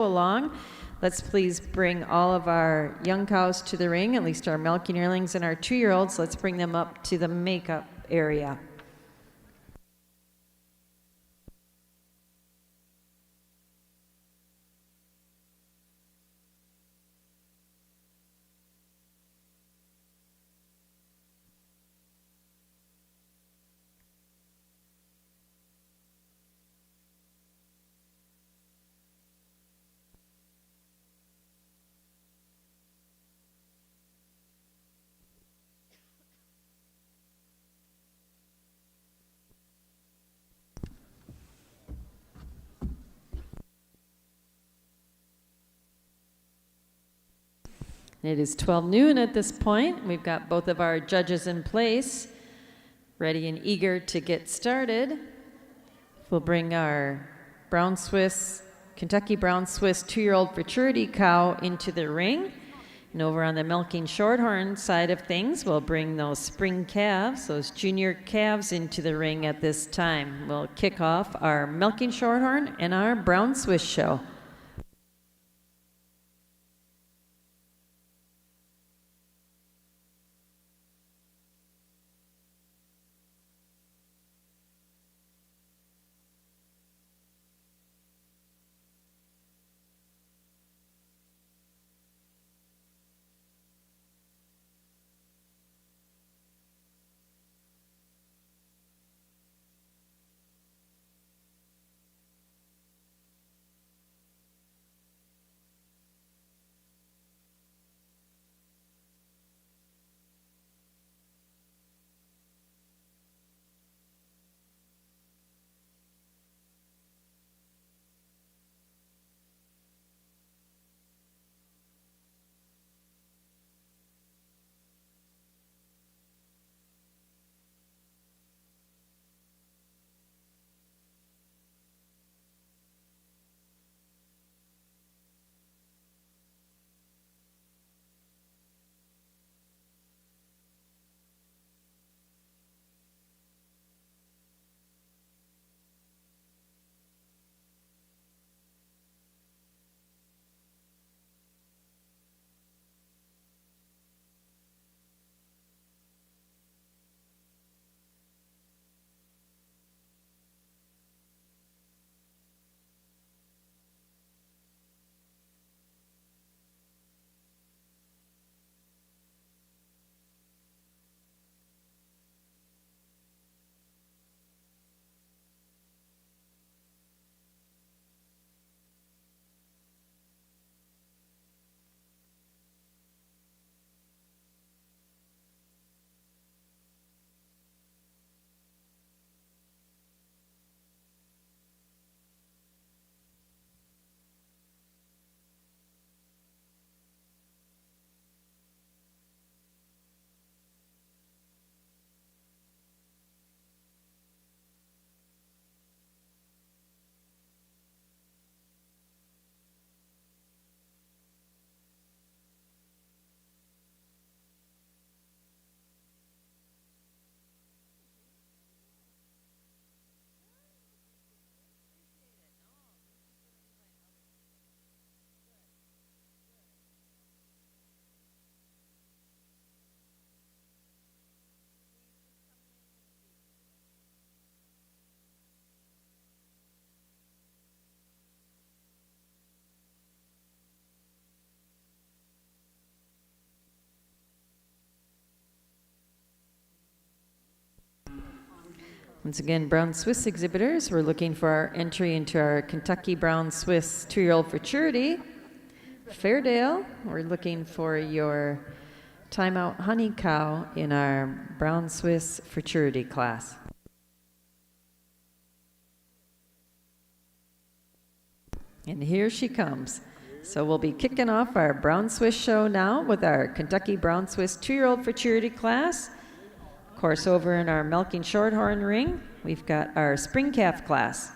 along. Let's please bring all of our young cows to the ring, at least our milking yearlings and our 2-year-olds. Let's bring them up to the makeup area. It is 12 noon at this point. We've got both of our judges in place, ready and eager to get started. We'll bring our Brown Swiss, Kentucky Brown Swiss 2-year-old futurity cow into the ring. And over on the milking shorthorn side of things, we'll bring those spring calves, those junior calves, into the ring at this time. We'll kick off our milking shorthorn and our Brown Swiss show. Once again, Brown Swiss exhibitors, we're looking for our entry into our Kentucky Brown Swiss 2-year-old futurity. Fairdale, we're looking for your timeout honey cow in our Brown Swiss futurity class. And here she comes. So we'll be kicking off our Brown Swiss show now with our Kentucky Brown Swiss 2-year-old futurity class. Of course, over in our milking shorthorn ring, we've got our spring calf class.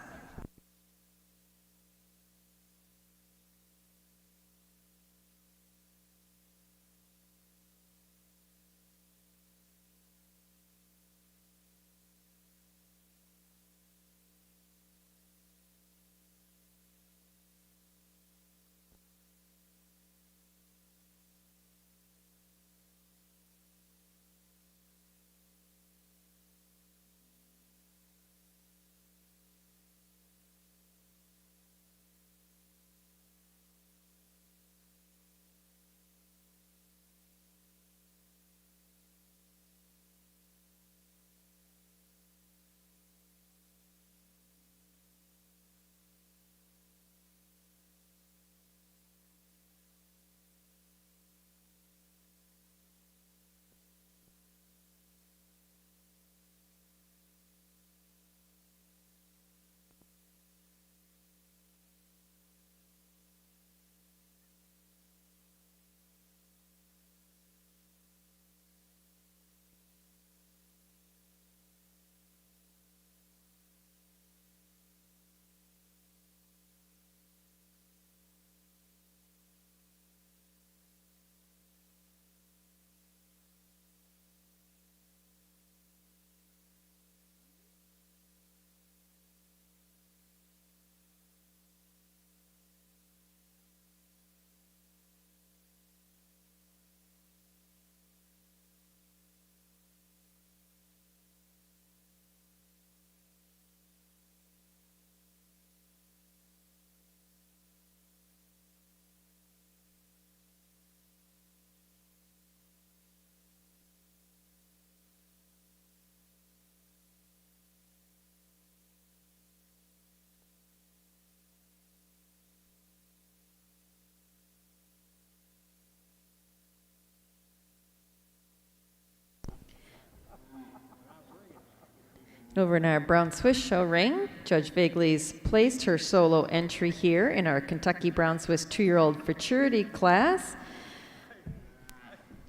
Over in our Brown Swiss Show ring, Judge Vigley's placed her solo entry here in our Kentucky Brown Swiss 2-year-old futurity class.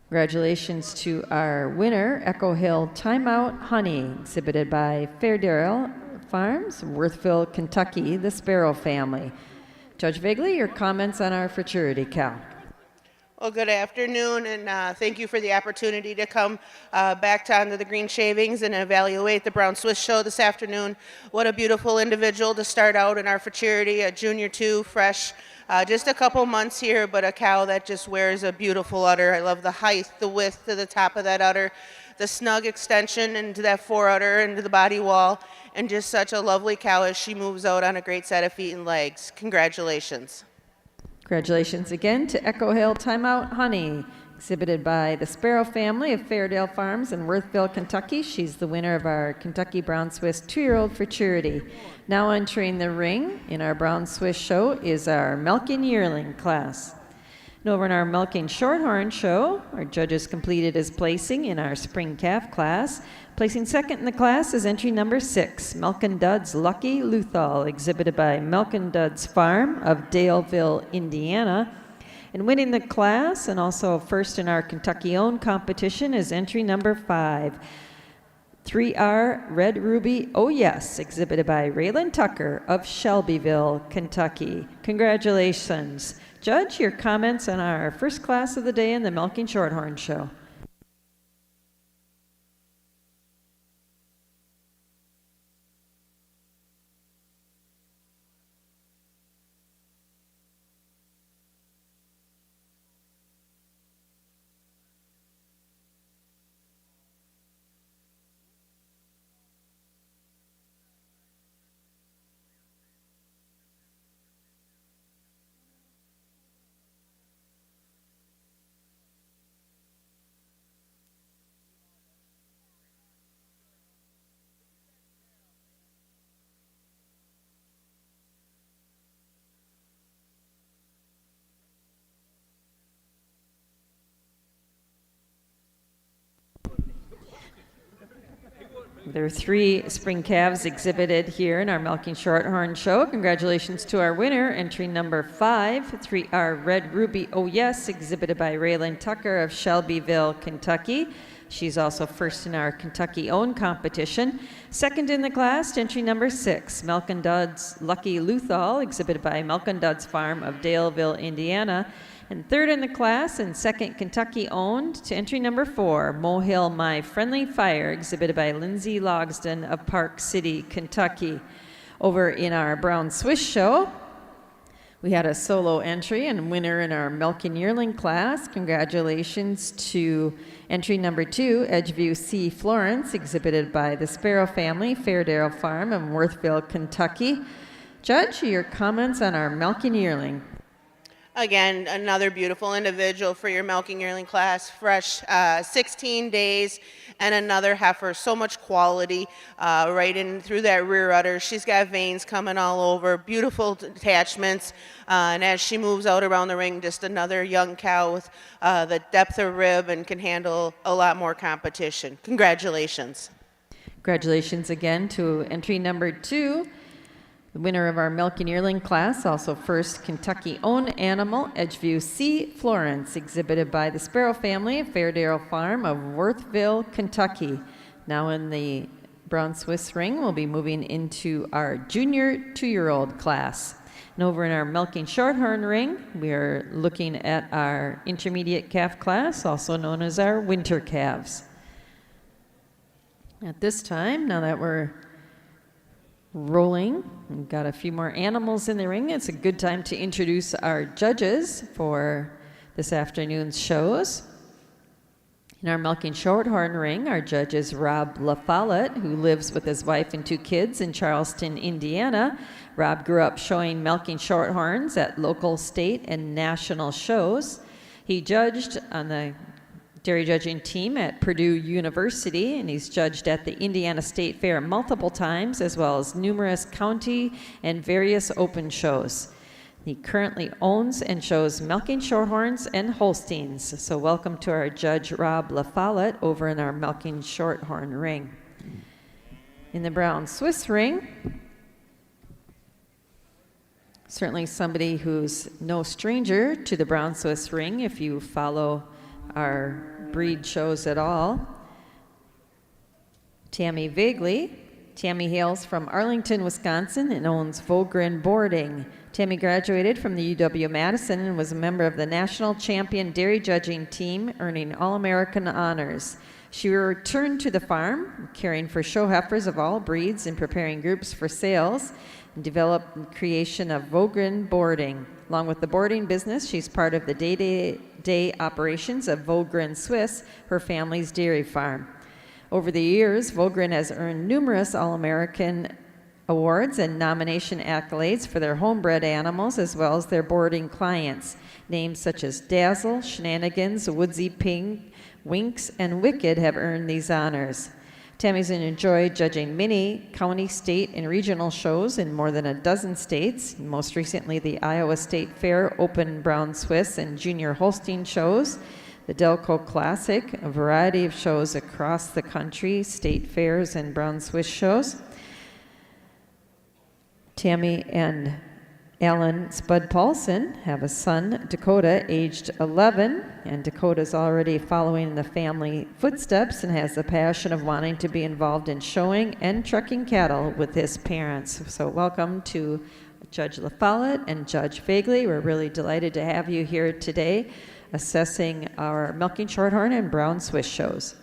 Congratulations to our winner, Echo Hill Timeout Honey, exhibited by Fairdale Farms, Worthville, Kentucky, the Sparrow family. Judge Vigley, your comments on our futurity cow. Well, good afternoon, and thank you for the opportunity to come back onto the green shavings and evaluate the Brown Swiss Show this afternoon. What a beautiful individual to start out in our futurity, a junior 2, fresh, just a couple months here, but a cow that just wears a beautiful udder. I love the height, the width to the top of that udder, the snug extension into that fore udder, into the body wall, and just such a lovely cow as she moves out on a great set of feet and legs. Congratulations. Congratulations again to Echo Hill Timeout Honey, exhibited by the Sparrow family of Fairdale Farms in Worthville, Kentucky. She's the winner of our Kentucky Brown Swiss 2-year-old futurity. Now entering the ring in our Brown Swiss Show is our Milking Yearling class. And over in our Milking Shorthorn Show, our judges completed his placing in our Spring Calf class. Placing second in the class is entry number 6, Melkin Dudd's Lucky Luthal, exhibited by Melkin Dudd's Farm of Daleville, Indiana. And winning the class, and also first in our Kentucky-owned competition, is entry number 5, 3R Red Ruby Oh Yes, exhibited by Raylan Tucker of Shelbyville, Kentucky. Congratulations. Judge, your comments on our first class of the day in the Milking Shorthorn Show. There are 3 spring calves exhibited here in our Milking Shorthorn Show. Congratulations to our winner, entry number 5, 3R Red Ruby Oh Yes, exhibited by Raylan Tucker of Shelbyville, Kentucky. She's also first in our Kentucky-owned competition. Second in the class, entry number 6, Melkin Dudd's Lucky Luthal, exhibited by Melkin Dudd's Farm of Daleville, Indiana. And third in the class and second Kentucky-owned to entry number 4, Mohill My Friendly Fire, exhibited by Lindsay Logsdon of Park City, Kentucky. Over in our Brown Swiss Show, we had a solo entry and winner in our Milking Yearling class. Congratulations to entry number 2, Edgeview C. Florence, exhibited by the Sparrow family, Fairdale Farm in Worthville, Kentucky. Judge, your comments on our Milking Yearling. Again, another beautiful individual for your Milking Yearling class, fresh 16 days, and another heifer. So much quality right in through that rear udder. She's got veins coming all over, beautiful attachments, and as she moves out around the ring, just another young cow with the depth of rib and can handle a lot more competition. Congratulations. Congratulations again to entry number 2. The winner of our Milking Yearling class, also first Kentucky-owned animal, Edgeview C. Florence, exhibited by the Sparrow family of Fairdale Farm of Worthville, Kentucky. Now in the Brown Swiss ring, we'll be moving into our junior 2-year-old class. And over in our Milking Shorthorn ring, we are looking at our intermediate calf class, also known as our winter calves. At this time, now that we're rolling, we've got a few more animals in the ring. It's a good time to introduce our judges for this afternoon's shows. In our Milking Shorthorn ring, our judge is Rob LaFollette, who lives with his wife and 2 kids in Charleston, Indiana. Rob grew up showing Milking Shorthorns at local, state, and national shows. He judged on the dairy judging team at Purdue University, and he's judged at the Indiana State Fair multiple times, as well as numerous county and various open shows. He currently owns and shows Milking Shorthorns and Holsteins. So welcome to our judge, Rob LaFollette, over in our Milking Shorthorn ring. In the brown Swiss ring, certainly somebody who's no stranger to the brown Swiss ring if you follow our breed shows at all. Tammy Vagley. Tammy hails from Arlington, Wisconsin and owns Vogren Boarding. Tammy graduated from the UW-Madison and was a member of the national champion dairy judging team, earning All-American honors. She returned to the farm, caring for show heifers of all breeds and preparing groups for sales, and developed the creation of Vogren Boarding. Along with the boarding business, she's part of the day-to-day operations of Vogren Swiss, her family's dairy farm. Over the years, Vogren has earned numerous All-American awards and nomination accolades for their homebred animals as well as their boarding clients. Names such as Dazzle, Shenanigans, Woodsy Ping, Winks, and Wicked have earned these honors. Tammy's enjoyed judging many county, state, and regional shows in more than a dozen states, most recently the Iowa State Fair Open Brown Swiss and Junior Holstein shows, the Delco Classic, a variety of shows across the country, state fairs and brown Swiss shows. Tammy and Alan Spud Paulson have a son, Dakota, aged 11, and Dakota's already following in the family footsteps and has the passion of wanting to be involved in showing and trucking cattle with his parents. So welcome to Judge LaFollette and Judge Vagley. We're really delighted to have you here today assessing our milking shorthorn and brown Swiss shows.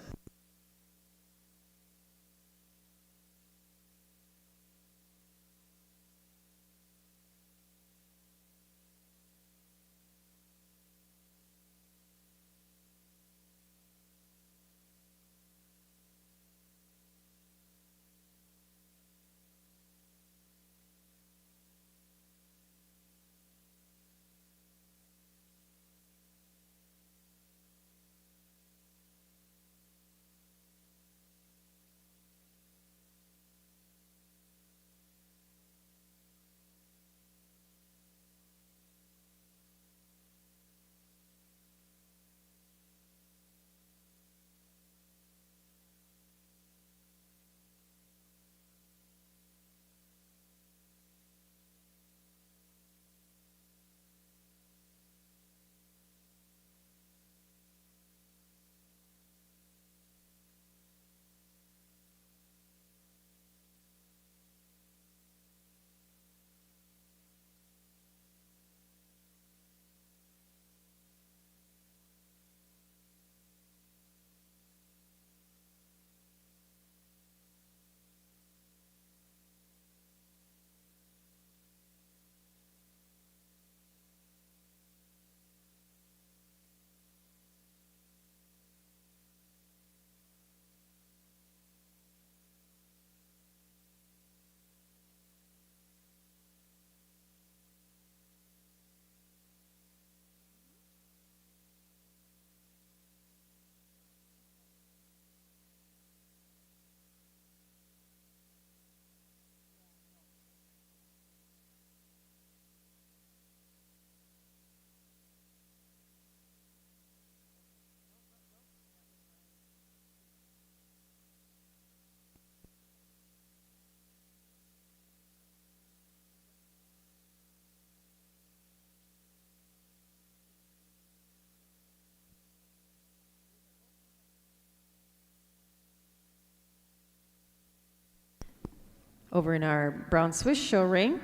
Over in our brown Swiss show ring,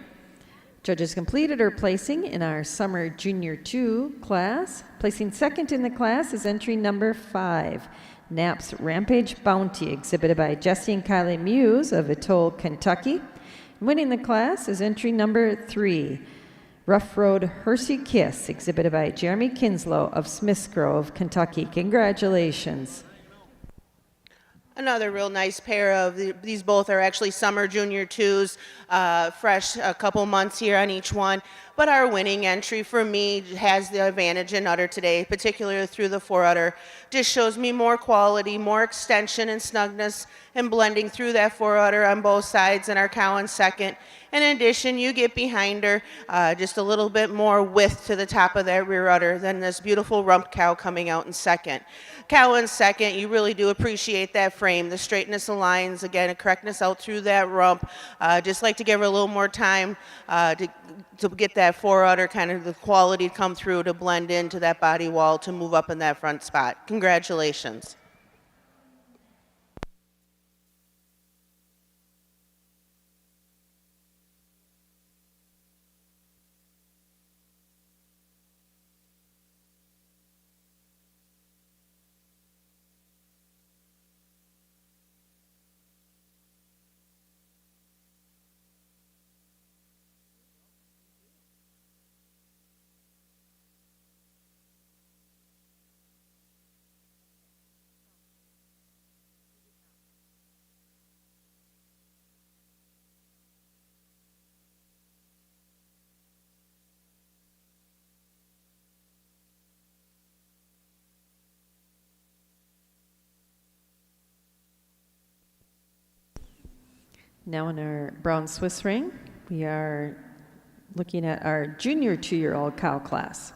judges completed or placing in our summer junior 2 class. Placing second in the class is entry number 5, Knapp's Rampage Bounty, exhibited by Jesse and Kylie Muse of Atoll, Kentucky. Winning the class is entry number 3, Rough Road Hersey Kiss, exhibited by Jeremy Kinslow of Smiths Grove, Kentucky. Congratulations. Another real nice pair of these both are actually summer junior 2s, fresh, a couple months here on each one. But our winning entry for me has the advantage in udder today, particularly through the fore udder. Just shows me more quality, more extension and snugness and blending through that fore udder on both sides and our cow in second. In addition, you get behind her just a little bit more width to the top of that rear udder than this beautiful rump cow coming out in second. Cow in second, you really do appreciate that frame, the straightness of lines, again, a correctness out through that rump. Just like to give her a little more time to get that fore udder, kind of the quality to come through to blend into that body wall to move up in that front spot. Congratulations. Now in our brown Swiss ring, we are looking at our junior 2-year-old cow class.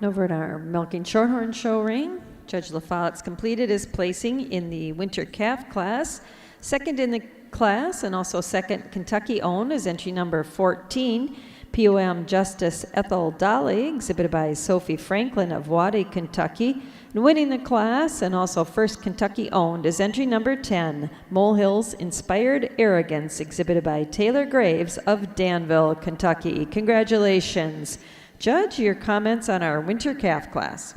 And over at our milking shorthorn show ring, Judge LaFollette's completed his placing in the winter calf class. Second in the class and also second Kentucky owned is entry number 14, POM Justice Ethel Dolly, exhibited by Sophie Franklin of Waddy, Kentucky. And winning the class and also first Kentucky owned is entry number 10, Molehills Inspired Arrogance, exhibited by Taylor Graves of Danville, Kentucky. Congratulations. Judge, your comments on our winter calf class.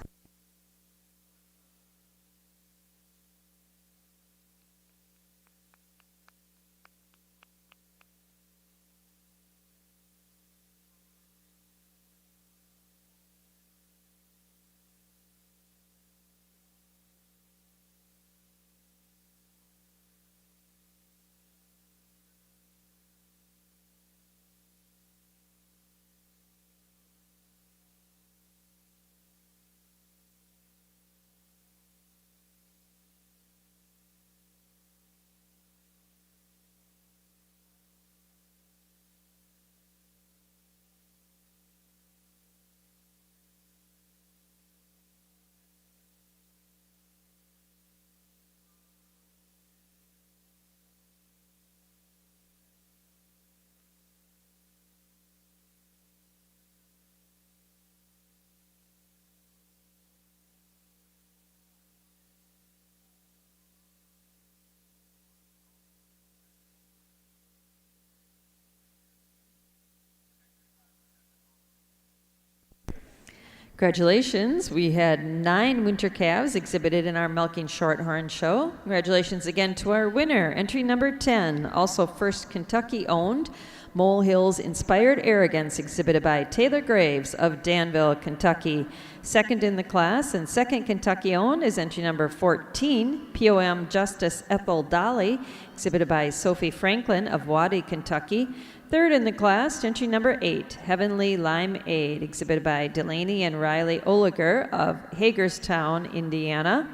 Congratulations. We had 9 winter calves exhibited in our milking shorthorn show. Congratulations again to our winner, entry number 10, also first Kentucky owned, Mole Hills Inspired Arrogance, exhibited by Taylor Graves of Danville, Kentucky. Second in the class and second Kentucky owned is entry number 14, POM Justice Ethel Dolly, exhibited by Sophie Franklin of Waddy, Kentucky. Third in the class, entry number 8, Heavenly Limeade, exhibited by Delaney and Riley Oliger of Hagerstown, Indiana.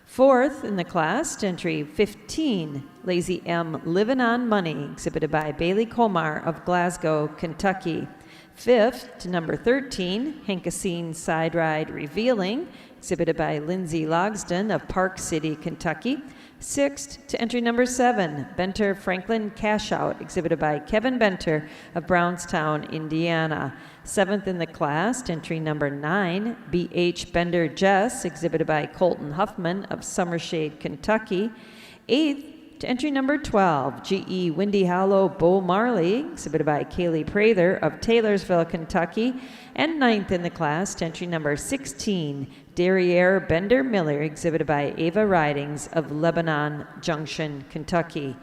Fourth in the class, entry 15, Lazy M Livin' on Money, exhibited by Bailey Komar of Glasgow, Kentucky. Fifth to number 13, Hankassine Side Ride Revealing, exhibited by Lindsay Logsden of Park City, Kentucky. Sixth to entry number 7, Benter Franklin Cash Out, exhibited by Kevin Benter of Brownstown, Indiana. Seventh in the class, entry number 9, B.H. Bender Jess, exhibited by Colton Huffman of Summershade, Kentucky. Eighth to entry number 12, G.E. Windy Hollow Bo Marley, exhibited by Kaylee Prather of Taylorsville, Kentucky. And ninth in the class, to entry number 16, Derriere Bender Miller, exhibited by Ava Ridings of Lebanon Junction, Kentucky.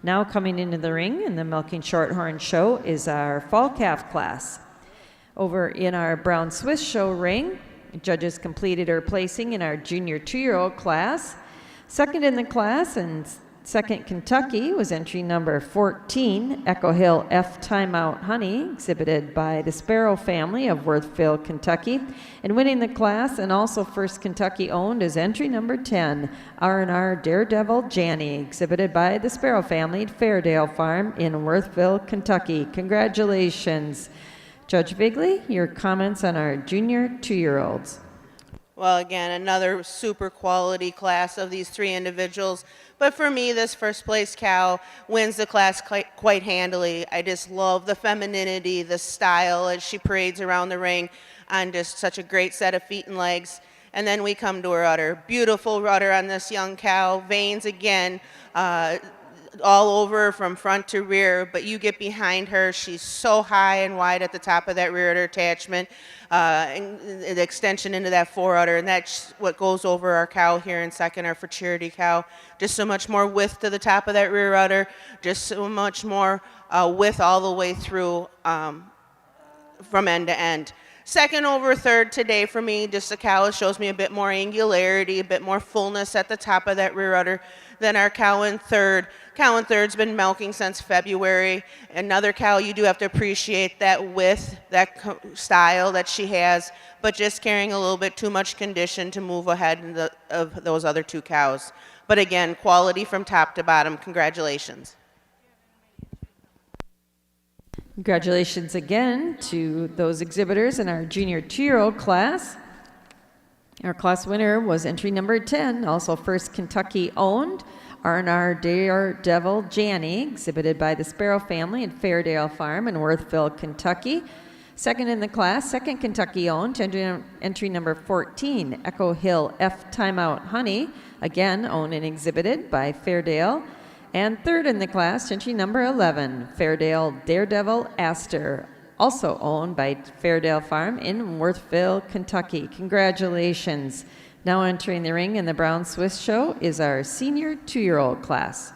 Now coming into the ring in the Milking Shorthorn show is our fall calf class. Over in our Brown Swiss show ring, judges completed her placing in our junior 2-year-old class. Second in the class and second Kentucky was entry number 14, Echo Hill F Timeout Honey, exhibited by the Sparrow family of Worthville, Kentucky. And winning the class and also first Kentucky owned is entry number 10, R&R Daredevil Janny, exhibited by the Sparrow family at Fairdale Farm in Worthville, Kentucky. Congratulations. Judge Bigley, your comments on our junior 2-year-olds. Well, again, another super quality class of these 3 individuals. But for me, this first place cow wins the class quite handily. I just love the femininity, the style as she parades around the ring on just such a great set of feet and legs. And then we come to her udder. Beautiful udder on this young cow. Veins again, all over from front to rear, but you get behind her, she's so high and wide at the top of that rear udder attachment, and the extension into that fore udder, and that's what goes over our cow here in second, our futurity cow. Just so much more width to the top of that rear udder, just so much more width all the way through from end to end. Second over third today for me, just the cow shows me a bit more angularity, a bit more fullness at the top of that rear udder than our cow in third. Cow in third's been milking since February. Another cow, you do have to appreciate that width, that style that she has, but just carrying a little bit too much condition to move ahead of those other 2 cows. But again, quality from top to bottom. Congratulations. Congratulations again to those exhibitors in our junior 2-year-old class. Our class winner was entry number 10, also first Kentucky owned, R&R Daredevil Janny, exhibited by the Sparrow family at Fairdale Farm in Worthville, Kentucky. Second in the class, second Kentucky owned, entry number 14, Echo Hill F Timeout Honey, again owned and exhibited by Fairdale. And third in the class, entry number 11, Fairdale Daredevil Astor, also owned by Fairdale Farm in Worthville, Kentucky. Congratulations. Now entering the ring in the Brown Swiss show is our senior 2-year-old class.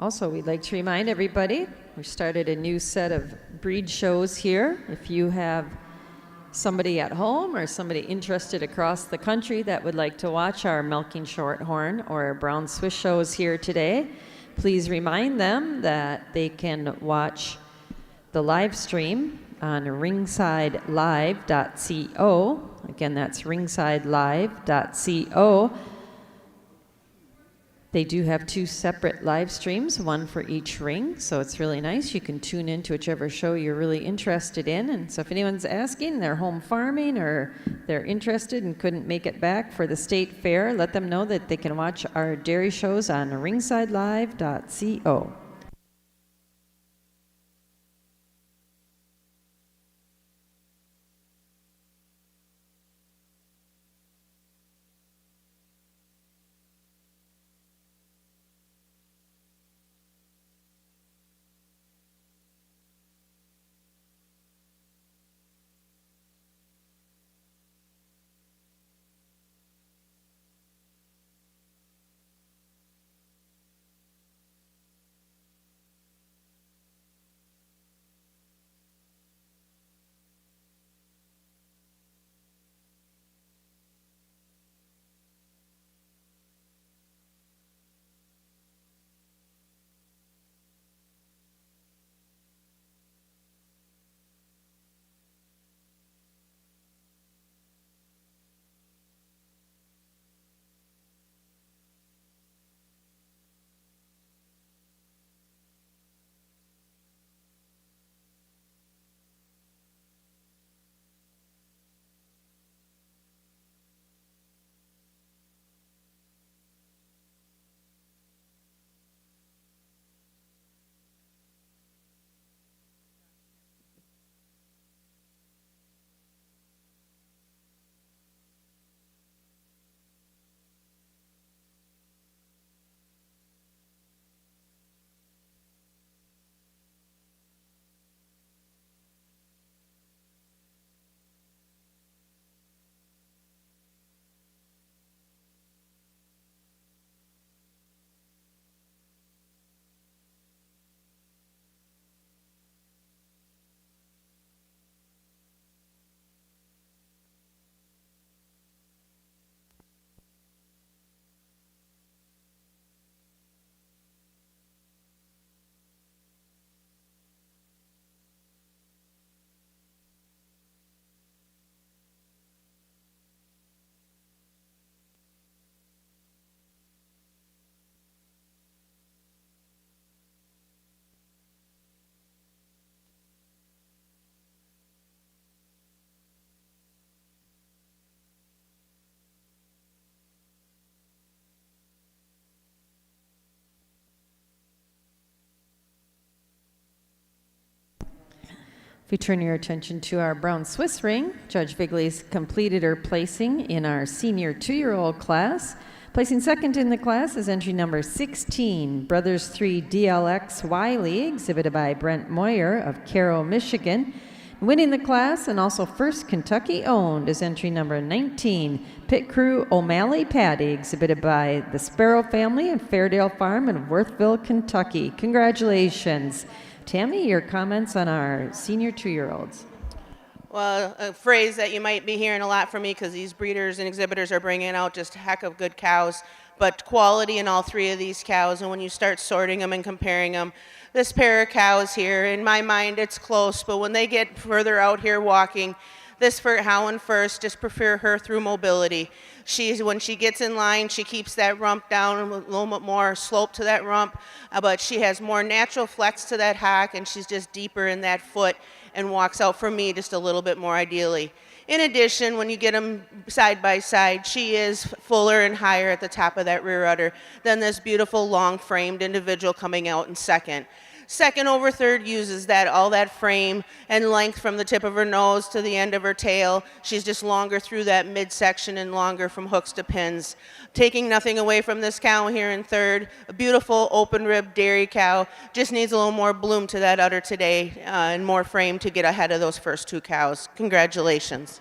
Also, we'd like to remind everybody, we started a new set of breed shows here. If you have somebody at home or somebody interested across the country that would like to watch our milking shorthorn or brown Swiss shows here today, please remind them that they can watch the live stream on ringsidelive.co. Again, that's ringsidelive.co. They do have 2 separate live streams, one for each ring, so it's really nice. You can tune in to whichever show you're really interested in. And so if anyone's asking, they're home farming or they're interested and couldn't make it back for the state fair, let them know that they can watch our dairy shows on ringsidelive.co. If we turn your attention to our brown Swiss ring, Judge Vigley's completed her placing in our senior 2-year-old class. Placing second in the class is entry number 16, Brothers 3 DLX Wiley, exhibited by Brent Moyer of Caro, Michigan. Winning the class and also first Kentucky owned is entry number 19, Pit Crew O'Malley Patty, exhibited by the Sparrow family of Fairdale Farm in Worthville, Kentucky. Congratulations. Tammy, your comments on our senior 2-year-olds. Well, a phrase that you might be hearing a lot from me because these breeders and exhibitors are bringing out just a heck of good cows, but quality in all 3 of these cows. And when you start sorting them and comparing them, this pair of cows here, in my mind, it's close, but when they get further out here walking, this for Howland first, just prefer her through mobility. When she gets in line, she keeps that rump down, a little bit more slope to that rump, but she has more natural flex to that hock, and she's just deeper in that foot and walks out for me just a little bit more ideally. In addition, when you get them side by side, she is fuller and higher at the top of that rear udder than this beautiful long-framed individual coming out in second. Second over third uses all that frame and length from the tip of her nose to the end of her tail. She's just longer through that midsection and longer from hooks to pins. Taking nothing away from this cow here in third, a beautiful open rib dairy cow, just needs a little more bloom to that udder today and more frame to get ahead of those first 2 cows. Congratulations.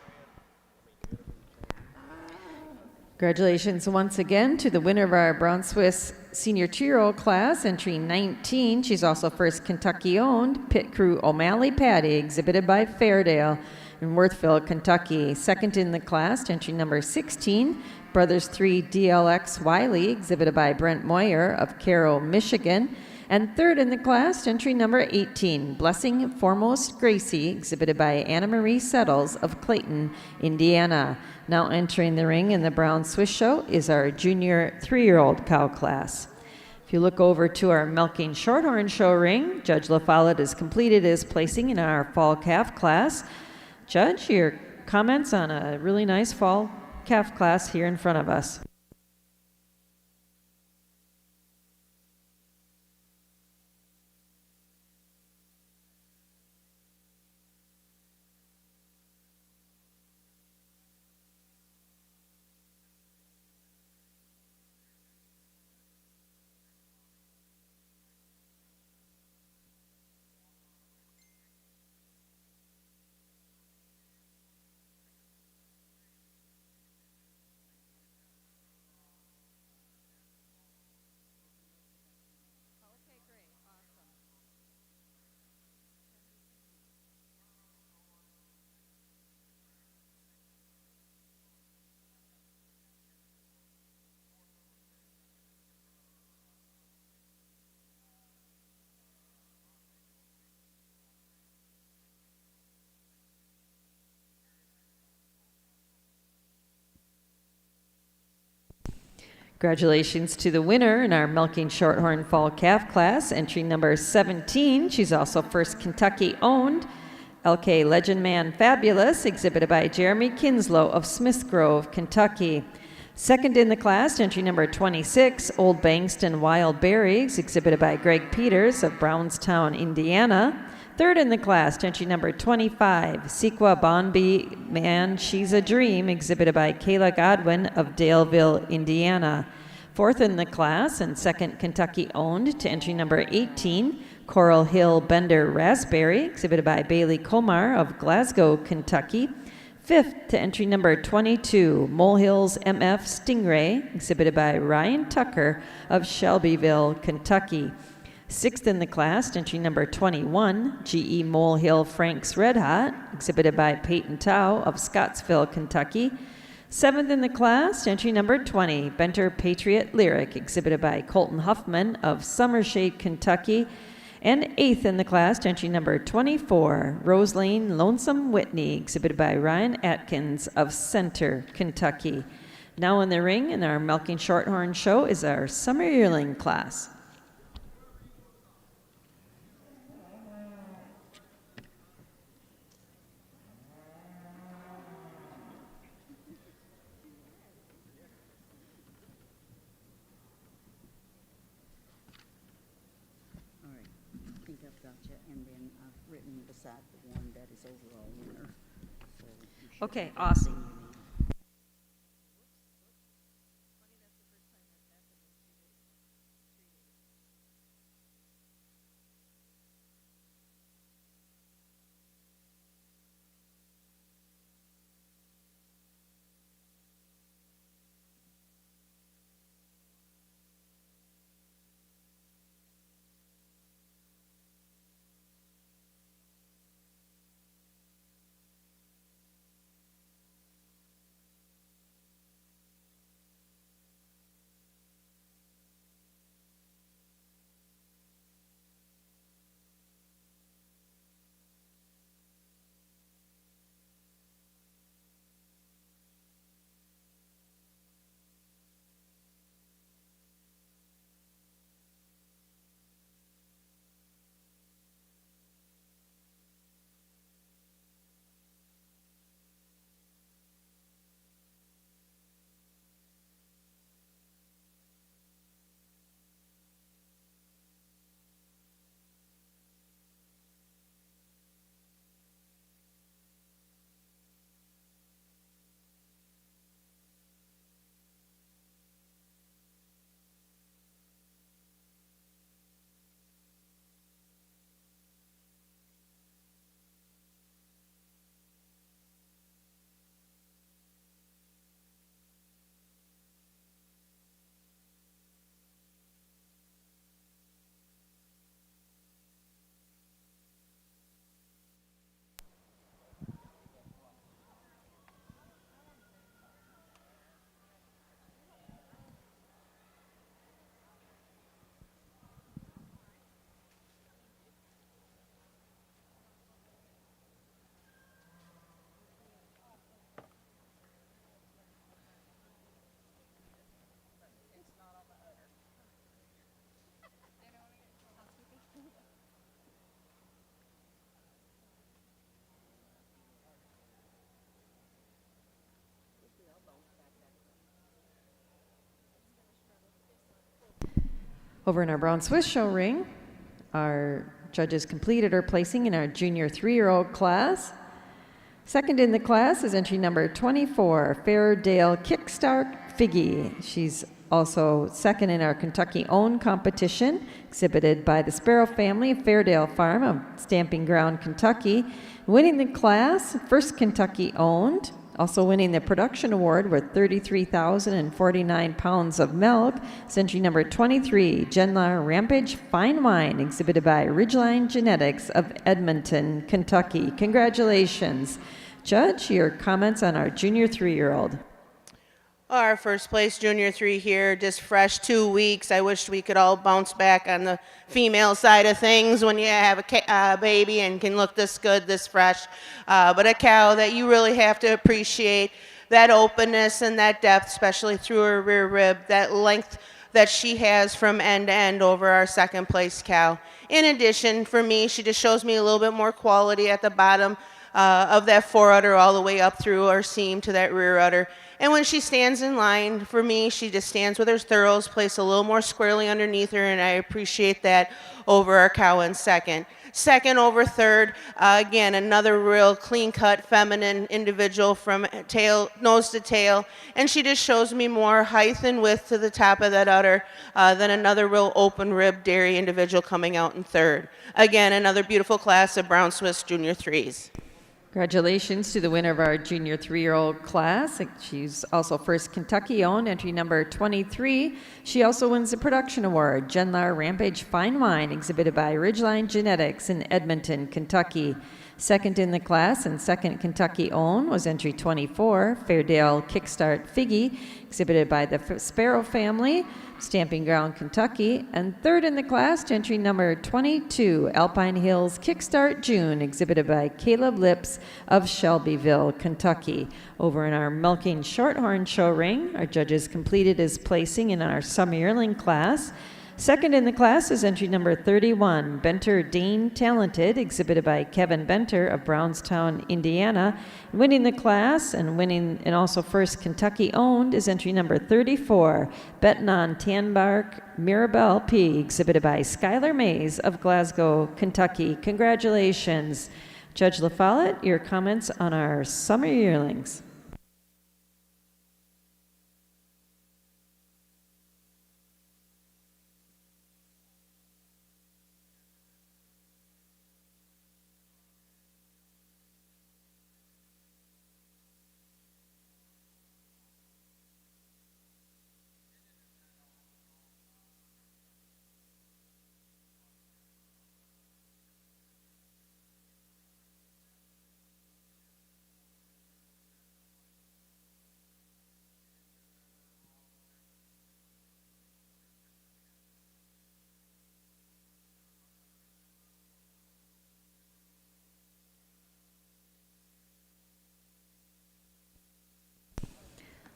Congratulations once again to the winner of our brown Swiss senior 2-year-old class, entry 19. She's also first Kentucky-owned Pit Crew O'Malley Patty, exhibited by Fairdale in Worthville, Kentucky. Second in the class, entry number 16. Brothers 3 DLX Wiley, exhibited by Brent Moyer of Caro, Michigan. And third in the class, entry number 18, Blessing Foremost Gracie, exhibited by Anna Marie Settles of Clayton, Indiana. Now entering the ring in the Brown Swiss Show is our junior 3-year-old cow class. If you look over to our Milking Shorthorn Show ring, Judge LaFollette has completed his placing in our fall calf class. Judge, your comments on a really nice fall calf class here in front of us. Congratulations to the winner in our Milking Shorthorn Fall Calf class, entry number 17. She's also first Kentucky-owned LK Legend Man Fabulous, exhibited by Jeremy Kinslow of Smith Grove, Kentucky. Second in the class, entry number 26, Old Bangston Wild Berries, exhibited by Greg Peters of Brownstown, Indiana. Third in the class, entry number 25, Sequa Bonby Man, She's a Dream, exhibited by Kayla Godwin of Daleville, Indiana. Fourth in the class and second Kentucky-owned to entry number 18, Coral Hill Bender Raspberry, exhibited by Bailey Komar of Glasgow, Kentucky. Fifth to entry number 22, Molehills MF Stingray, exhibited by Ryan Tucker of Shelbyville, Kentucky. Sixth in the class, entry number 21, GE Molehill Frank's Red Hot, exhibited by Peyton Tao of Scottsville, Kentucky. Seventh in the class, entry number 20, Benter Patriot Lyric, exhibited by Colton Huffman of Summershade, Kentucky. And eighth in the class, entry number 24, Roselane Lonesome Whitney, exhibited by Ryan Atkins of Center, Kentucky. Now in the ring in our Milking Shorthorn Show is our Summer Yearling class. Okay, awesome. Over in our Brown Swiss show ring, our judges completed her placing in our junior 3-year-old class. Second in the class is entry number 24, Fairdale Kickstart Figgy. She's also second in our Kentucky-owned competition, exhibited by the Sparrow family of Fairdale Farm of Stamping Ground, Kentucky. Winning the class, first Kentucky-owned, also winning the production award with 33,049 pounds of milk, is entry number 23, Genlar Rampage Fine Wine, exhibited by Ridgeline Genetics of Edmonton, Kentucky. Congratulations. Judge, your comments on our junior 3-year-old. Our first place junior 3 here, just fresh 2 weeks. I wish we could all bounce back on the female side of things when you have a baby and can look this good, this fresh. But a cow that you really have to appreciate, that openness and that depth, especially through her rear rib, that length that she has from end to end over our second place cow. In addition, for me, she just shows me a little bit more quality at the bottom of that fore udder all the way up through our seam to that rear udder. And when she stands in line, for me, she just stands with her thorough, placed a little more squarely underneath her, and I appreciate that over our cow in second. Second over third, again, another real clean-cut, feminine individual from nose to tail, and she just shows me more height and width to the top of that udder than another real open-rib dairy individual coming out in third. Again, another beautiful class of Brown Swiss Junior 3s. Congratulations to the winner of our junior 3-year-old class. She's also first Kentucky-owned, entry number 23. She also wins the production award, Genlar Rampage Fine Wine, exhibited by Ridgeline Genetics in Edmonton, Kentucky. Second in the class and second Kentucky-owned was entry 24, Fairdale Kickstart Figgy, exhibited by the Sparrow family, Stamping Ground, Kentucky. And third in the class, entry number 22, Alpine Hills Kickstart June, exhibited by Caleb Lips of Shelbyville, Kentucky. Over in our Milking Shorthorn show ring, our judges completed his placing in our summer yearling class. Second in the class is entry number 31, Benter Dean Talented, exhibited by Kevin Benter of Brownstown, Indiana. Winning the class and also first Kentucky-owned is entry number 34, Betnon Tanbark Mirabelle P, exhibited by Skylar Mays of Glasgow, Kentucky. Congratulations. Judge LaFollette, your comments on our summer yearlings.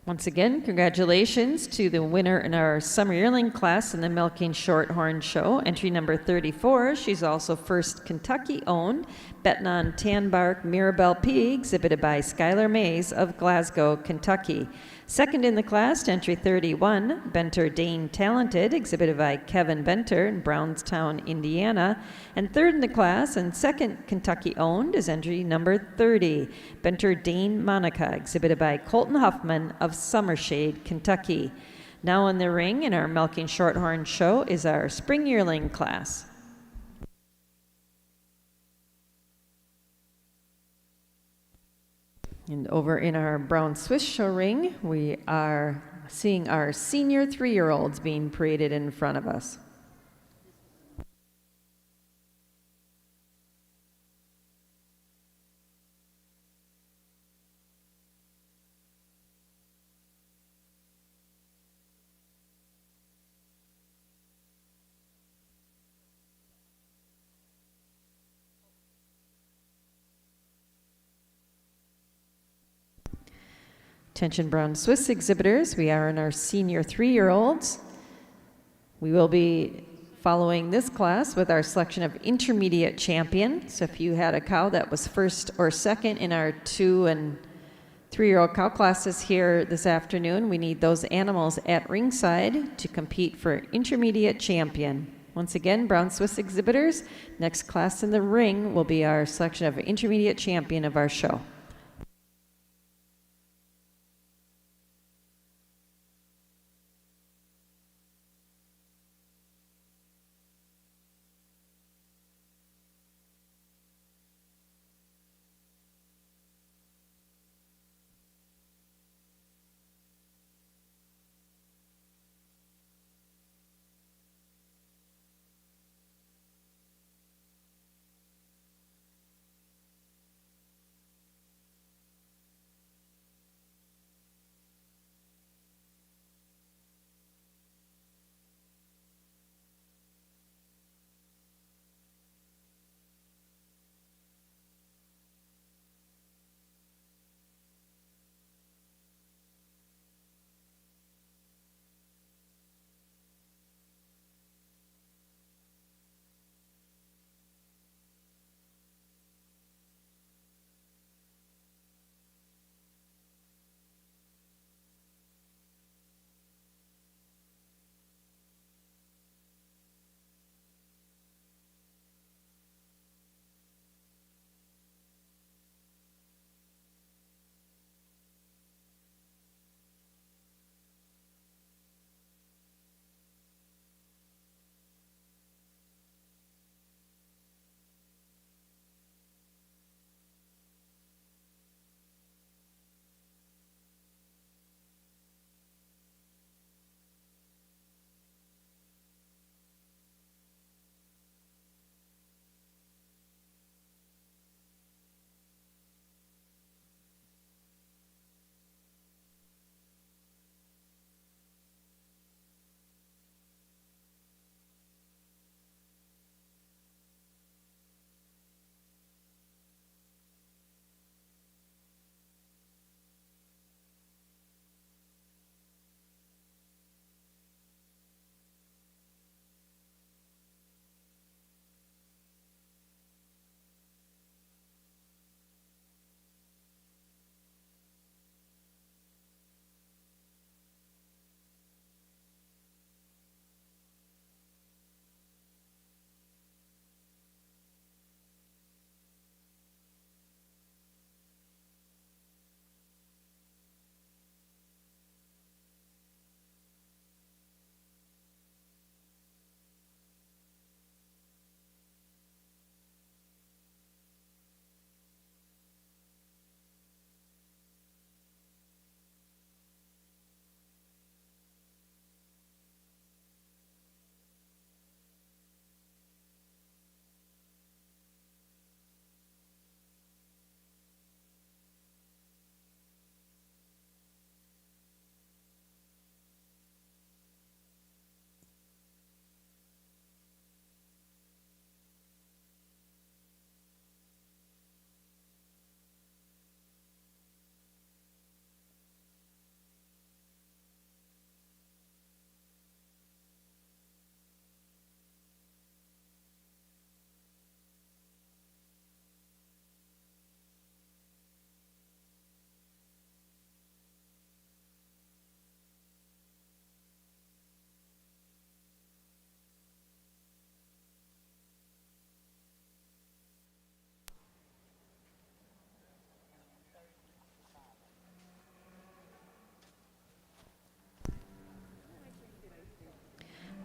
Once again, congratulations to the winner in our summer yearling class in the Milking Shorthorn show, entry number 34. She's also first Kentucky-owned, Betnon Tanbark Mirabelle P, exhibited by Skylar Mays of Glasgow, Kentucky. Second in the class, entry 31, Benter Dane Talented, exhibited by Kevin Benter in Brownstown, Indiana. And third in the class and second Kentucky-owned is entry number 30, Benter Dane Monica, exhibited by Colton Huffman of Summershade, Kentucky. Now in the ring in our Milking Shorthorn show is our spring yearling class. And over in our Brown Swiss show ring, we are seeing our senior 3-year-olds being paraded in front of us. Attention Brown Swiss exhibitors, we are in our senior 3-year-olds. We will be following this class with our selection of intermediate champion. So if you had a cow that was first or second in our 2 and 3-year-old cow classes here this afternoon. We need those animals at ringside to compete for intermediate champion. Once again, Brown Swiss exhibitors, next class in the ring will be our selection of intermediate champion of our show.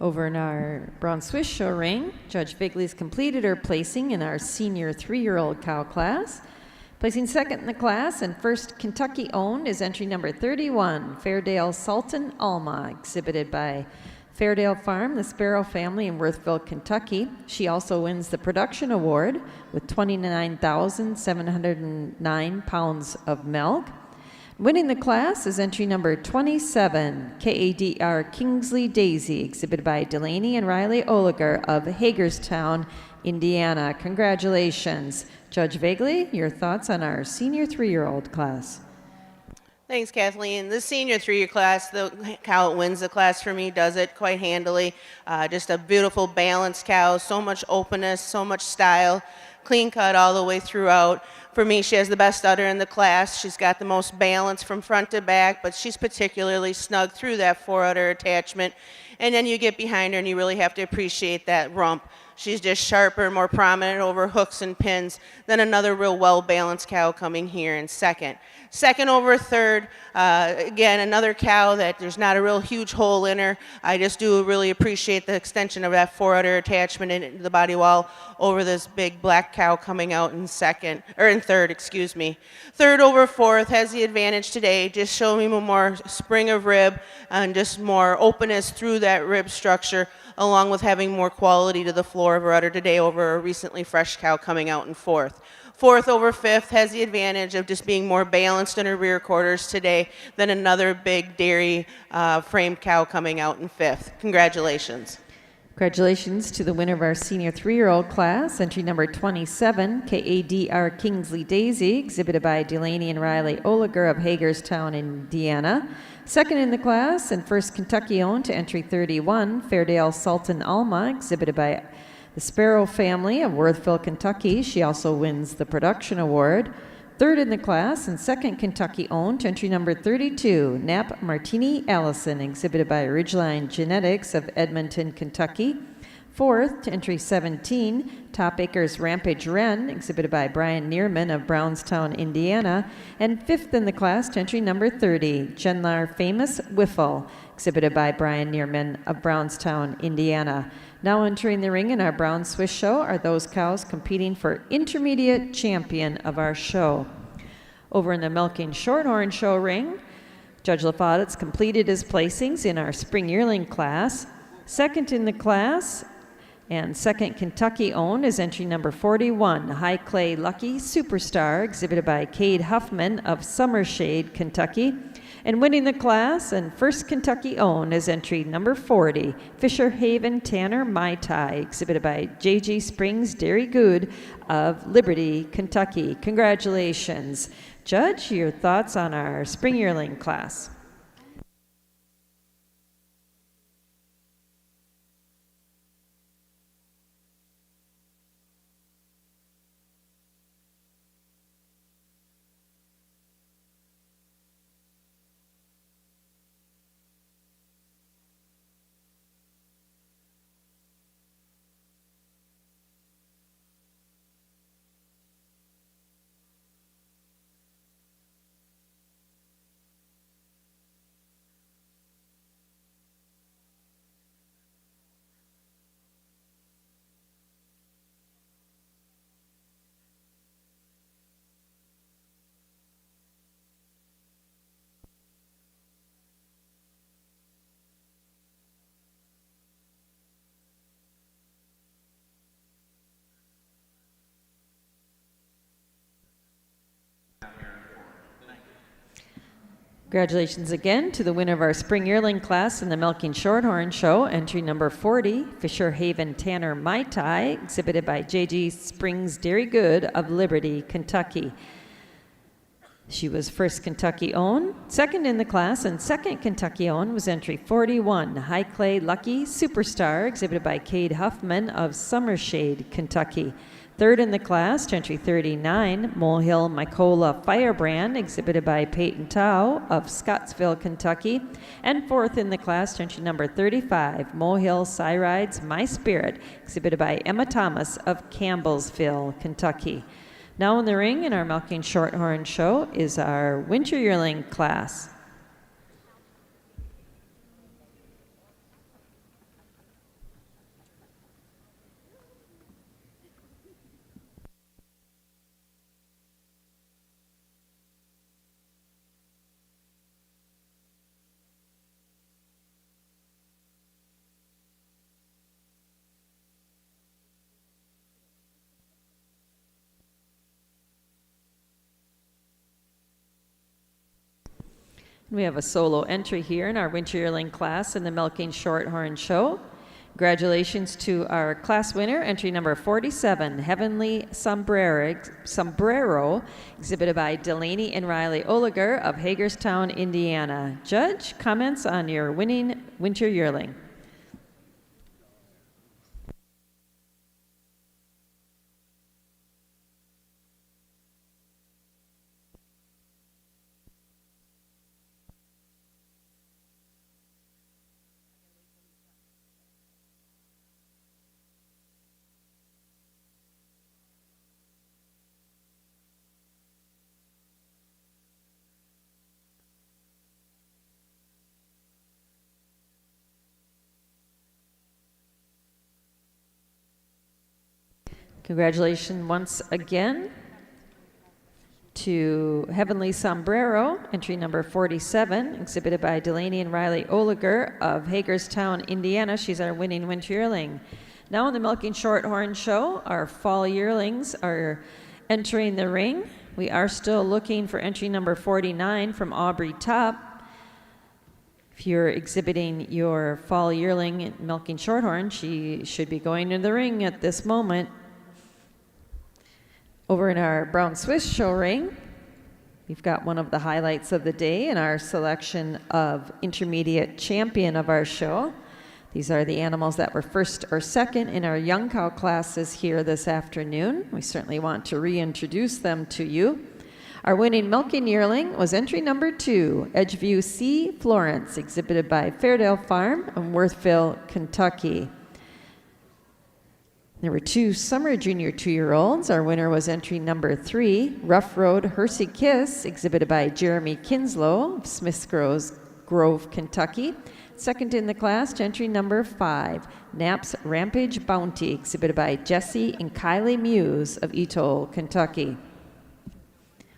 Over in our Brown Swiss show ring, Judge Vigley's completed her placing in our senior 3-year-old cow class. Placing second in the class and first Kentucky owned is entry number 31, Fairdale Sultan Alma, exhibited by Fairdale Farm, the Sparrow family in Worthville, Kentucky. She also wins the production award with 29,709 pounds of milk. Winning the class is entry number 27, KADR Kingsley Daisy, exhibited by Delaney and Riley Oliger of Hagerstown, Indiana. Congratulations. Judge Vigley, your thoughts on our senior 3-year-old class? Thanks, Kathleen. The senior 3-year class, how it wins the class for me, does it quite handily. Just a beautiful, balanced cow, so much openness, so much style. clean cut all the way throughout. For me, she has the best udder in the class. She's got the most balance from front to back, but she's particularly snug through that fore-udder attachment. And then you get behind her and you really have to appreciate that rump. She's just sharper, more prominent over hooks and pins than another real well-balanced cow coming here in second. Second over third, again, another cow that there's not a real huge hole in her. I just do really appreciate the extension of that fore-udder attachment into the body wall over this big black cow coming out in second, or in third, excuse me. Third over fourth has the advantage today, just showing me more spring of rib and just more openness through that rib structure, along with having more quality to the floor of her udder today over a recently fresh cow coming out in fourth. Fourth over fifth has the advantage of just being more balanced in her rear quarters today than another big dairy framed cow coming out in fifth. Congratulations. Congratulations to the winner of our senior 3-year-old class, entry number 27, KADR Kingsley Daisy, exhibited by Delaney and Riley Oliger of Hagerstown, Indiana. Second in the class and first Kentucky owned to entry 31, Fairdale Sultan Alma, exhibited by the Sparrow family of Worthville, Kentucky. She also wins the production award. Third in the class and second Kentucky owned, entry number 32, Nap Martini Allison, exhibited by Ridgeline Genetics of Edmonton, Kentucky. Fourth, entry 17, Top Acres Rampage Wren, exhibited by Brian Neerman of Brownstown, Indiana. And fifth in the class, entry number 30, Genlar Famous Wiffle, exhibited by Brian Neerman of Brownstown, Indiana. Now entering the ring in our Brown Swiss show are those cows competing for intermediate champion of our show. Over in the Milking Shorthorn show ring, Judge LaFaudet's completed his placings in our spring yearling class. Second in the class and second Kentucky owned is entry number 41, High Clay Lucky Superstar, exhibited by Cade Huffman of Summershade, Kentucky. And winning the class and first Kentucky owned is entry number 40, Fisher Haven Tanner Mai Tai, exhibited by J.G. Springs Dairy Good of Liberty, Kentucky. Congratulations. Judge, your thoughts on our spring yearling class? Congratulations again to the winner of our spring yearling class in the Milking Shorthorn show, entry number 40, Fisher Haven Tanner Mai Tai, exhibited by J.G. Springs Dairy Good of Liberty, Kentucky. She was first Kentucky owned. Second in the class and second Kentucky owned was entry 41, High Clay Lucky Superstar, exhibited by Cade Huffman of Summershade, Kentucky. Third in the class, to entry 39, Molehill Mycola Firebrand, exhibited by Peyton Tao of Scottsville, Kentucky. And fourth in the class, to entry number 35, Molehill Cyrides My Spirit, exhibited by Emma Thomas of Campbellsville, Kentucky. Now in the ring in our Milking Shorthorn show is our winter yearling class. We have a solo entry here in our winter yearling class in the Milking Shorthorn show. Congratulations to our class winner, entry number 47, Heavenly Sombrero, exhibited by Delaney and Riley Oliger of Hagerstown, Indiana. Judge, comments on your winning winter yearling? Congratulations once again to Heavenly Sombrero, entry number 47, exhibited by Delaney and Riley Oliger of Hagerstown, Indiana. She's our winning winter yearling. Now in the Milking Shorthorn show, our fall yearlings are entering the ring. We are still looking for entry number 49 from Aubrey Top. If you're exhibiting your fall yearling in Milking Shorthorn, she should be going in the ring at this moment. Over in our Brown Swiss show ring, we've got one of the highlights of the day in our selection of intermediate champion of our show. These are the animals that were first or second in our young cow classes here this afternoon. We certainly want to reintroduce them to you. Our winning milking yearling was entry number 2, Edgeview C. Florence, exhibited by Fairdale Farm in Worthville, Kentucky. There were 2 summer junior 2-year-olds. Our winner was entry number 3, Rough Road Hersey Kiss, exhibited by Jeremy Kinslow of Smiths Grove, Kentucky. Second in the class, entry number 5, Knapp's Rampage Bounty, exhibited by Jesse and Kylie Muse of Etoll, Kentucky.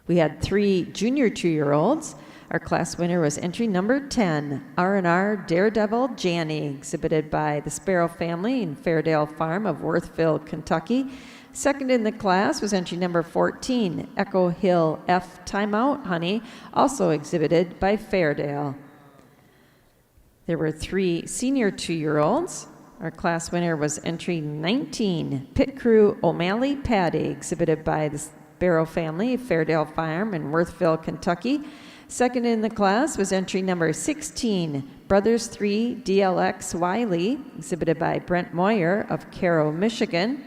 We had 3 junior 2-year-olds. Our class winner was entry number 10, R&R Daredevil Janny, exhibited by the Sparrow family in Fairdale Farm of Worthville, Kentucky. Second in the class was entry number 14, Echo Hill F Timeout Honey, also exhibited by Fairdale. There were 3 senior 2-year-olds. Our class winner was entry 19, Pit Crew O'Malley Patty, exhibited by the Sparrow family, Fairdale Farm in Worthville, Kentucky. Second in the class was entry number 16, Brothers 3 DLX Wiley, exhibited by Brent Moyer of Caro, Michigan.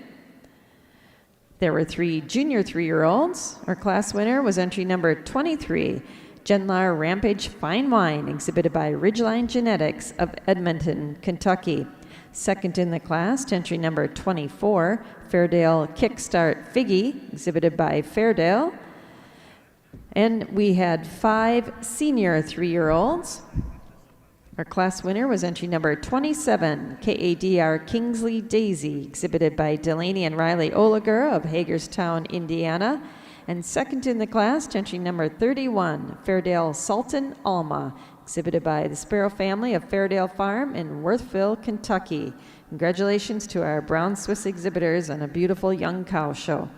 There were 3 junior 3-year-olds. Our class winner was entry number 23, Genlar Rampage Fine Wine, exhibited by Ridgeline Genetics of Edmonton, Kentucky. Second in the class, entry number 24, Fairdale Kickstart Figgy, exhibited by Fairdale. And we had 5 senior 3-year-olds. Our class winner was entry number 27, KADR Kingsley Daisy, exhibited by Delaney and Riley Oliger of Hagerstown, Indiana. And second in the class, entry number 31, Fairdale Sultan Alma, exhibited by the Sparrow family of Fairdale Farm in Worthville, Kentucky. Congratulations to our Brown Swiss exhibitors on a beautiful young cow show.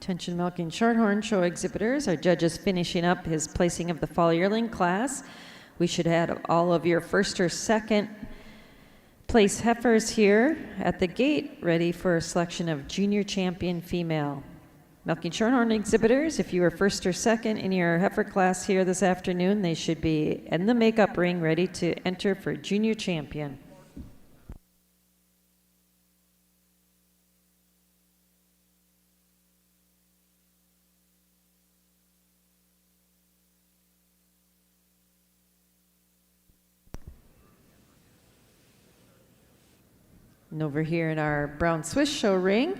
Attention milking shorthorn show exhibitors. Our judge is finishing up his placing of the fall yearling class. We should have all of your first or second place heifers here at the gate, ready for a selection of junior champion female. Milking shorthorn exhibitors, if you are first or second in your heifer class here this afternoon, they should be in the makeup ring ready to enter for junior champion. And over here in our brown Swiss show ring,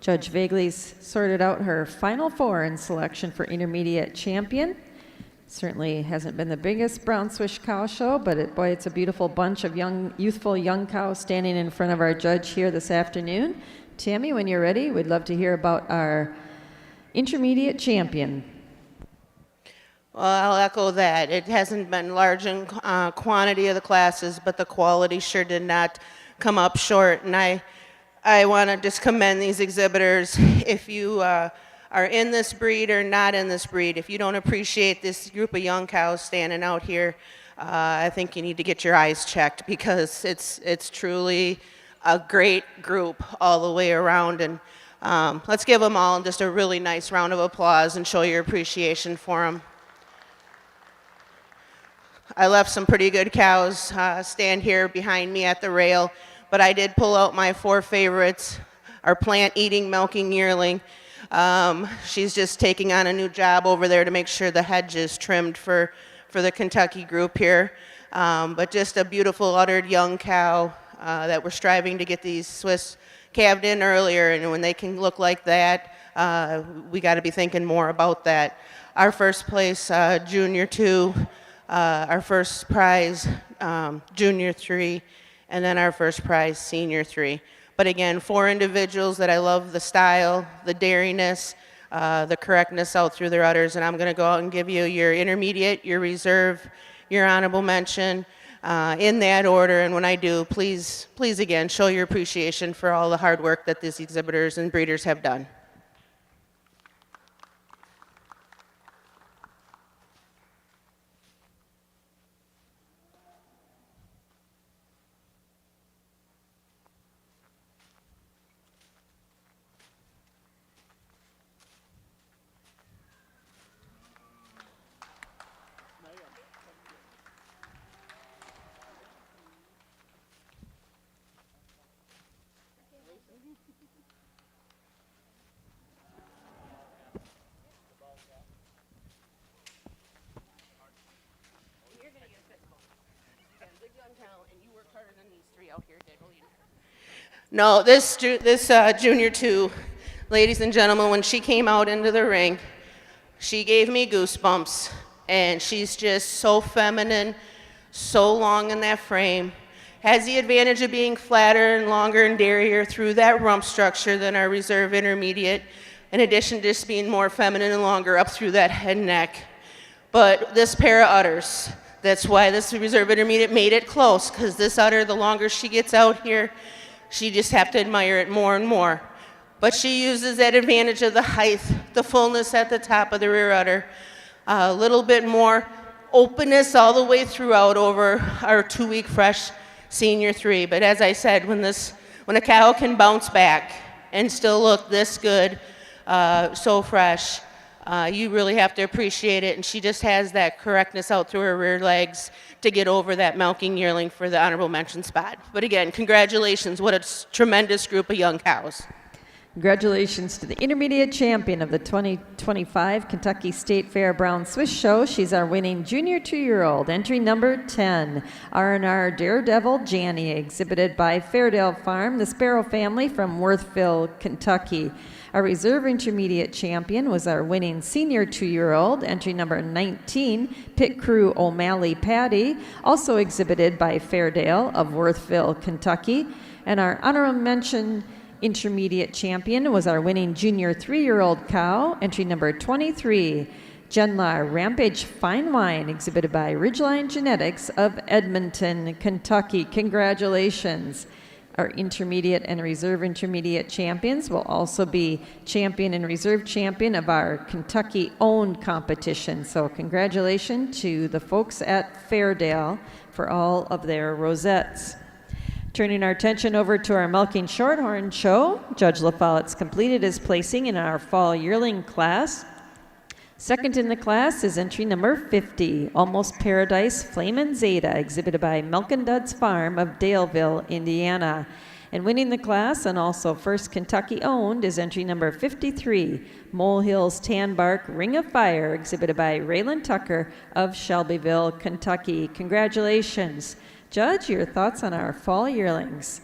Judge Vagley's sorted out her final four in selection for intermediate champion. Certainly hasn't been the biggest brown Swiss cow show, but boy, it's a beautiful bunch of youthful young cows standing in front of our judge here this afternoon. Tammy, when you're ready, we'd love to hear about our intermediate champion. Well, I'll echo that. It hasn't been large in quantity of the classes, but the quality sure did not come up short. And I want to just commend these exhibitors. If you are in this breed or not in this breed, if you don't appreciate this group of young cows standing out here, I think you need to get your eyes checked, because it's truly a great group all the way around. And let's give them all just a really nice round of applause and show your appreciation for them. I left some pretty good cows stand here behind me at the rail, but I did pull out my four favorites. Our plant-eating milking yearling. She's just taking on a new job over there to make sure the hedge is trimmed for the Kentucky group here. But just a beautiful uddered young cow that we're striving to get these Swiss calved in earlier, and when they can look like that, we got to be thinking more about that. Our first place, Junior 2, our first prize, Junior 3, and then our first prize, Senior 3. But again, four individuals that I love the style, the dariness, the correctness out through their udders, and I'm going to go out and give you your intermediate, your reserve, your honorable mention, in that order. And when I do, please again, show your appreciation for all the hard work that these exhibitors and breeders have done. No, this Junior 2, ladies and gentlemen, when she came out into the ring, she gave me goosebumps, and she's just so feminine, so long in that frame, has the advantage of being flatter and longer and derrier through that rump structure than our reserve intermediate, in addition to just being more feminine and longer up through that head and neck. But this pair of udders, that's why this reserve intermediate made it close, because this udder, the longer she gets out here, she just have to admire it more and more. But she uses that advantage of the height, the fullness at the top of the rear udder, a little bit more openness all the way throughout over our 2-week fresh Senior 3. But as I said, when a cow can bounce back and still look this good, so fresh, you really have to appreciate it. And she just has that correctness out through her rear legs to get over that milking yearling for the honorable mention spot. But again, congratulations. What a tremendous group of young cows. Congratulations to the intermediate champion of the 2025 Kentucky State Fair Brown Swiss Show. She's our winning junior 2-year-old, entry number 10, R&R Daredevil Janny, exhibited by Fairdale Farm, the Sparrow family from Worthville, Kentucky. Our reserve intermediate champion was our winning senior 2-year-old, entry number 19, Pit Crew O'Malley Patty, also exhibited by Fairdale of Worthville, Kentucky. And our honorable mention intermediate champion was our winning junior 3-year-old cow, entry number 23, Genlar Rampage Fine Wine, exhibited by Ridgeline Genetics of Edmonton, Kentucky. Congratulations. Our intermediate and reserve intermediate champions will also be champion and reserve champion of our Kentucky-owned competition. So congratulations to the folks at Fairdale for all of their rosettes. Turning our attention over to our Milking Shorthorn show, Judge LaFollette's completed his placing in our fall yearling class. Second in the class is entry number 50, Almost Paradise Flamin' Zeta, exhibited by Milk & Duds Farm of Daleville, Indiana. And winning the class, and also first Kentucky owned, is entry number 53, Molehills Tan Bark Ring of Fire, exhibited by Raylan Tucker of Shelbyville, Kentucky. Congratulations. Judge, your thoughts on our fall yearlings?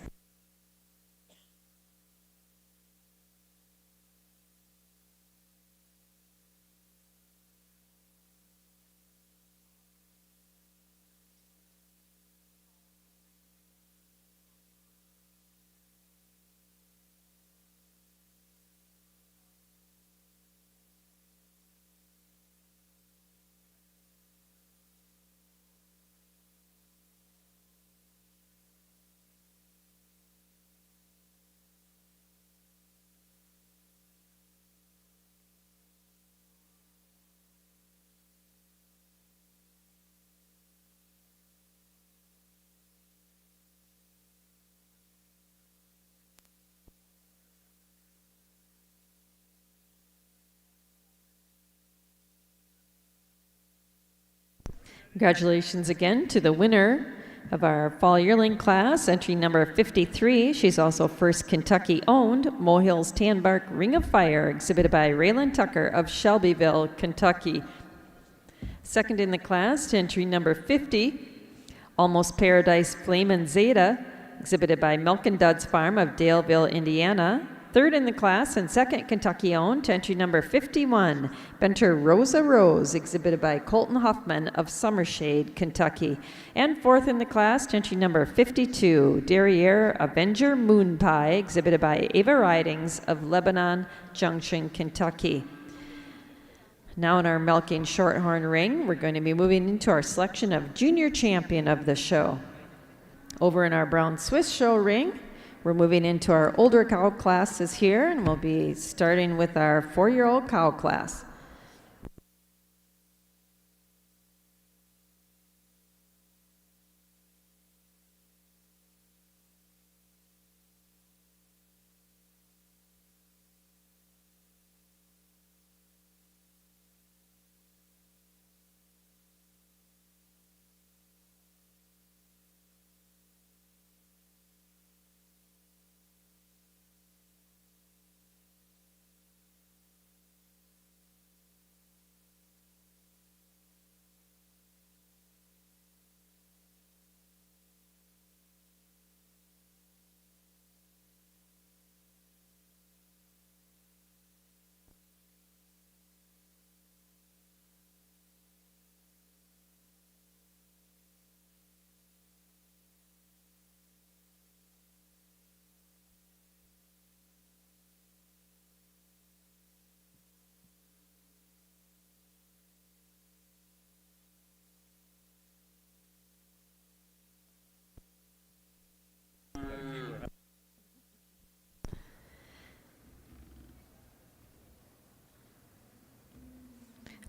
Congratulations again to the winner of our fall yearling class, entry number 53. She's also first Kentucky owned, Molehills Tan Bark Ring of Fire, exhibited by Raylan Tucker of Shelbyville, Kentucky. Second in the class to entry number 50, Almost Paradise Flamin' Zeta, exhibited by Milk & Duds Farm of Daleville, Indiana. Third in the class and second Kentucky owned to entry number 51, Benter Rosa Rose, exhibited by Colton Huffman of Summershade, Kentucky. And fourth in the class to entry number 52, Derriere Avenger Moon Pie, exhibited by Ava Ridings of Lebanon Junction, Kentucky. Now in our Milking Shorthorn ring, we're going to be moving into our selection of junior champion of the show. Over in our Brown Swiss show ring, we're moving into our older cow classes here, and we'll be starting with our 4-year-old cow class.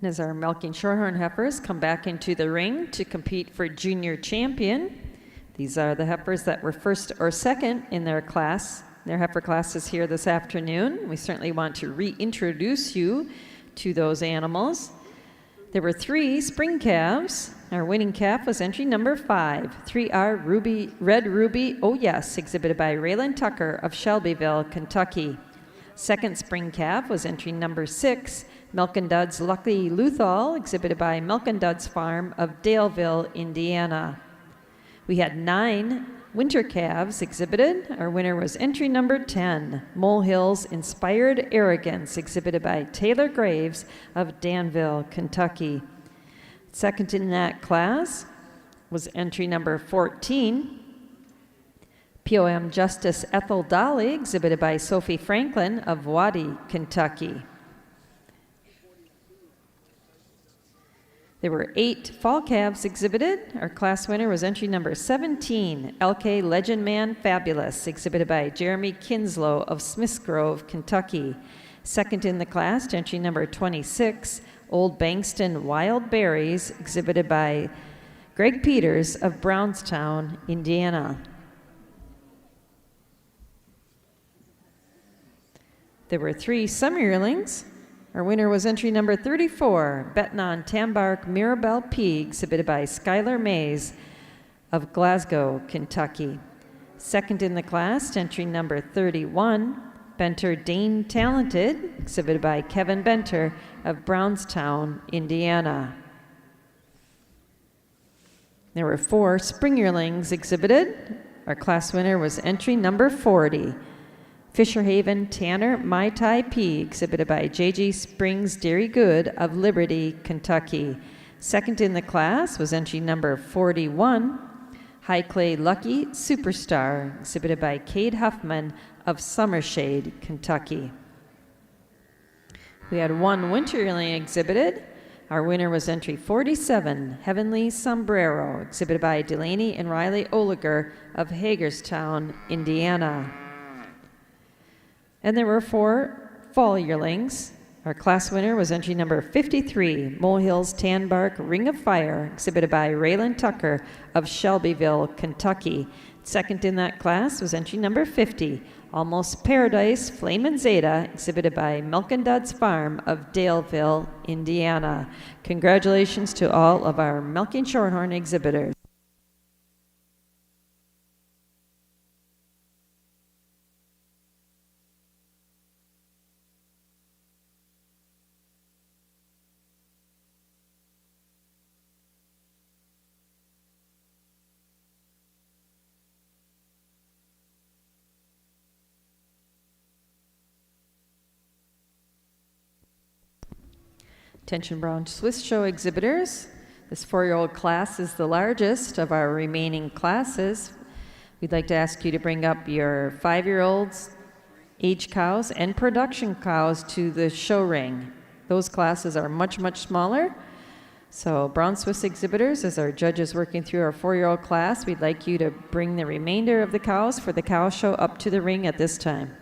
And as our Milking Shorthorn heifers come back into the ring to compete for junior champion, these are the heifers that were first or second in their class. Their heifer classes here this afternoon. We certainly want to reintroduce you to those animals. There were 3 spring calves. Our winning calf was entry number 5, 3R Ruby, Red Ruby, Oh Yes, exhibited by Raylan Tucker of Shelbyville, Kentucky. Second spring calf was entry number 6, Milk & Duds Lucky Luthal, exhibited by Milk & Duds Farm of Daleville, Indiana. We had 9 winter calves exhibited. Our winner was entry number 10, Molehills Inspired Arrogance, exhibited by Taylor Graves of Danville, Kentucky. Second in that class was entry number 14, POM Justice Ethel Dolly, exhibited by Sophie Franklin of Waddy, Kentucky. There were 8 fall calves exhibited. Our class winner was entry number 17, LK Legend Man Fabulous, exhibited by Jeremy Kinslow of Smiths Grove, Kentucky. Second in the class, entry number 26, Old Bankston Wild Berries, exhibited by Greg Peters of Brownstown, Indiana. There were 3 summer yearlings. Our winner was entry number 34, Betnon Tambark Mirabelle P, exhibited by Skylar Mays of Glasgow, Kentucky. Second in the class, entry number 31, Benter Dane Talented, exhibited by Kevin Benter of Brownstown, Indiana. There were 4 spring yearlings exhibited. Our class winner was entry number 40, Fisher Haven Tanner Mai Tai P, exhibited by J.G. Springs Dairy Good of Liberty, Kentucky. Second in the class was entry number 41, High Clay Lucky Superstar, exhibited by Cade Huffman of Summershade, Kentucky. We had 1 winter yearling exhibited. Our winner was entry 47, Heavenly Sombrero, exhibited by Delaney and Riley Oliger of Hagerstown, Indiana. And there were 4 fall yearlings. Our class winner was entry number 53, Molehills Tanbark Ring of Fire, exhibited by Raylan Tucker of Shelbyville, Kentucky. Second in that class was entry number 50, Almost Paradise Flamin' Zeta, exhibited by Milk and Duds Farm of Daleville, Indiana. Congratulations to all of our Milking Shorthorn exhibitors. Attention Brown Swiss Show exhibitors. This 4-year-old class is the largest of our remaining classes. We'd like to ask you to bring up your 5-year-olds, age cows, and production cows to the show ring. Those classes are much, much smaller. So Brown Swiss exhibitors, as our judges working through our 4-year-old class, we'd like you to bring the remainder of the cows for the cow show up to the ring at this time.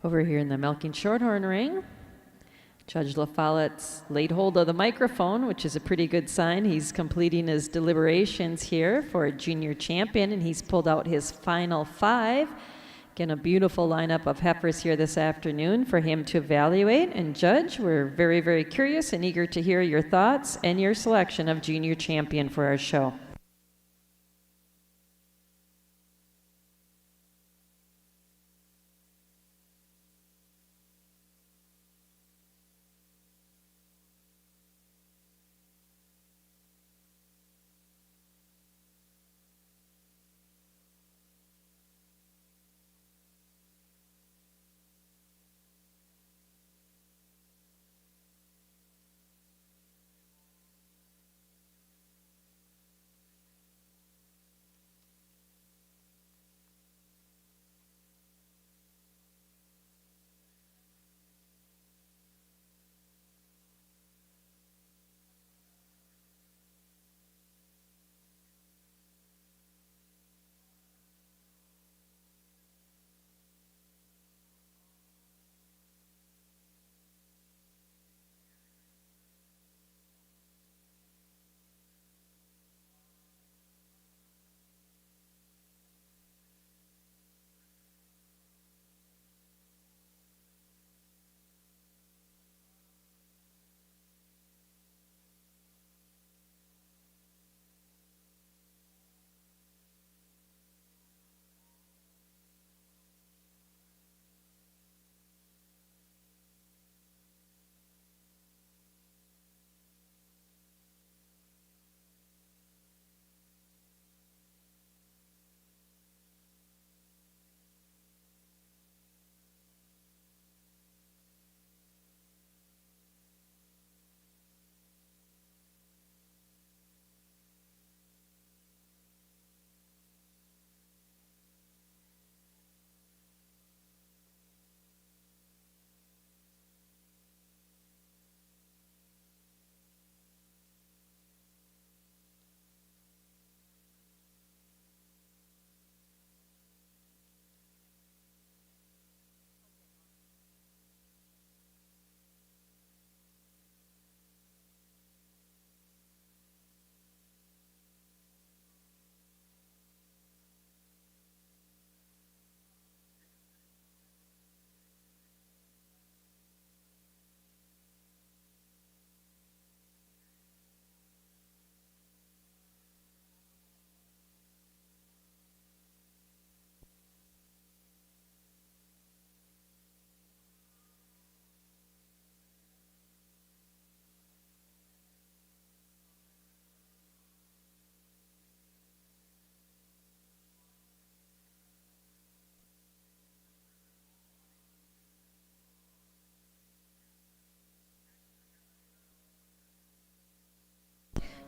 Over here in the milking shorthorn ring, Judge LaFollette's laid hold of the microphone, which is a pretty good sign. He's completing his deliberations here for a junior champion, and he's pulled out his final 5. Again, a beautiful lineup of heifers here this afternoon for him to evaluate and judge. We're very, very curious and eager to hear your thoughts and your selection of junior champion for our show.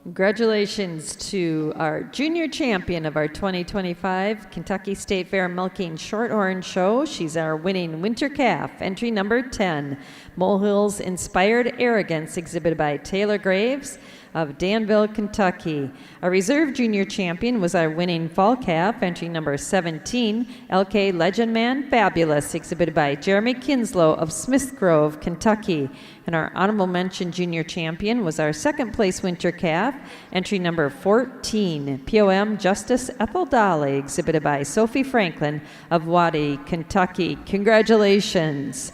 Congratulations to our junior champion of our 2025 Kentucky State Fair Milking Shorthorn Show. She's our winning winter calf, entry number 10, Molehill's Inspired Arrogance, exhibited by Taylor Graves of Danville, Kentucky. Our reserve junior champion was our winning fall calf, entry number 17, LK Legend Man Fabulous, exhibited by Jeremy Kinslow of Smith Grove, Kentucky. And our honorable mention junior champion was our second place winter calf, entry number 14, POM Justice Ethel Dolly, exhibited by Sophie Franklin of Waddy, Kentucky. Congratulations.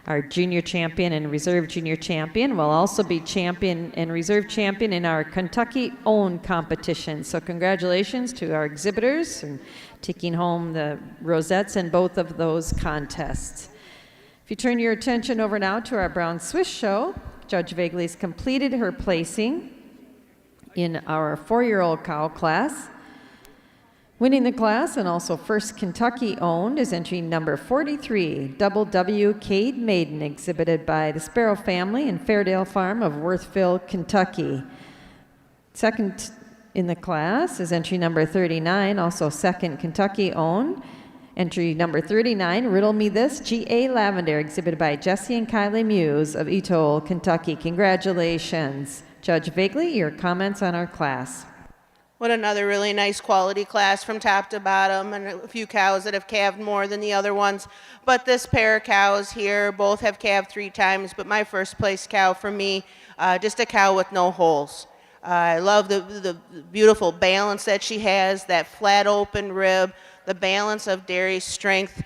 Our junior champion and reserve junior champion will also be champion and reserve champion in our Kentucky Own competition. So congratulations to our exhibitors and taking home the rosettes in both of those contests. If you turn your attention over now to our Brown Swiss show, Judge Vagley's completed her placing in our 4-year-old cow class. Winning the class and also first Kentucky owned is entry number 43, Double W Cade Maiden, exhibited by the Sparrow family in Fairdale Farm of Worthville, Kentucky. Second in the class is entry number 39, also second Kentucky owned. Entry number 39, Riddle Me This, G.A. Lavender, exhibited by Jesse and Kylie Muse of Etoll, Kentucky. Congratulations. Judge Vagley, your comments on our class. What another really nice quality class from top to bottom, and a few cows that have calved more than the other ones. But this pair of cows here, both have calved 3 times, but my first place cow for me, just a cow with no holes. I love the beautiful balance that she has, that flat open rib, the balance of dairy strength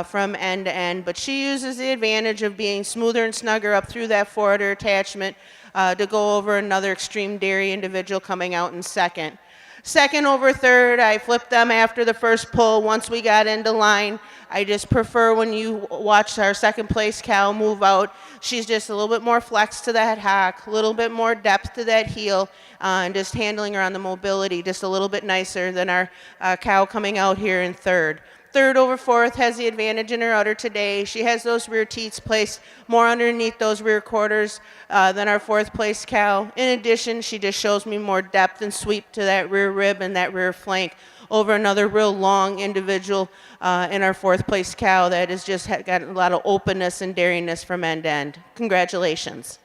from end to end. But she uses the advantage of being smoother and snugger up through that forwarder attachment to go over another extreme dairy individual coming out in second. Second over third, I flipped them after the first pull once we got into line. I just prefer when you watch our second place cow move out, she's just a little bit more flex to that hock, a little bit more depth to that heel, and just handling her on the mobility just a little bit nicer than our cow coming out here in third. Third over fourth has the advantage in her udder today. She has those rear teats placed more underneath those rear quarters than our fourth place cow. In addition, she just shows me more depth and sweep to that rear rib and that rear flank over another real long individual in our fourth place cow that has just got a lot of openness and dairiness from end to end. Congratulations.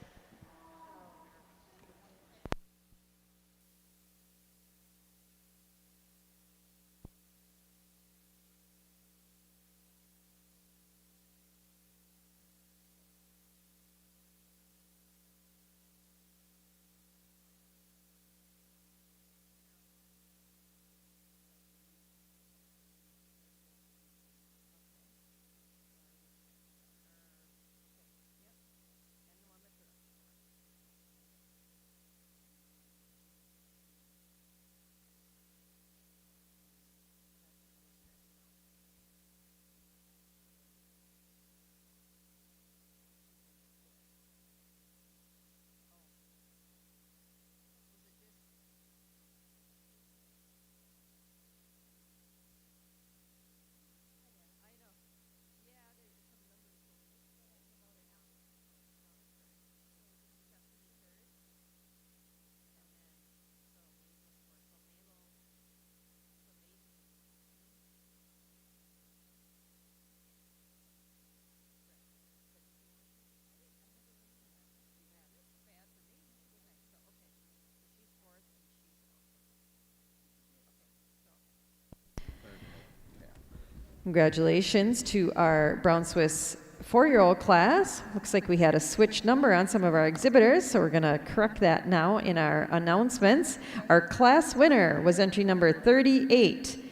Congratulations to our Brown Swiss 4-year-old class. Looks like we had a switch number on some of our exhibitors, so we're going to correct that now in our announcements. Our class winner was entry number 38.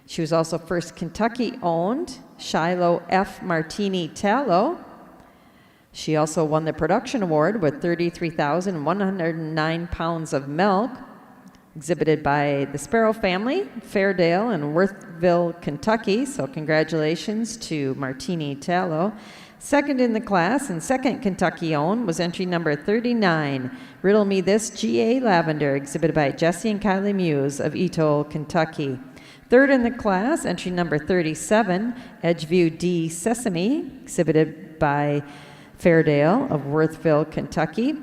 She was also first Kentucky owned, Shiloh F. Martini Tallow. She also won the production award with 33,109 pounds of milk, exhibited by the Sparrow family, Fairdale and Worthville, Kentucky. So congratulations to Martini Tallow. Second in the class and second Kentucky owned was entry number 39, Riddle Me This G.A. Lavender, exhibited by Jesse and Kylie Muse of Etoll, Kentucky. Third in the class, entry number 37, Edgeview D. Sesame, exhibited by Fairdale of Worthville, Kentucky.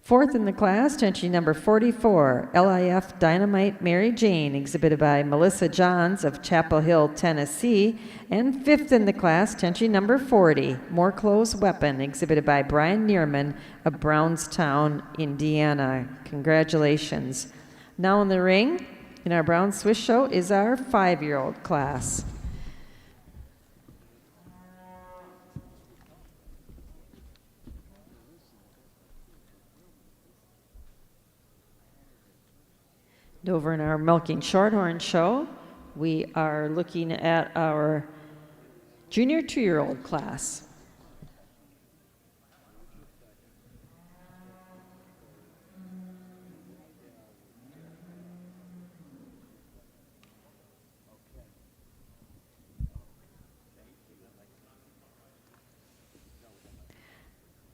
Fourth in the class, entry number 44, LIF Dynamite Mary Jane, exhibited by Melissa Johns of Chapel Hill, Tennessee. And fifth in the class, entry number 40, More Clothes Weapon, exhibited by Brian Neerman of Brownstown, Indiana. Congratulations. Now in the ring, in our Brown Swiss show, is our 5-year-old class. And over in our Milking Shorthorn show, we are looking at our junior 2-year-old class.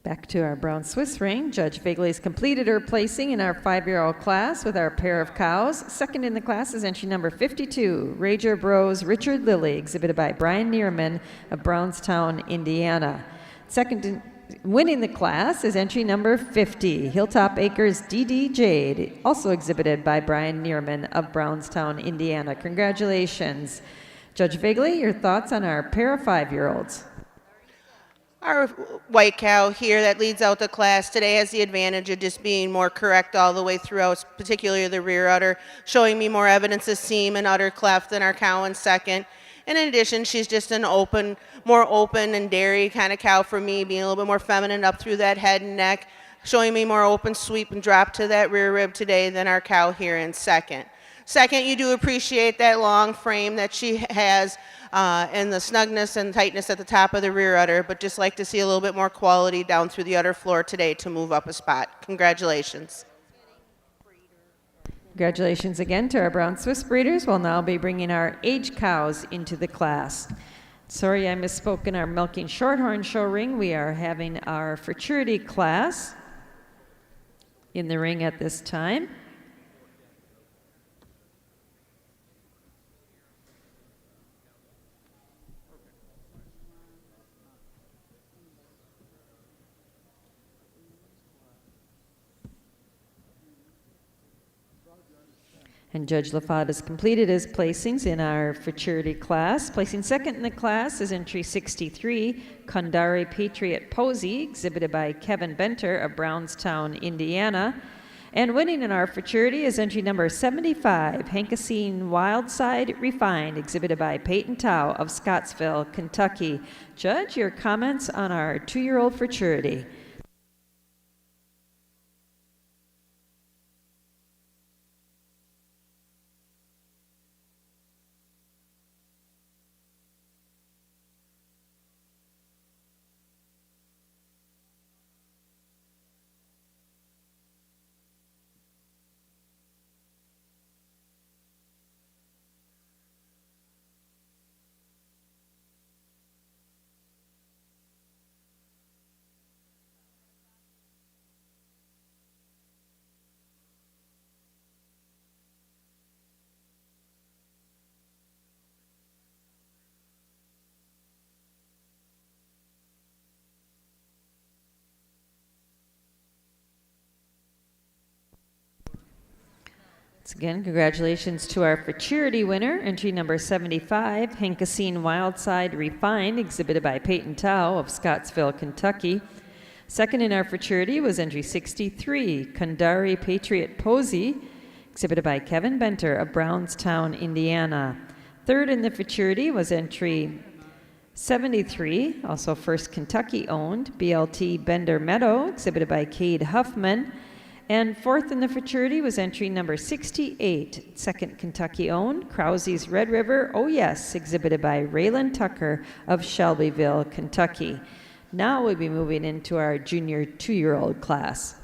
Back to our Brown Swiss ring. Judge Vigley's completed her placing in our 5-year-old class with our pair of cows. Second in the class is entry number 52, Rager Bros Richard Lilly, exhibited by Brian Neerman of Brownstown, Indiana. Second winning the class is entry number 50, Hilltop Acres DD Jade, also exhibited by Brian Neerman of Brownstown, Indiana. Congratulations. Judge Vigley, your thoughts on our pair of 5-year-olds? Our white cow here that leads out the class today has the advantage of just being more correct all the way throughout, particularly the rear udder, showing me more evidence of seam and udder cleft than our cow in second. And in addition, she's just an more open and dairy kind of cow for me, being a little bit more feminine up through that head and neck, showing me more open sweep and drop to that rear rib today than our cow here in second. Second, you do appreciate that long frame that she has and the snugness and tightness at the top of the rear udder, but just like to see a little bit more quality down through the udder floor today to move up a spot. Congratulations. Congratulations again to our brown Swiss breeders. We'll now be bringing our age cows into the class. Sorry, I misspoke in our milking shorthorn show ring. We are having our futurity class in the ring at this time. And Judge LaFave has completed his placings in our futurity class. Placing second in the class is entry 63, Kundari Patriot Posey, exhibited by Kevin Benter of Brownstown, Indiana. And winning in our futurity is entry number 75, Hankassine Wildside Refined, exhibited by Peyton Tao of Scottsville, Kentucky. Judge, your comments on our 2-year-old futurity. Once again, congratulations to our futurity winner, entry number 75, Hankassine Wildside Refined, exhibited by Peyton Tao of Scottsville, Kentucky. Second in our futurity was entry 63, Kundari Patriot Posey, exhibited by Kevin Benter of Brownstown, Indiana. Third in the futurity was entry 73, also first Kentucky owned, BLT Bender Meadow, exhibited by Cade Huffman. And fourth in the futurity was entry number 68, second Kentucky owned, Krause's Red River, oh yes, exhibited by Raylan Tucker of Shelbyville, Kentucky. Now we'll be moving into our junior 2-year-old class.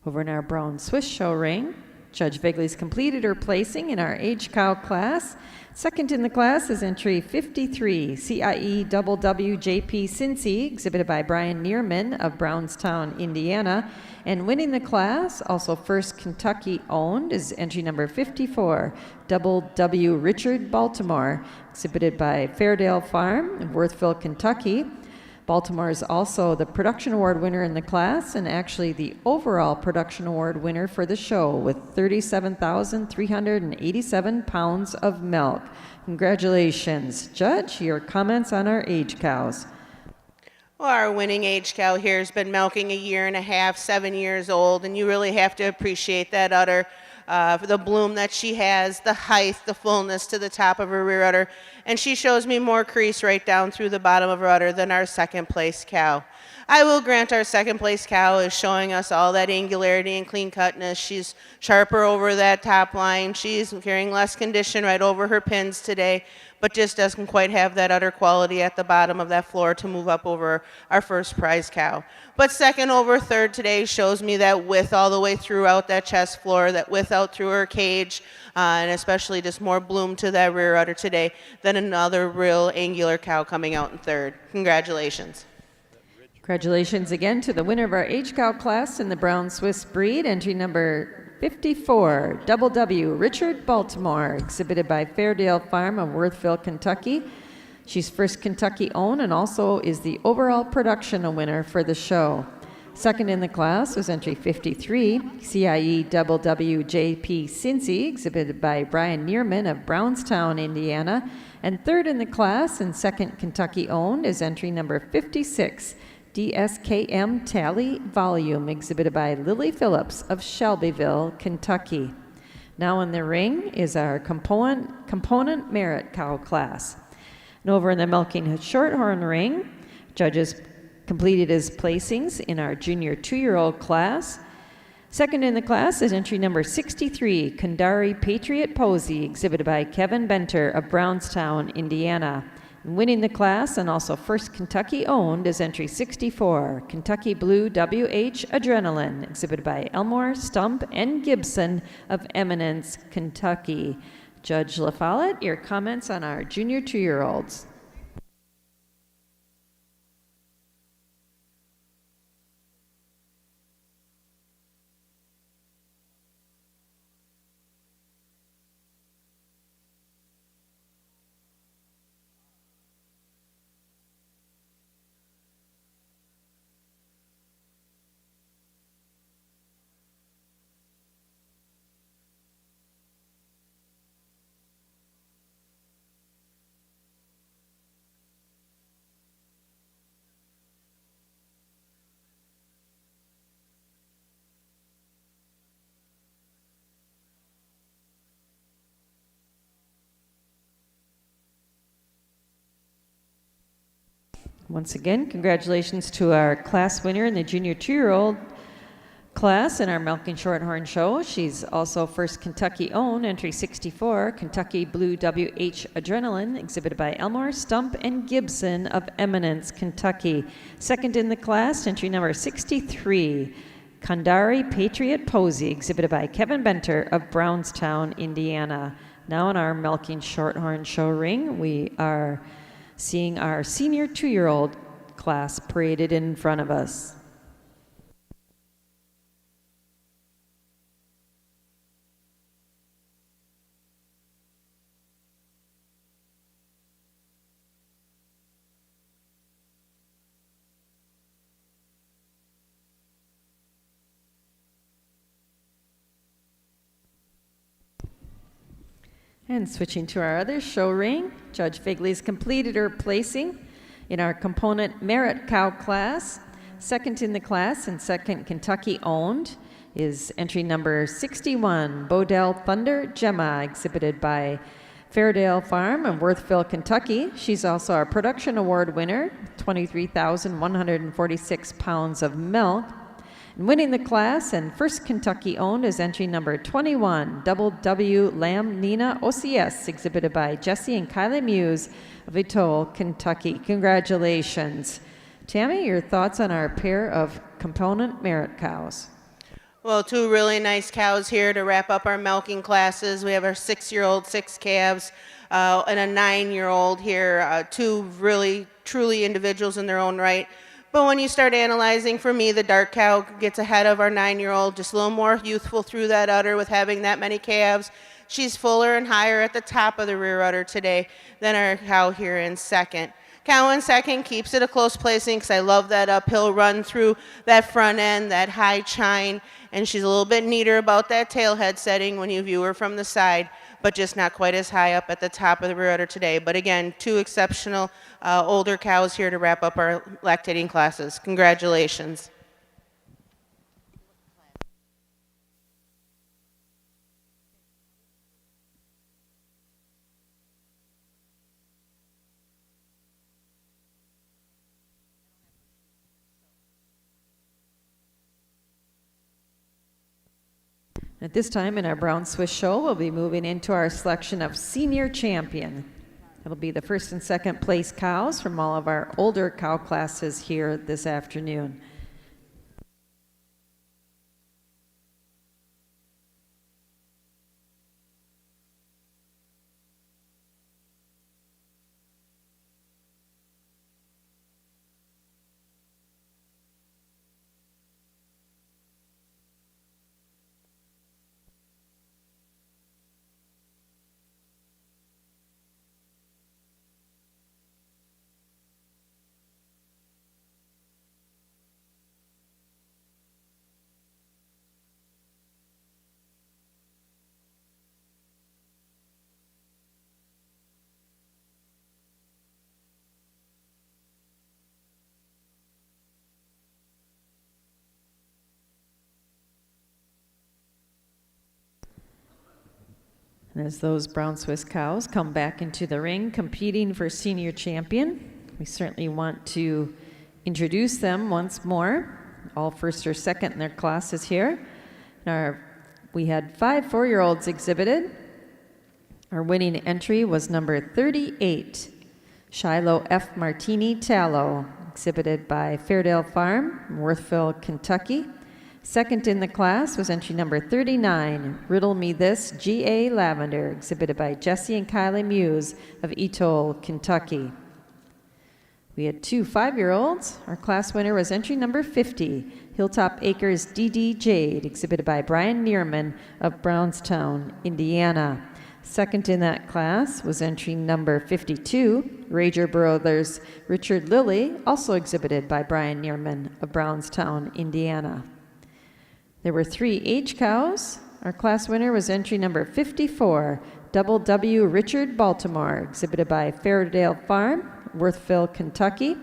Over in our Brown Swiss show ring, Judge Vigley's completed her placing in our age cow class. Second in the class is entry 53, CIE WWJP Cincy, exhibited by Brian Neerman of Brownstown, Indiana. And winning the class, also first Kentucky owned, is entry number 54, W Richard Baltimore, exhibited by Fairdale Farm in Worthville, Kentucky. Baltimore is also the production award winner in the class and actually the overall production award winner for the show with 37,387 pounds of milk. Congratulations. Judge, your comments on our age cows. Well, our winning age cow here has been milking a year and a half, 7 years old, and you really have to appreciate that udder. For the bloom that she has, the height, the fullness to the top of her rear udder, and she shows me more crease right down through the bottom of her udder than our second place cow. I will grant our second place cow is showing us all that angularity and clean cutness. She's sharper over that top line. She's carrying less condition right over her pins today, but just doesn't quite have that udder quality at the bottom of that floor to move up over our first prize cow. But second over third today shows me that width all the way throughout that chest floor, that width out through her cage, and especially just more bloom to that rear udder today than another real angular cow coming out in third. Congratulations. Congratulations again to the winner of our age cow class in the Brown Swiss breed, entry number 54, W Richard Baltimore, exhibited by Fairdale Farm of Worthville, Kentucky. She's first Kentucky owned and also is the overall production winner for the show. Second in the class was entry 53, CIE WWJP Cincy, exhibited by Brian Neerman of Brownstown, Indiana. And third in the class and second Kentucky owned is entry number 56, DSKM Tally Volume, exhibited by Lily Phillips of Shelbyville, Kentucky. Now in the ring is our component merit cow class. And over in the milking shorthorn ring, judges completed his placings in our junior 2-year-old class. Second in the class is entry number 63, Kandari Patriot Posey, exhibited by Kevin Benter of Brownstown, Indiana. And winning the class and also first Kentucky owned is entry 64, Kentucky Blue WH Adrenaline, exhibited by Elmore, Stump, and Gibson of Eminence, Kentucky. Judge LaFollette, your comments on our junior 2-year-olds. Once again, congratulations to our class winner in the junior 2-year-old class in our Milking Shorthorn show. She's also first Kentucky owned, entry 64, Kentucky Blue WH Adrenaline, exhibited by Elmore, Stump, and Gibson of Eminence, Kentucky. Second in the class, entry number 63, Kandari Patriot Posey, exhibited by Kevin Benter of Brownstown, Indiana. Now in our Milking Shorthorn show ring, we are seeing our senior 2-year-old class paraded in front of us. And switching to our other show ring, Judge Figley's completed her placing in our component merit cow class. Second in the class and second Kentucky owned is entry number 61, Bodell Thunder Gemma, exhibited by Fairdale Farm in Worthville, Kentucky. She's also our production award winner, 23,146 pounds of milk. And winning the class and first Kentucky owned is entry number 21, W Lamb Nina OCS, exhibited by Jesse and Kylie Muse of Etoll, Kentucky. Congratulations. Tammy, your thoughts on our pair of component merit cows? Well, two really nice cows here to wrap up our milking classes. We have our 6-year-old, 6 calves, and a 9-year-old here. Two really, truly individuals in their own right. But when you start analyzing, for me, the dark cow gets ahead of our 9-year-old, just a little more youthful through that udder with having that many calves. She's fuller and higher at the top of the rear udder today than our cow here in second. Cow in second keeps it a close placing because I love that uphill run through that front end, that high chine, and she's a little bit neater about that tail head setting when you view her from the side, but just not quite as high up at the top of the rear udder today. But again, two exceptional older cows here to wrap up our lactating classes. Congratulations. At this time in our Brown Swiss show, we'll be moving into our selection of senior champion. It'll be the first and second place cows from all of our older cow classes here this afternoon. And as those Brown Swiss cows come back into the ring competing for senior champion, we certainly want to introduce them once more. All first or second in their classes here. We had 5 4-year-olds exhibited. Our winning entry was number 38, Shiloh F. Martini Tallow, exhibited by Fairdale Farm, Worthville, Kentucky. Second in the class was entry number 39, Riddle Me This, G.A. Lavender, exhibited by Jesse and Kylie Muse of Etoll, Kentucky. We had 2 5-year-olds. Our class winner was entry number 50, Hilltop Acres D.D. Jade, exhibited by Brian Neerman of Brownstown, Indiana. Second in that class was entry number 52, Rager Brothers Richard Lilly, also exhibited by Brian Neerman of Brownstown, Indiana. There were 3 age cows. Our class winner was entry number 54, Double W Richard Baltimore, exhibited by Fairdale Farm, Worthville, Kentucky.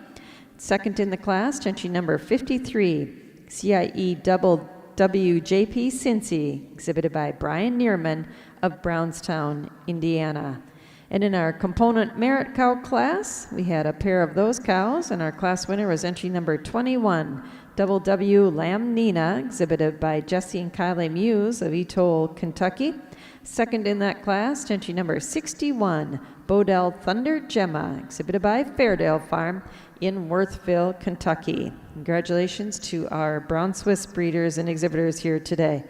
Second in the class, entry number 53, CIE Double WJP Cincy, exhibited by Brian Neerman of Brownstown, Indiana. And in our component merit cow class, we had a pair of those cows, and our class winner was entry number 21, Double W Lamb Nina, exhibited by Jesse and Kylie Muse of Etoll, Kentucky. Second in that class, entry number 61, Bodell Thunder Gemma, exhibited by Fairdale Farm in Worthville, Kentucky. Congratulations to our Brown Swiss breeders and exhibitors here today.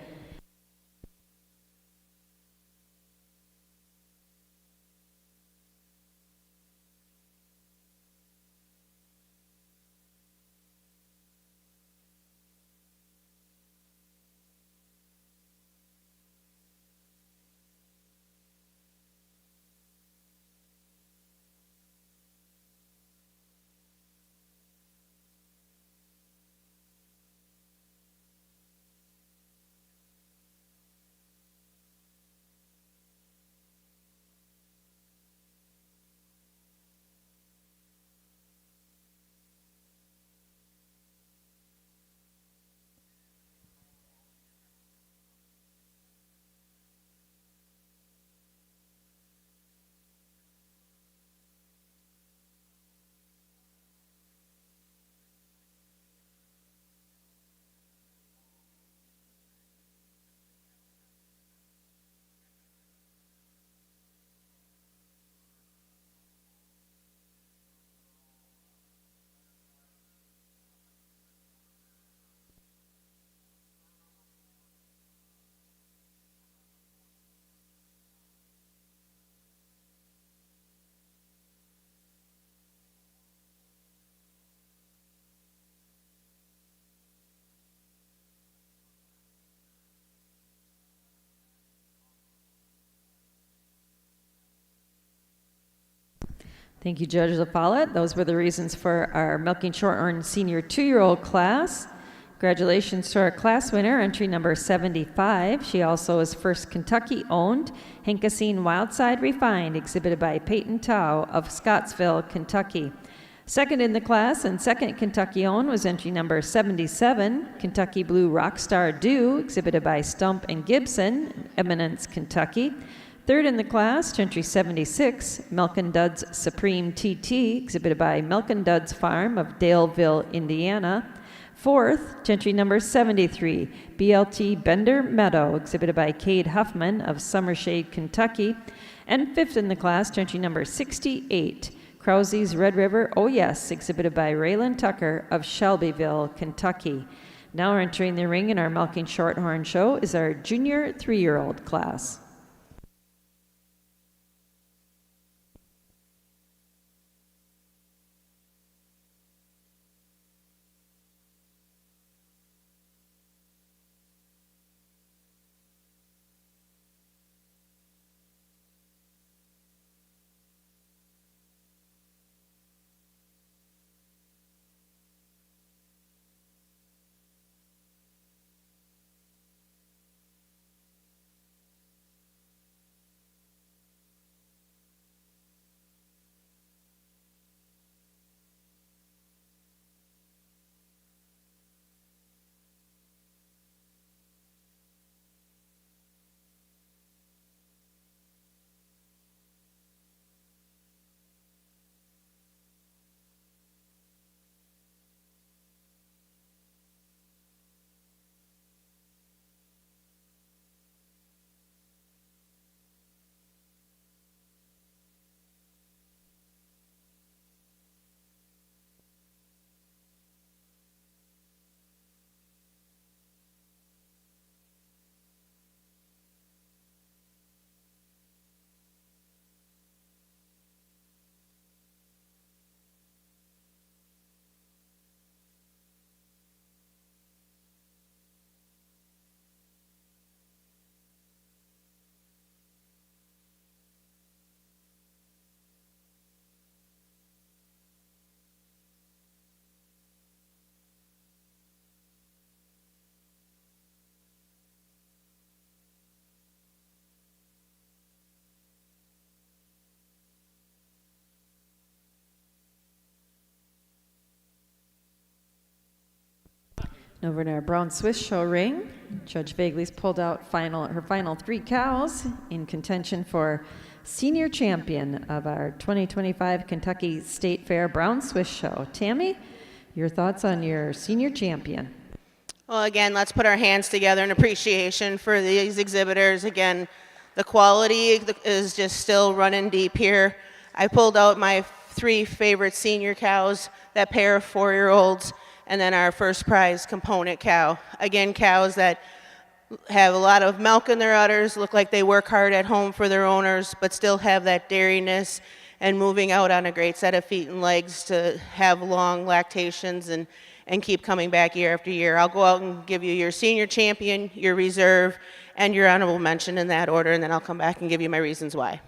Thank you, Judge LaFollette. Those were the reasons for our Milking Shorthorn Senior 2-year-old class. Congratulations to our class winner, entry number 75. She also is first Kentucky-owned, Hankasine Wildside Refined, exhibited by Peyton Tao of Scottsville, Kentucky. Second in the class and second Kentucky-owned was entry number 77, Kentucky Blue Rockstar Dew, exhibited by Stump and Gibson, Eminence, Kentucky. Third in the class, entry 76, Melkin Duds Supreme TT, exhibited by Melkin Duds Farm of Daleville, Indiana. Fourth, entry number 73, BLT Bender Meadow, exhibited by Cade Huffman of Summershade, Kentucky. And fifth in the class, entry number 68, Krause's Red River Oh Yes, exhibited by Raylan Tucker of Shelbyville, Kentucky. Now entering the ring in our Milking Shorthorn show is our junior 3-year-old class. Over in our Brown Swiss show ring, Judge Vagley's pulled out her final 3 cows in contention for senior champion of our 2025 Kentucky State Fair Brown Swiss show. Tammy, your thoughts on your senior champion? Well, again, let's put our hands together in appreciation for these exhibitors. Again, the quality is just still running deep here. I pulled out my 3 favorite senior cows, that pair of 4-year-olds, and then our first prize component cow. Again, cows that have a lot of milk in their udders, look like they work hard at home for their owners, but still have that dairiness and moving out on a great set of feet and legs to have long lactations and keep coming back year after year. I'll go out and give you your senior champion, your reserve, and your honorable mention in that order, and then I'll come back and give you my reasons why.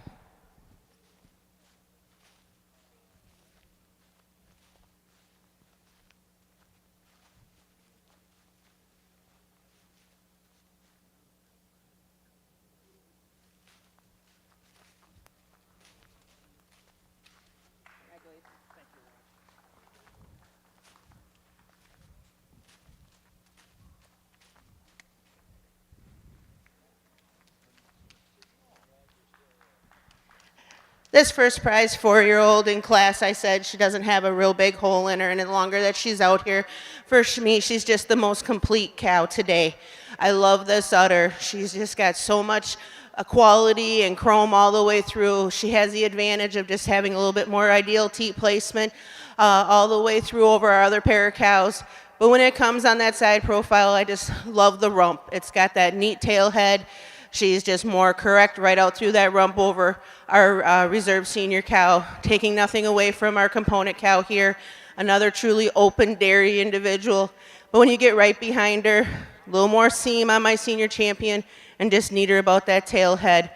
This first prize 4-year-old in class, I said she doesn't have a real big hole in her, and the longer that she's out here, for me, she's just the most complete cow today. I love this udder. She's just got so much quality and chrome all the way through. She has the advantage of just having a little bit more ideal teat placement all the way through over our other pair of cows. But when it comes on that side profile, I just love the rump. It's got that neat tail head. She's just more correct right out through that rump over our reserve senior cow, taking nothing away from our component cow here. Another truly open dairy individual. But when you get right behind her, a little more seam on my senior champion and just neater about that tail head.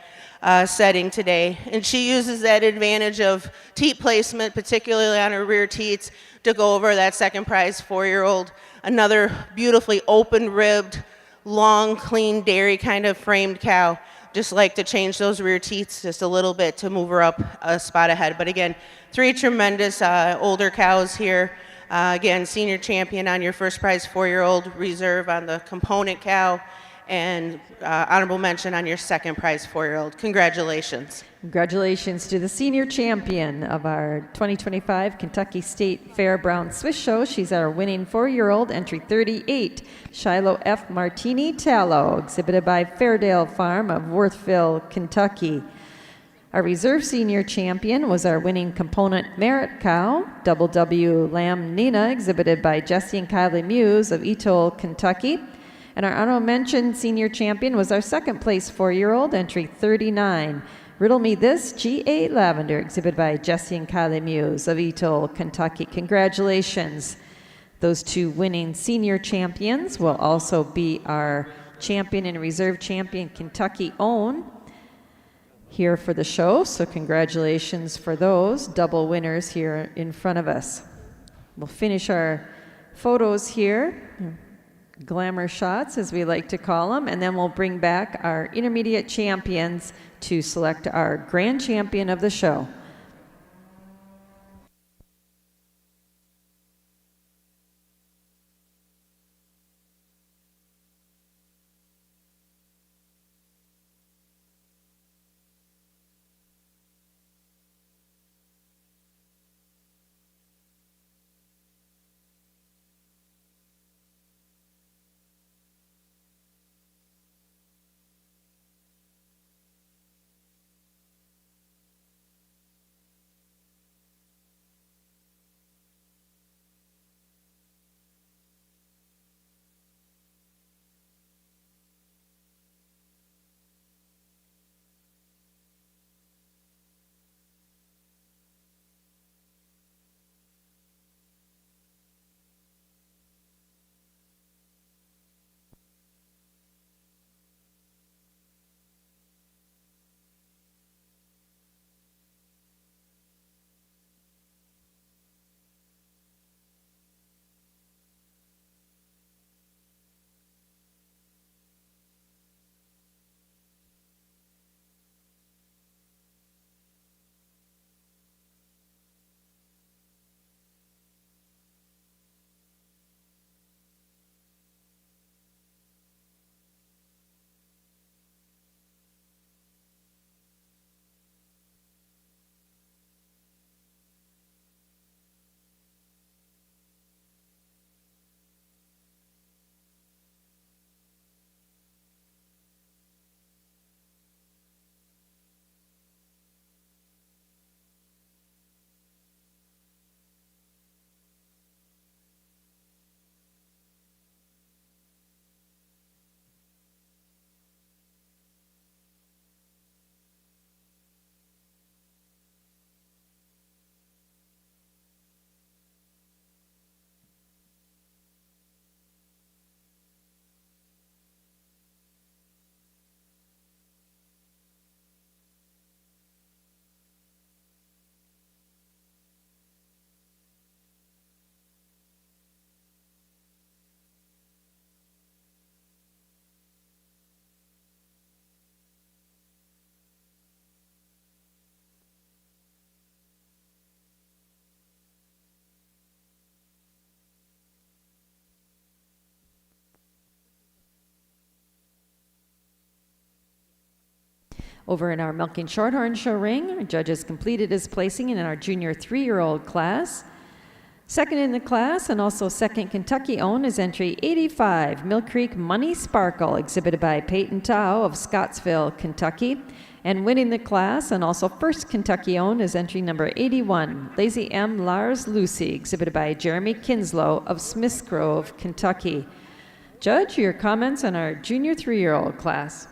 setting today. And she uses that advantage of teat placement, particularly on her rear teats, to go over that second prize 4-year-old. Another beautifully open-ribbed, long, clean dairy kind of framed cow. Just like to change those rear teats just a little bit to move her up a spot ahead. But again, 3 tremendous older cows here. Again, senior champion on your first prize 4-year-old, reserve on the component cow, and honorable mention on your second prize 4-year-old. Congratulations. Congratulations to the senior champion of our 2025 Kentucky State Fair Brown Swiss Show. She's our winning 4-year-old, entry 38, Shiloh F. Martini Tallow, exhibited by Fairdale Farm of Worthville, Kentucky. Our reserve senior champion was our winning component Merit Cow, Double W Lamb Nina, exhibited by Jesse and Kylie Muse of Etowah, Kentucky. And our honorable mention senior champion was our second place 4-year-old, entry 39, Riddle Me This, G.A. Lavender, exhibited by Jesse and Kylie Muse of Etowah, Kentucky. Congratulations. Those 2 winning senior champions will also be our champion and reserve champion Kentucky own here for the show. So congratulations for those double winners here in front of us. We'll finish our photos here, glamour shots as we like to call them, and then we'll bring back our intermediate champions to select our grand champion of the show. Over in our Milking Shorthorn show ring, our judges completed his placing in our junior 3-year-old class. Second in the class and also second Kentucky owned is entry 85, Mill Creek Money Sparkle, exhibited by Peyton Tao of Scottsville, Kentucky. And winning the class and also first Kentucky owned is entry number 81, Lazy M. Lars Lucy, exhibited by Jeremy Kinslow of Smiths Grove, Kentucky. Judge, your comments on our junior 3-year-old class.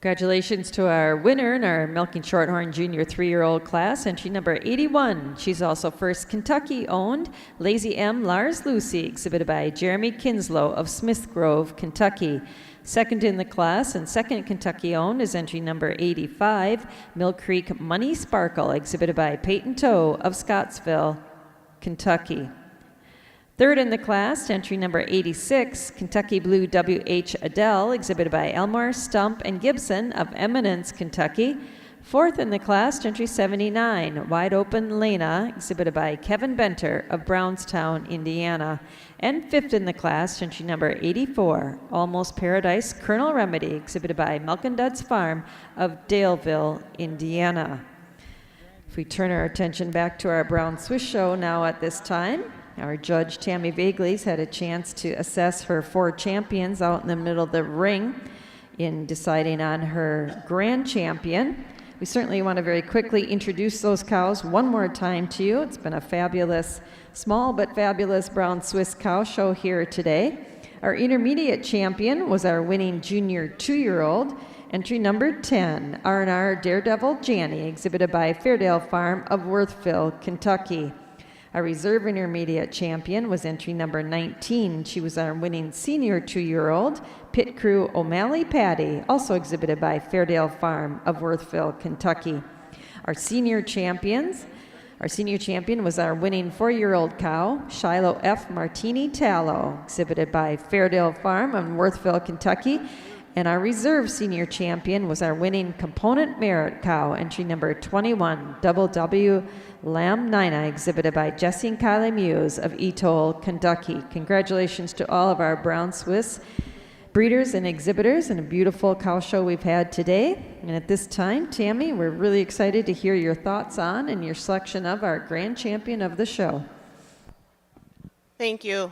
Congratulations to our winner in our Milking Shorthorn Junior 3-year-old class, entry number 81. She's also first Kentucky-owned Lazy M Lars Lucy, exhibited by Jeremy Kinslow of Smith Grove, Kentucky. Second in the class and second Kentucky-owned is entry number 85, Mill Creek Money Sparkle, exhibited by Peyton Toe of Scottsville, Kentucky. Third in the class, entry number 86, Kentucky Blue W.H. Adele, exhibited by Elmore, Stump, and Gibson of Eminence, Kentucky. Fourth in the class, entry 79, Wide Open Lena, exhibited by Kevin Benter of Brownstown, Indiana. And fifth in the class, entry number 84, Almost Paradise Colonel Remedy, exhibited by Malkin Duds Farm of Daleville, Indiana. If we turn our attention back to our Brown Swiss show now at this time, our judge, Tammy Vagley's, had a chance to assess her 4 champions out in the middle of the ring in deciding on her grand champion. We certainly want to very quickly introduce those cows one more time to you. It's been a fabulous, small but fabulous Brown Swiss cow show here today. Our intermediate champion was our winning junior 2-year-old, entry number 10, R&R Daredevil Janny, exhibited by Fairdale Farm of Worthville, Kentucky. Our reserve intermediate champion was entry number 19. She was our winning senior 2-year-old, Pit Crew O'Malley Patty, also exhibited by Fairdale Farm of Worthville, Kentucky. Our senior champion was our winning 4-year-old cow, Shiloh F. Martini Tallow, exhibited by Fairdale Farm in Worthville, Kentucky. And our reserve senior champion was our winning component merit cow, entry number 21, Double W Lamb Nina, exhibited by Jesse and Kylie Muse of Etoll, Kentucky. Congratulations to all of our Brown Swiss breeders and exhibitors, and a beautiful cow show we've had today. And at this time, Tammy, we're really excited to hear your thoughts on and your selection of our grand champion of the show. Thank you.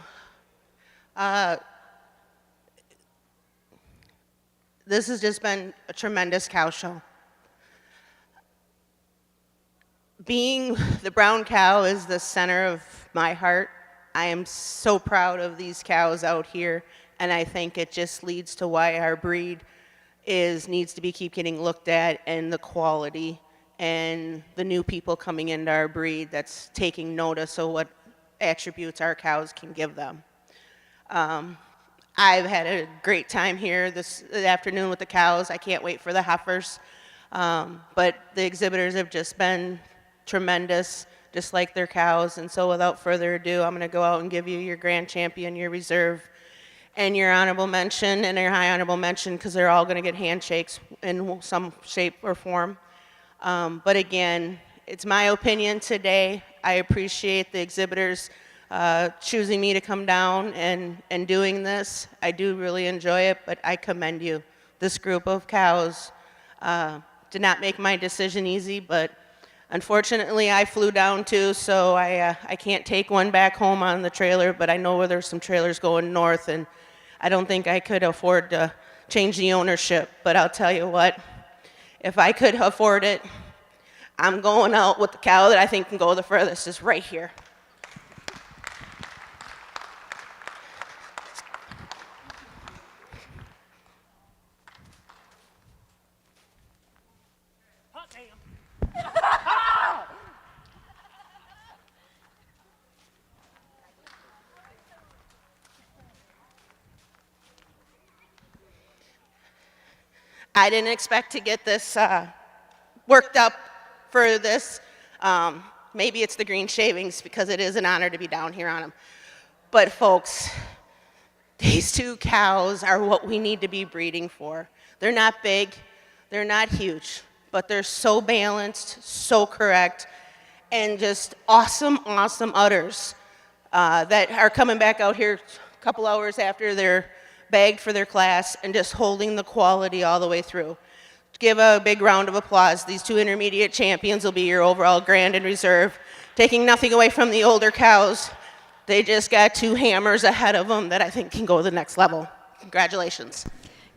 This has just been a tremendous cow show. Being the brown cow is the center of my heart. I am so proud of these cows out here, and I think it just leads to why our breed needs to keep getting looked at, and the quality and the new people coming into our breed that's taking notice of what attributes our cows can give them. I've had a great time here this afternoon with the cows. I can't wait for the heifers. But the exhibitors have just been tremendous, just like their cows. And so without further ado, I'm going to go out and give you your grand champion, your reserve, and your honorable mention, and your high honorable mention, because they're all going to get handshakes in some shape or form. But again, it's my opinion today. I appreciate the exhibitors choosing me to come down and doing this. I do really enjoy it, but I commend you. This group of cows did not make my decision easy, but unfortunately I flew down too, so I can't take one back home on the trailer, but I know where there's some trailers going north, and I don't think I could afford to change the ownership. But I'll tell you what, if I could afford it, I'm going out with the cow that I think can go the furthest, is right here. I didn't expect to get this worked up for this. Maybe it's the green shavings, because it is an honor to be down here on them. But folks, these 2 cows are what we need to be breeding for. They're not big, they're not huge, but they're so balanced, so correct, and just awesome, awesome udders that are coming back out here a couple hours after they're bagged for their class and just holding the quality all the way through. Give a big round of applause. These 2 intermediate champions will be your overall grand and reserve. Taking nothing away from the older cows, they just got 2 hammers ahead of them that I think can go to the next level. Congratulations.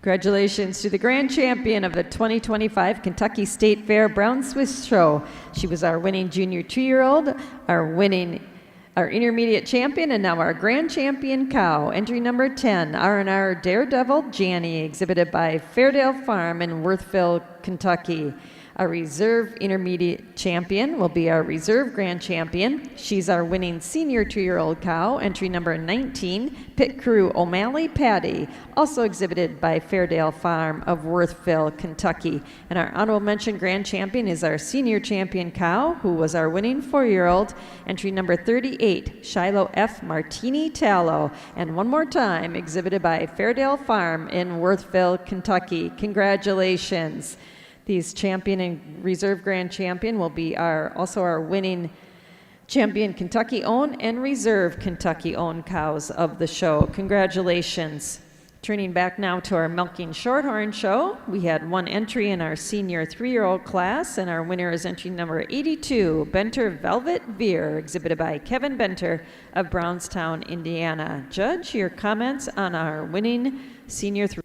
Congratulations to the grand champion of the 2025 Kentucky State Fair Brown Swiss Show. She was our winning junior 2-year-old, our winning Our intermediate champion and now our grand champion cow, entry number 10, R&R Daredevil Janny, exhibited by Fairdale Farm in Worthville, Kentucky. Our reserve intermediate champion will be our reserve grand champion. She's our winning senior 2-year-old cow, entry number 19, Pit Crew O'Malley Patty, also exhibited by Fairdale Farm of Worthville, Kentucky. And our honorable mention grand champion is our senior champion cow, who was our winning 4-year-old, entry number 38, Shiloh F. Martini Tallow. And one more time, exhibited by Fairdale Farm in Worthville, Kentucky. Congratulations. These champion and reserve grand champion will be also our winning champion Kentucky-owned and reserve Kentucky-owned cows of the show. Congratulations. Turning back now to our Milking Shorthorn show, we had one entry in our senior 3-year-old class, and our winner is entry number 82, Benter Velvet Veer, exhibited by Kevin Benter of Brownstown, Indiana. Judge, your comments on our winning senior 3.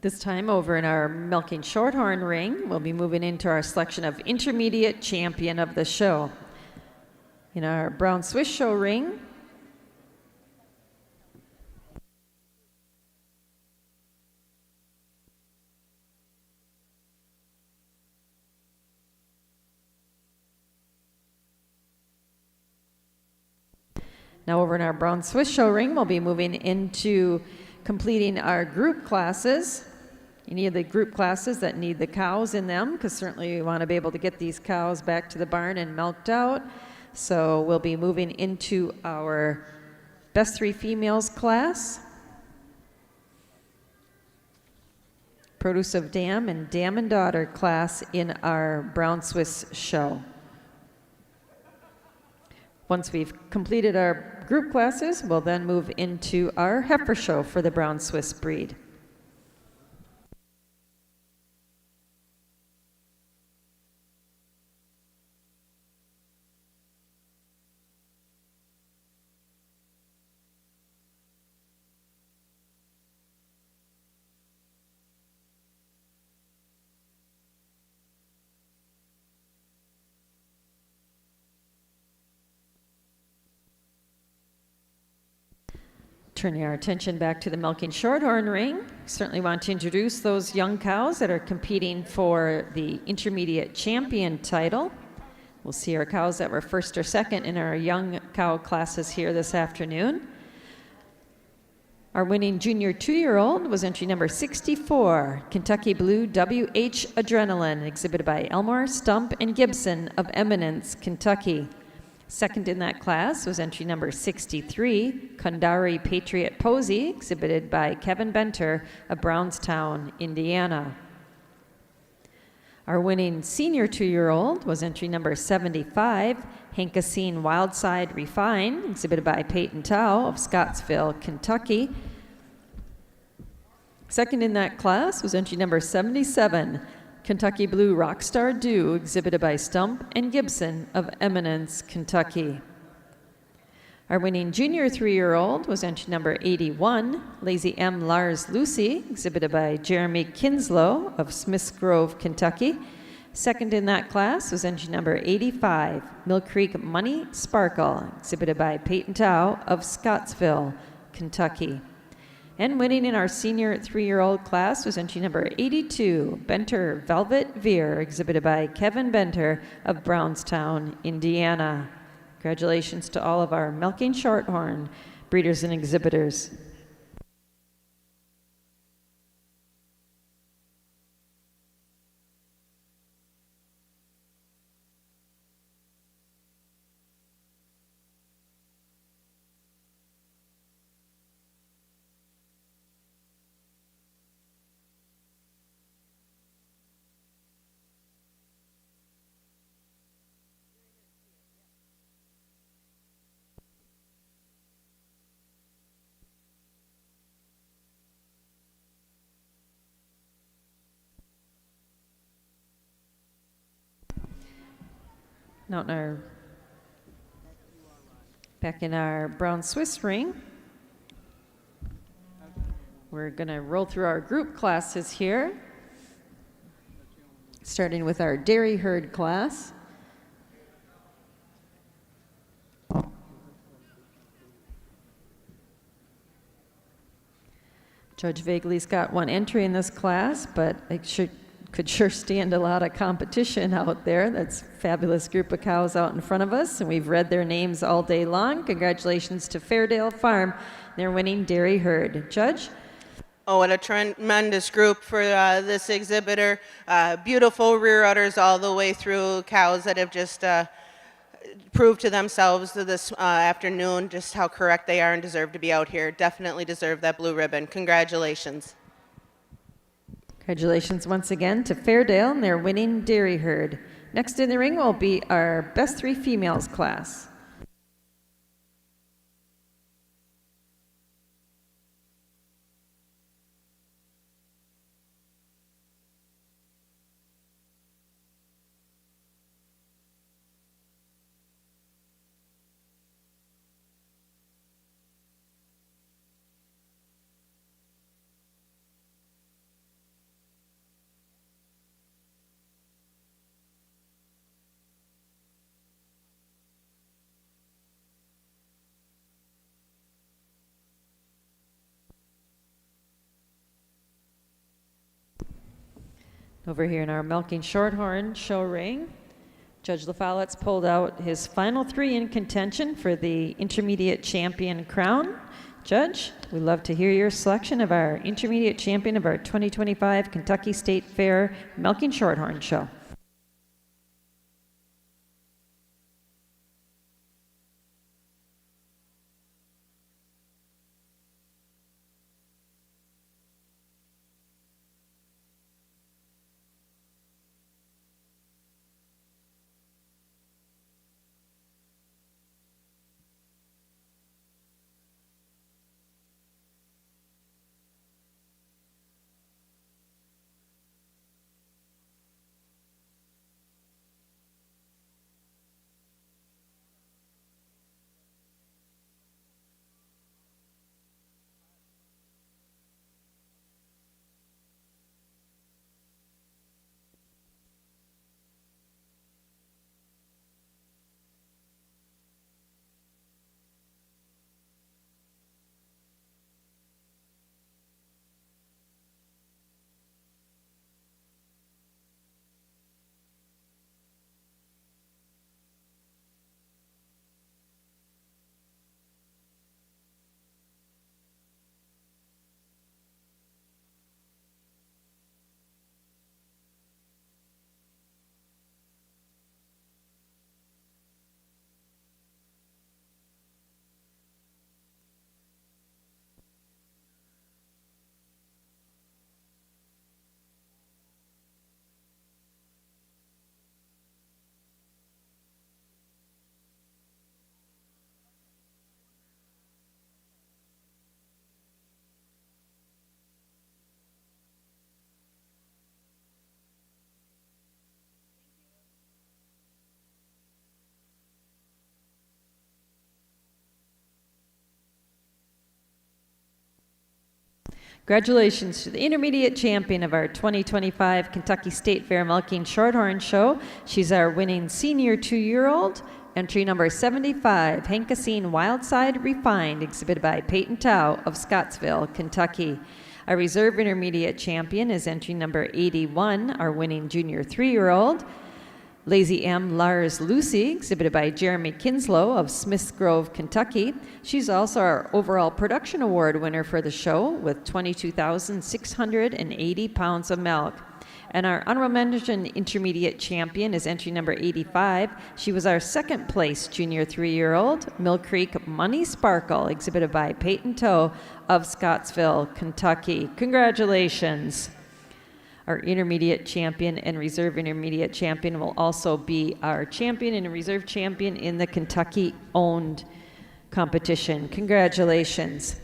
This time over in our Milking Shorthorn ring, we'll be moving into our selection of intermediate champion of the show. In our Brown Swiss show ring, now over in our Brown Swiss show ring, we'll be moving into completing our group classes. Any of the group classes that need the cows in them, because certainly we want to be able to get these cows back to the barn and milked out. So we'll be moving into our Best 3 Females class, Produce of Dam and Dam and Daughter class in our Brown Swiss show. Once we've completed our group classes, we'll then move into our Heifer show for the Brown Swiss breed. Turning our attention back to the Milking Shorthorn ring, certainly want to introduce those young cows that are competing for the intermediate champion title. We'll see our cows that were first or second in our young cow classes here this afternoon. Our winning junior 2-year-old was entry number 64, Kentucky Blue WH Adrenaline, exhibited by Elmore, Stump, and Gibson of Eminence, Kentucky. Second in that class was entry number 63, Kundari Patriot Posey, exhibited by Kevin Benter of Brownstown, Indiana. Our winning senior 2-year-old was entry number 75, Hankassine Wildside Refine, exhibited by Peyton Tao of Scottsville, Kentucky. Second in that class was entry number 77, Kentucky Blue Rockstar Dew, exhibited by Stump and Gibson of Eminence, Kentucky. Our winning junior 3-year-old was entry number 81, Lazy M. Lars Lucy, exhibited by Jeremy Kinslow of Smiths Grove, Kentucky. Second in that class was entry number 85, Mill Creek Money Sparkle, exhibited by Peyton Tao of Scottsville, Kentucky. And winning in our senior 3-year-old class was entry number 82, Benter Velvet Veer, exhibited by Kevin Benter of Brownstown, Indiana. Congratulations to all of our Milking Shorthorn breeders and exhibitors. out in our, back in our brown Swiss ring. We're going to roll through our group classes here, starting with our dairy herd class. Judge Vagley's got one entry in this class, but it could sure stand a lot of competition out there. That's a fabulous group of cows out in front of us, and we've read their names all day long. Congratulations to Fairdale Farm, their winning dairy herd. Judge? Oh, what a tremendous group for this exhibitor. Beautiful rear udders all the way through, cows that have just proved to themselves this afternoon just how correct they are and deserve to be out here. Definitely deserve that blue ribbon. Congratulations. Congratulations once again to Fairdale and their winning dairy herd. Next in the ring will be our best three females class. Over here in our milking shorthorn show ring, Judge LaFollette's pulled out his final three in contention for the intermediate champion crown. Judge, we'd love to hear your selection of our intermediate champion of our 2025 Kentucky State Fair milking shorthorn show. Congratulations to the intermediate champion of our 2025 Kentucky State Fair Milking Shorthorn Show. She's our winning senior 2-year-old. Entry number 75, Hankassine Wildside Refined, exhibited by Peyton Tao of Scottsville, Kentucky. Our reserve intermediate champion is entry number 81, our winning junior 3-year-old. Lazy M. Lars Lucy, exhibited by Jeremy Kinslow of Smiths Grove, Kentucky. She's also our overall production award winner for the show with 22,680 pounds of milk. And our honorable mention intermediate champion is entry number 85. She was our second place junior 3-year-old, Mill Creek Money Sparkle, exhibited by Peyton Toe of Scottsville, Kentucky. Congratulations. Our intermediate champion and reserve intermediate champion will also be our champion and reserve champion in the Kentucky-owned competition. Congratulations.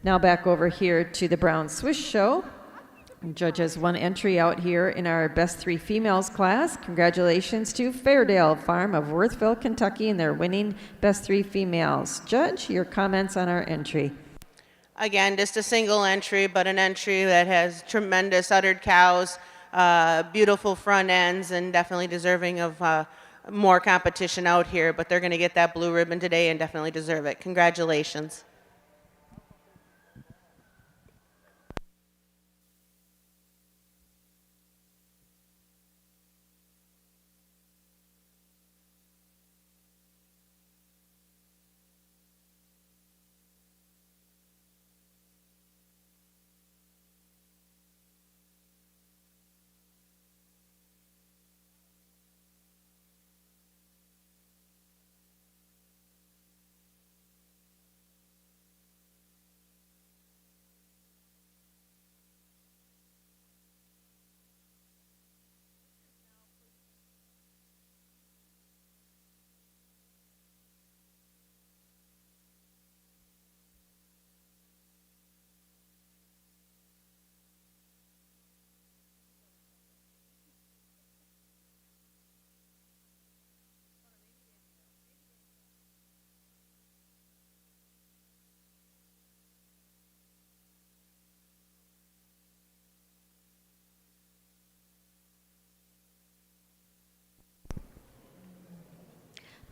Now back over here to the Brown Swiss Show. Judge has one entry out here in our best three females class. Congratulations to Fairdale Farm of Worthville, Kentucky, and their winning best three females. Judge, your comments on our entry. Again, just a single entry, but an entry that has tremendous uddered cows, beautiful front ends, and definitely deserving of more competition out here. But they're going to get that blue ribbon today and definitely deserve it. Congratulations.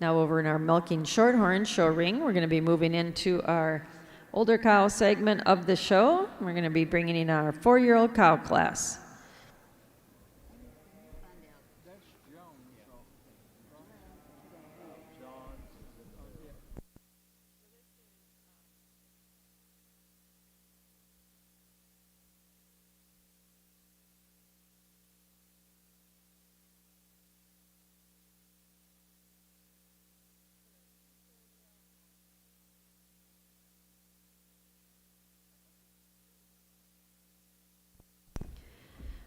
Now over in our milking shorthorn show ring, we're going to be moving into our older cow segment of the show. We're going to be bringing in our 4-year-old cow class.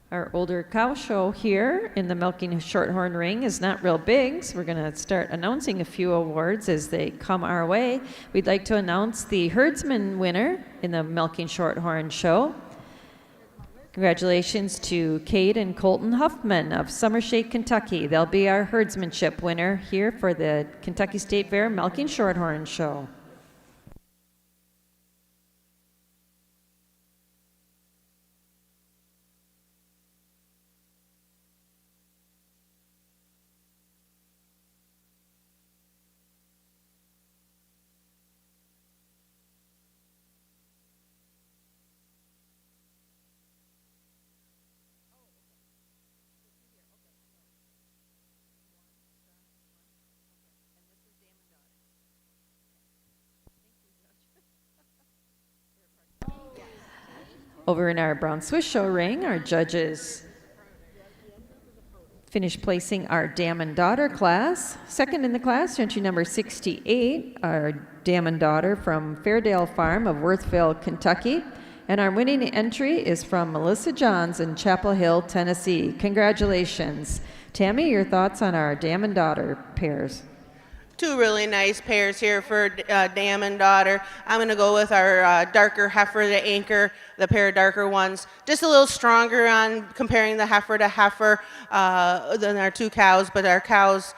Our older cow show here in the milking shorthorn ring is not real big, so we're going to start announcing a few awards as they come our way. We'd like to announce the herdsman winner in the milking shorthorn show. Congratulations to Kate and Colton Huffman of Summershade, Kentucky. They'll be our herdsmanship winner here for the Kentucky State Fair Milking Shorthorn show. Over in our Brown Swiss show ring, our judges finished placing our dam and daughter class. Second in the class, entry number 68, our dam and daughter from Fairdale Farm of Worthville, Kentucky. And our winning entry is from Melissa Johns in Chapel Hill, Tennessee. Congratulations. Tammy, your thoughts on our dam and daughter pairs? Two really nice pairs here for dam and daughter. I'm going to go with our darker heifer, the anchor, the pair of darker ones. Just a little stronger on comparing the heifer to heifer than our two cows, but our cows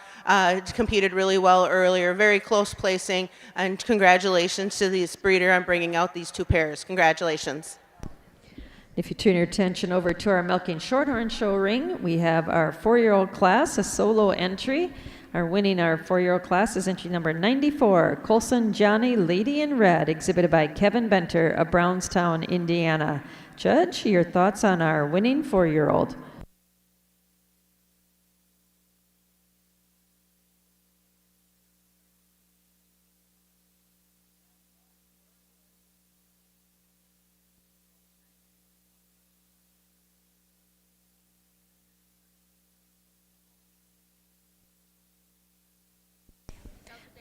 competed really well earlier. Very close placing, and congratulations to this breeder on bringing out these two pairs. Congratulations. If you turn your attention over to our milking shorthorn show ring, we have our 4-year-old class, a solo entry. Winning our 4-year-old class is entry number 94, Colson Johnny Lady in Red, exhibited by Kevin Benter of Brownstown, Indiana. Judge, your thoughts on our winning 4-year-old?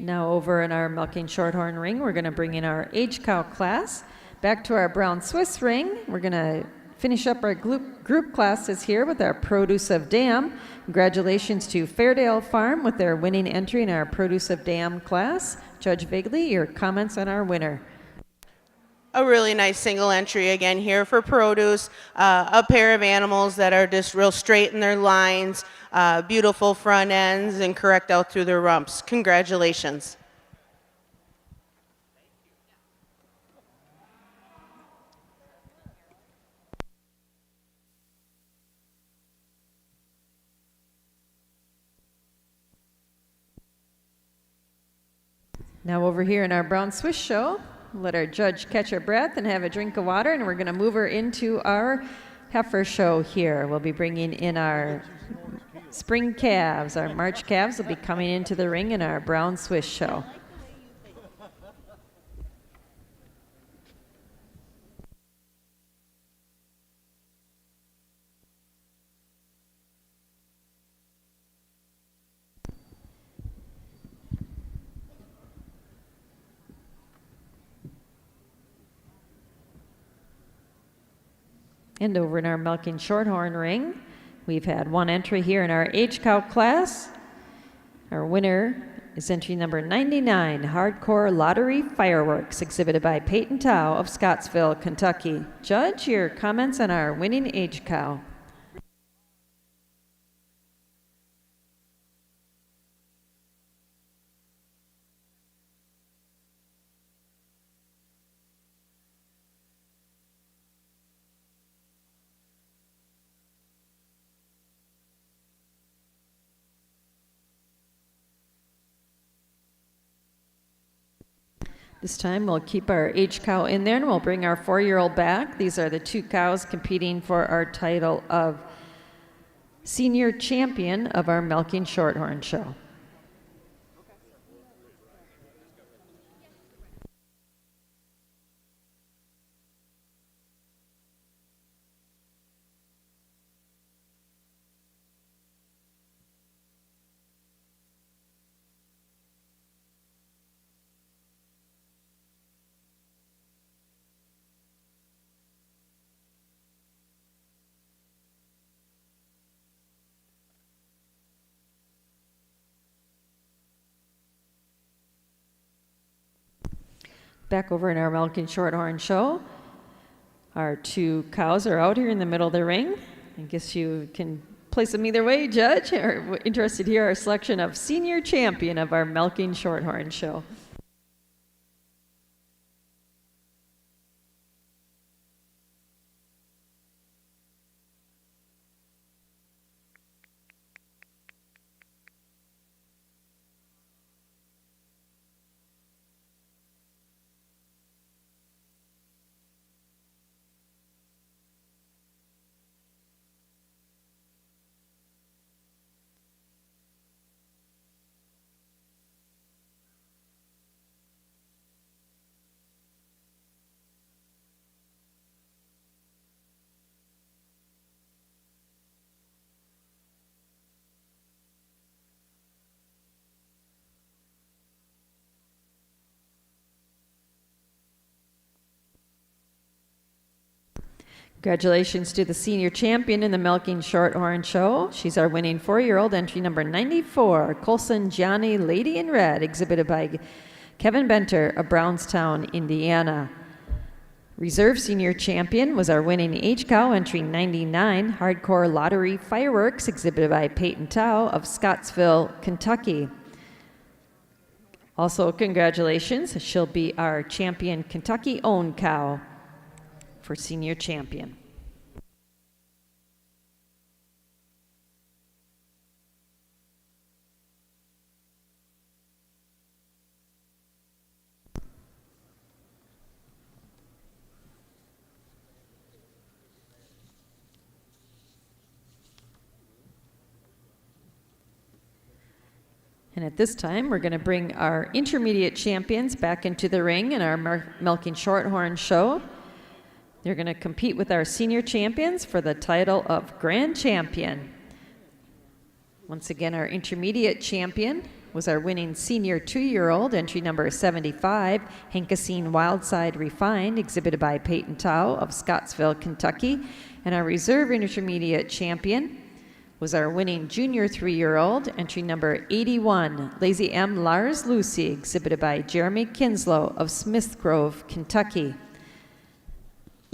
Now over in our milking shorthorn ring, we're going to bring in our age cow class. Back to our brown Swiss ring, we're going to finish up our group classes here with our produce of dam. Congratulations to Fairdale Farm with their winning entry in our produce of dam class. Judge Vigley, your comments on our winner? a really nice single entry again here for produce. A pair of animals that are just real straight in their lines, beautiful front ends, and correct out through their rumps. Congratulations. Now over here in our Brown Swiss show, let our judge catch her breath and have a drink of water, and we're going to move her into our Heifer show here. We'll be bringing in our spring calves. Our March calves will be coming into the ring in our Brown Swiss show. And over in our milking shorthorn ring, we've had one entry here in our H-Cow class. Our winner is entry number 99, Hardcore Lottery Fireworks, exhibited by Peyton Tao of Scottsville, Kentucky. Judge, your comments on our winning H-Cow. This time we'll keep our H-Cow in there and we'll bring our 4-year-old back. These are the 2 cows competing for our title of Senior Champion of our Milking Shorthorn Show. Back over in our Milking Shorthorn show, our 2 cows are out here in the middle of the ring. I guess you can place them either way, Judge. We're interested to hear our selection of Senior Champion of our Milking Shorthorn show. Congratulations to the senior champion in the Milking Shorthorn show. She's our winning 4-year-old, entry number 94, Colson Gianni Lady in Red, exhibited by Kevin Benter of Brownstown, Indiana. Reserve senior champion was our winning H-Cow, entry 99, Hardcore Lottery Fireworks, exhibited by Peyton Tao of Scottsville, Kentucky. Also, congratulations, she'll be our champion Kentucky-owned cow for senior champion. And at this time, we're going to bring our intermediate champions back into the ring in our Milking Shorthorn show. They're going to compete with our senior champions for the title of Grand Champion. Once again, our intermediate champion was our winning senior 2-year-old, entry number 75, Hankasine Wildside Refined, exhibited by Peyton Tao of Scottsville, Kentucky. And our reserve intermediate champion was our winning junior 3-year-old, entry number 81, Lazy M. Lars Lucy, exhibited by Jeremy Kinslow of Smith Grove, Kentucky.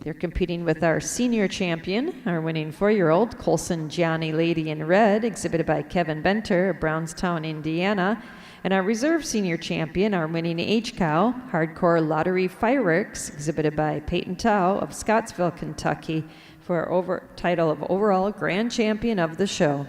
They're competing with our senior champion, our winning 4-year-old, Colson Johnny Lady in Red, exhibited by Kevin Benter of Brownstown, Indiana. And our reserve senior champion, our winning H-Cow, Hardcore Lottery Fireworks, exhibited by Peyton Tao of Scottsville, Kentucky, for our title of overall grand champion of the show.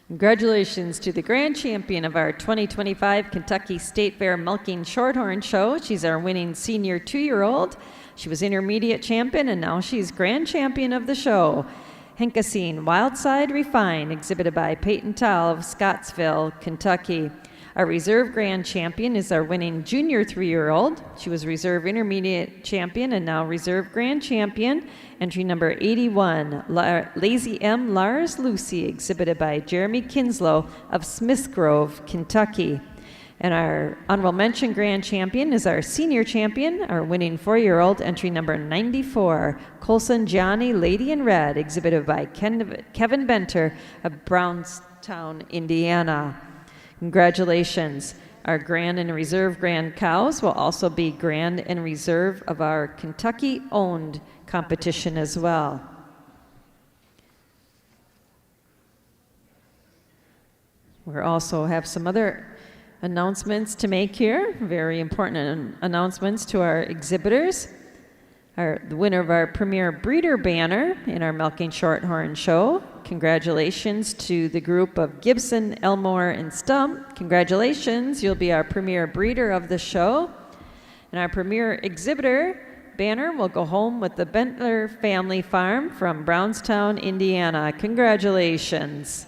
Congratulations to the grand champion of our 2025 Kentucky State Fair Milking Shorthorn Show. She's our winning senior 2-year-old. She was intermediate champion, and now she's grand champion of the show. Henkasine Wildside Refine, exhibited by Peyton Towle of Scottsville, Kentucky. Our reserve grand champion is our winning junior 3-year-old. She was reserve intermediate champion and now reserve grand champion. Entry number 81, Lazy M. Lars Lucy, exhibited by Jeremy Kinslow of Smiths Grove, Kentucky. And our honorable mention grand champion is our senior champion, our winning 4-year-old, entry number 94, Colson Johnny Lady in Red, exhibited by Kevin Benter of Brownstown, Indiana. Congratulations. Our grand and reserve grand cows will also be grand and reserve of our Kentucky-owned competition as well. We also have some other announcements to make here, very important announcements to our exhibitors. The winner of our premier breeder banner in our Milking Shorthorn show. Congratulations to the group of Gibson, Elmore, and Stump. Congratulations, you'll be our premier breeder of the show. And our premier exhibitor banner will go home with the Bentler Family Farm from Brownstown, Indiana. Congratulations.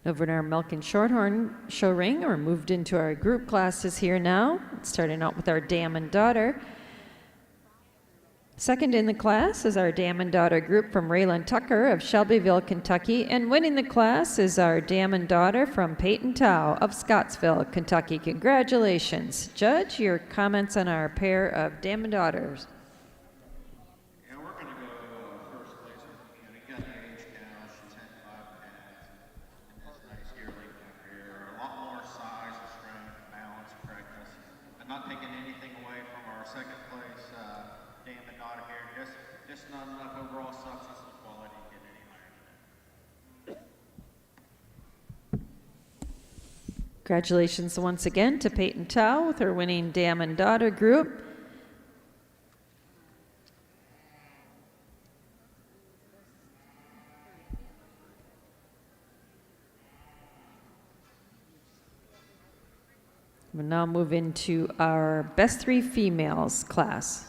Over in our Milk and Shorthorn show ring, we're moved into our group classes here now, starting out with our Dam and Daughter. Second in the class is our Dam and Daughter group from Raylan Tucker of Shelbyville, Kentucky, and winning the class is our Dam and Daughter from Peyton Tao of Scottsville, Kentucky. Congratulations. Judge, your comments on our pair of Dam and Daughters. Yeah, we're going to go first place. You got the age cow. She's had 5 calves and this nice yearling back here. A lot more size and strength, balance, correctness. I'm not taking anything away from our second place Dam and Daughter here. Just not enough overall substance and quality to get any higher than that. Congratulations once again to Peyton Tao with her winning Dam and Daughter group. We'll now move into our Best 3 Females class.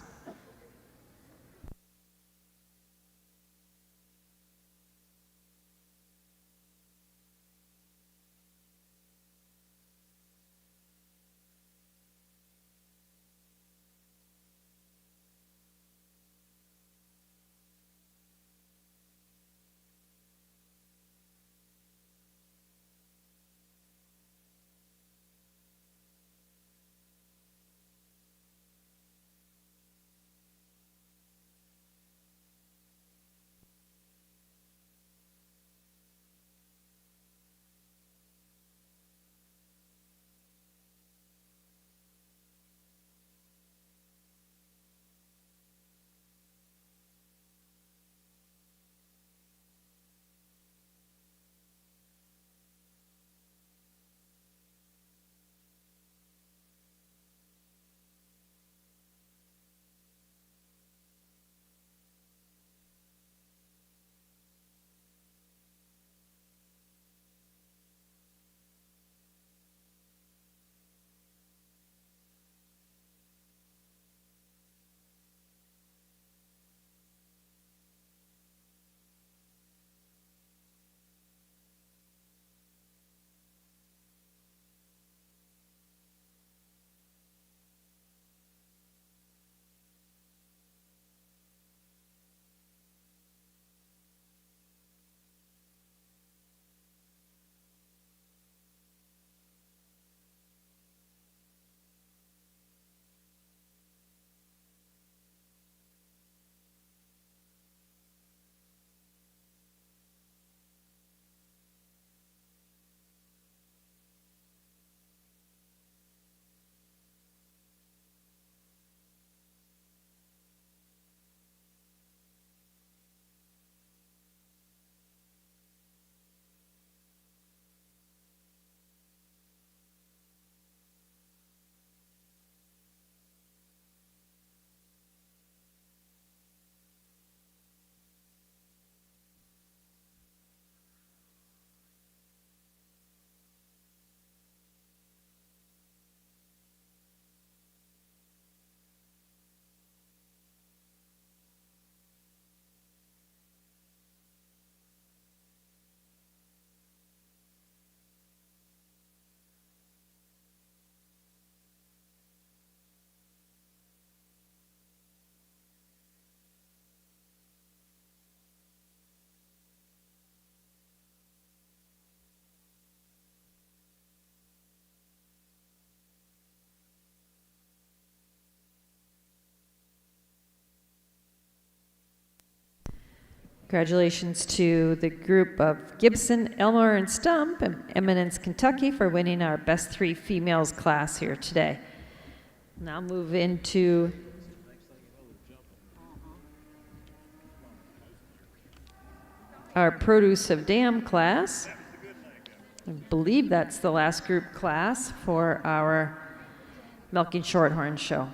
Congratulations to the group of Gibson, Elmore, and Stump in Eminence, Kentucky for winning our Best 3 Females class here today. Now move into our Produce of Dam class. I believe that's the last group class for our Milk and Shorthorn show.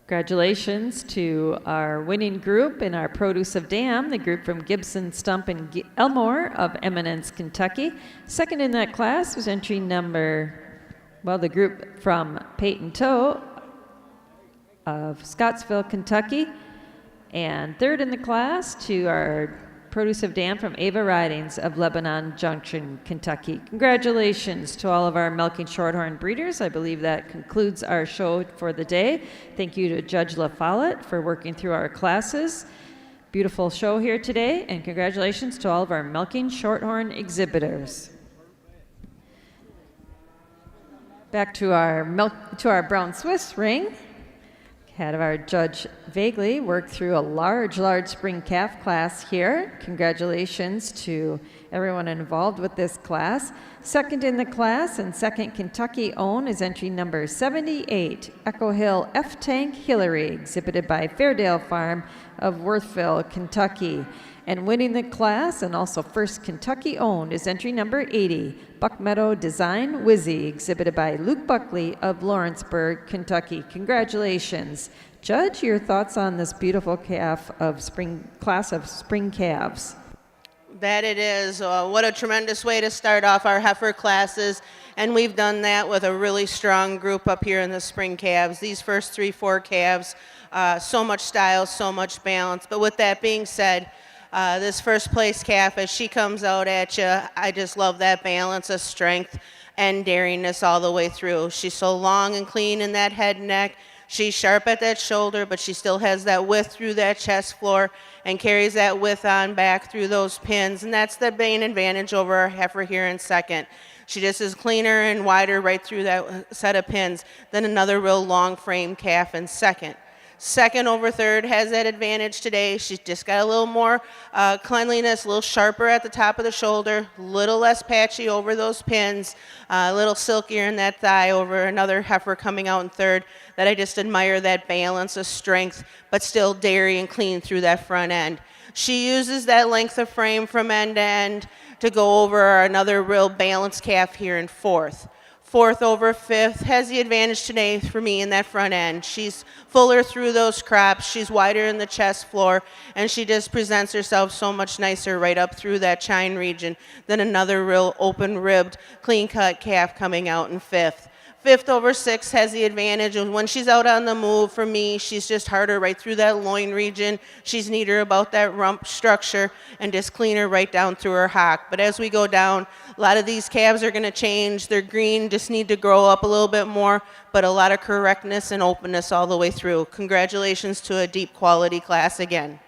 Congratulations to our winning group in our Produce of Dam, the group from Gibson, Stump, and Elmore of Eminence, Kentucky. Second in that class was entry number, well, the group from Peyton Toe of Scottsville, Kentucky. And third in the class to our Produce of Dam from Ava Ridings of Lebanon Junction, Kentucky. Congratulations to all of our milking shorthorn breeders. I believe that concludes our show for the day. Thank you to Judge La Follette for working through our classes. Beautiful show here today, and congratulations to all of our milking shorthorn exhibitors. Back to our brown Swiss ring. Had our Judge Vaguely work through a large spring calf class here. Congratulations to everyone involved with this class. Second in the class and second Kentucky own is entry number 78, Echo Hill F-Tank Hillary, exhibited by Fairdale Farm of Worthville, Kentucky. And winning the class and also first Kentucky owned is entry number 80, Buck Meadow Design Wizzy, exhibited by Luke Buckley of Lawrenceburg, Kentucky. Congratulations. Judge, your thoughts on this beautiful class of spring calves? That it is. What a tremendous way to start off our heifer classes. And we've done that with a really strong group up here in the spring calves. These first 3-4 calves, so much style, so much balance. But with that being said, this first place calf, as she comes out at you, I just love that balance of strength and daringness all the way through. She's so long and clean in that head and neck. She's sharp at that shoulder, but she still has that width through that chest floor and carries that width on back through those pins. And that's the main advantage over our heifer here in second. She just is cleaner and wider right through that set of pins than another real long frame calf in second. Second over third has that advantage today. She's just got a little more cleanliness, a little sharper at the top of the shoulder, a little less patchy over those pins, a little silkier in that thigh over another heifer coming out in third. That I just admire that balance of strength, but still dairy and clean through that front end. She uses that length of frame from end to end to go over another real balanced calf here in fourth. Fourth over fifth has the advantage today for me in that front end. She's fuller through those crops, she's wider in the chest floor, and she just presents herself so much nicer right up through that chine region than another real open-ribbed, clean-cut calf coming out in fifth. Fifth over sixth has the advantage, and when she's out on the move, for me, she's just harder right through that loin region. She's neater about that rump structure and just cleaner right down through her hock. But as we go down, a lot of these calves are going to change. They're green, just need to grow up a little bit more, but a lot of correctness and openness all the way through. Congratulations to a deep quality class again.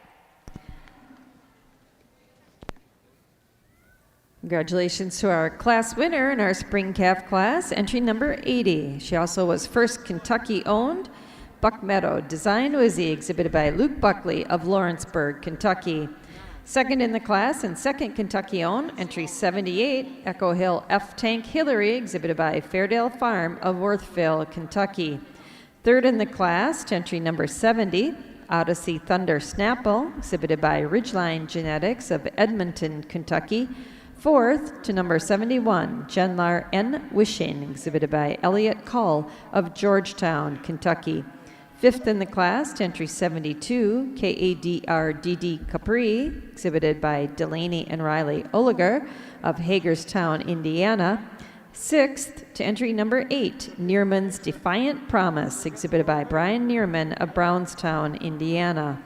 Congratulations to our class winner in our spring calf class, entry number 80. She also was first Kentucky owned, Buck Meadow Design Wizzy, exhibited by Luke Buckley of Lawrenceburg, Kentucky. Second in the class and second Kentucky owned, entry 78, Echo Hill F-Tank Hillary, exhibited by Fairdale Farm of Worthville, Kentucky. Third in the class, entry number 70, Odyssey Thunder Snapple, exhibited by Ridgeline Genetics of Edmonton, Kentucky. Fourth to number 71, Genlar N. Wishing, exhibited by Elliot Cull of Georgetown, Kentucky. Fifth in the class, to entry 72, KADR Capri, exhibited by Delaney and Riley Oliger of Hagerstown, Indiana. Sixth to entry number 8, Neerman's Defiant Promise, exhibited by Brian Neerman of Brownstown, Indiana.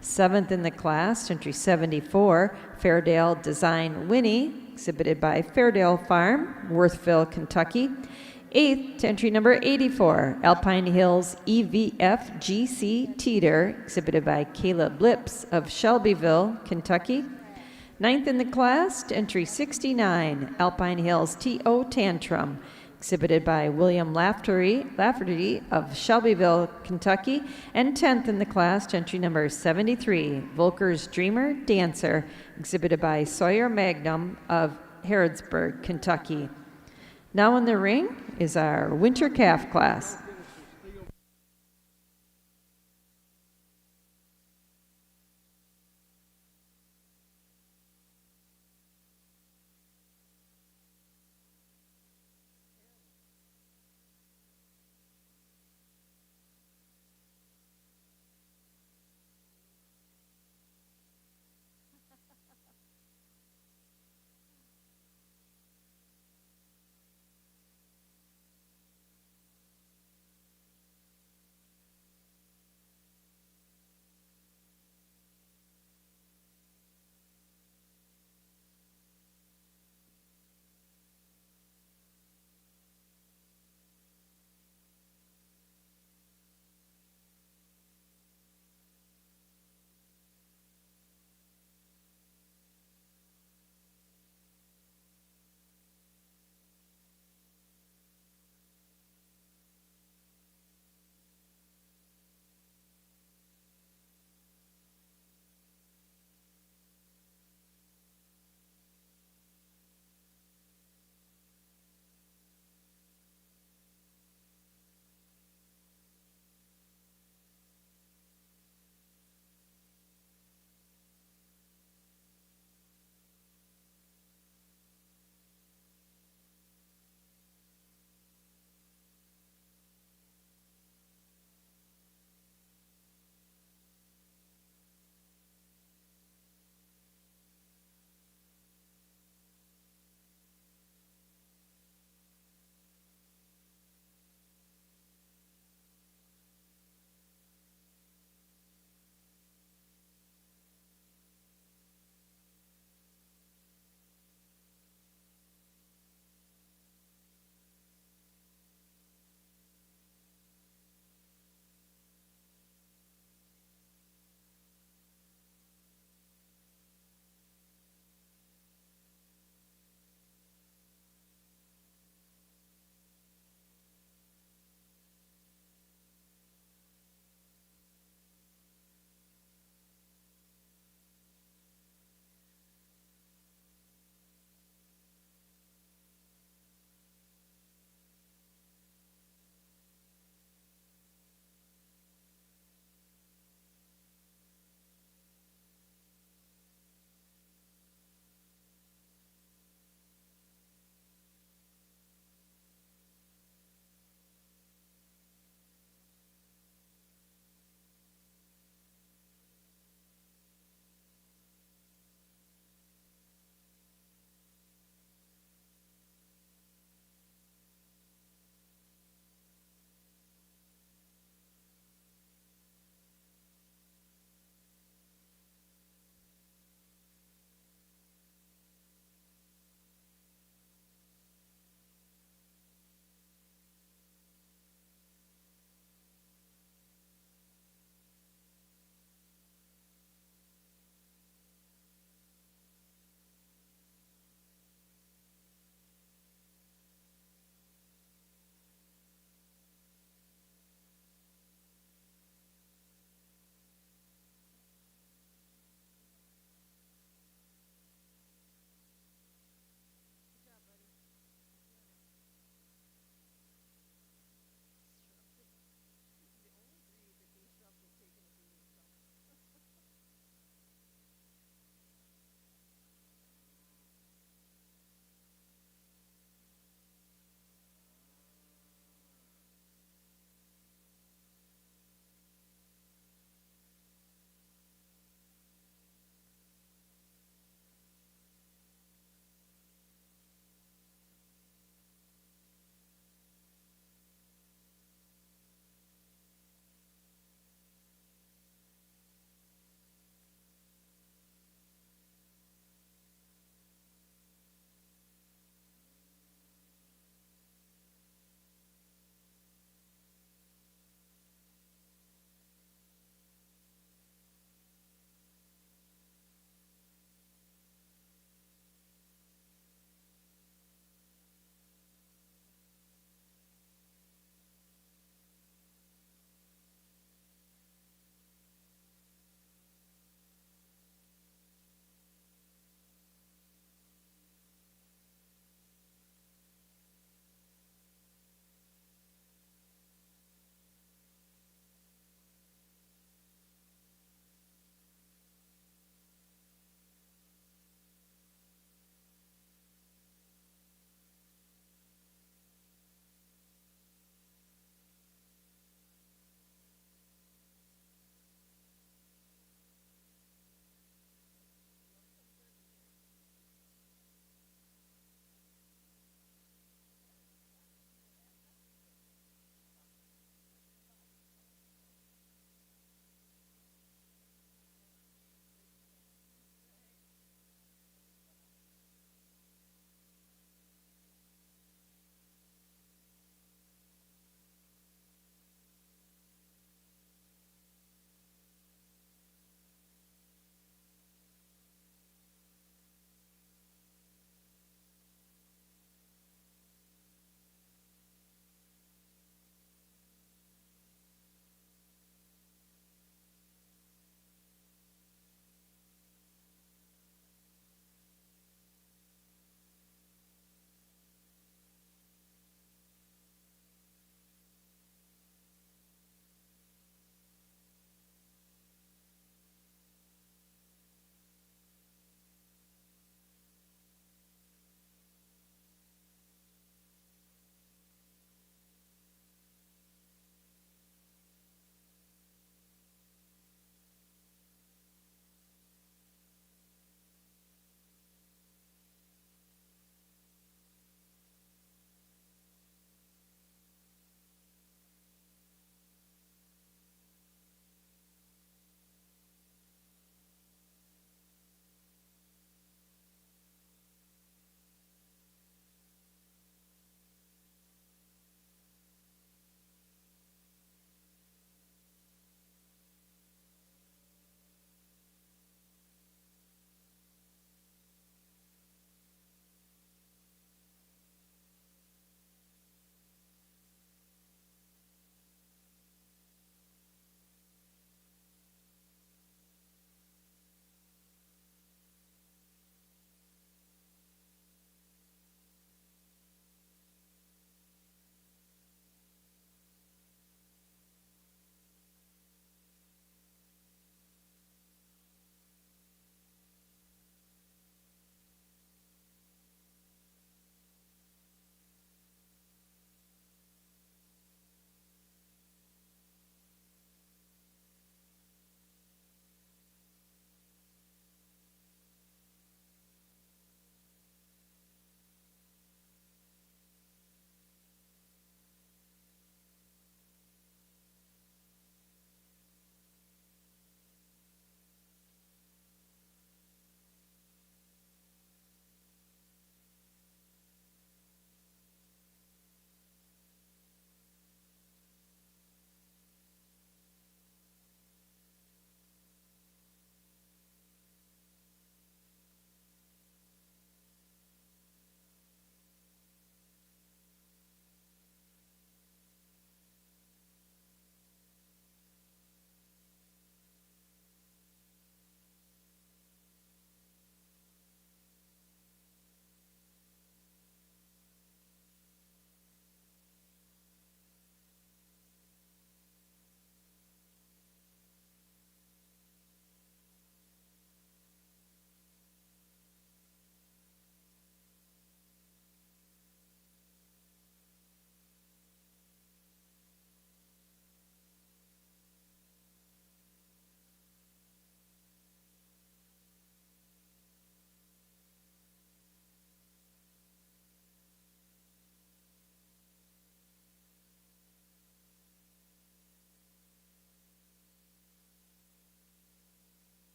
Seventh in the class, entry 74, Fairdale Design Winnie, exhibited by Fairdale Farm, Worthville, Kentucky. Eighth to entry number 84, Alpine Hills EVF GC Teeter, exhibited by Caleb Lips of Shelbyville, Kentucky. Ninth in the class, to entry 69, Alpine Hills T.O. Tantrum, exhibited by William Lafferty of Shelbyville, Kentucky. And 10th in the class, to entry number 73, Volker's Dreamer Dancer, exhibited by Sawyer Magnum of Harrodsburg, Kentucky. Now in the ring is our winter calf class.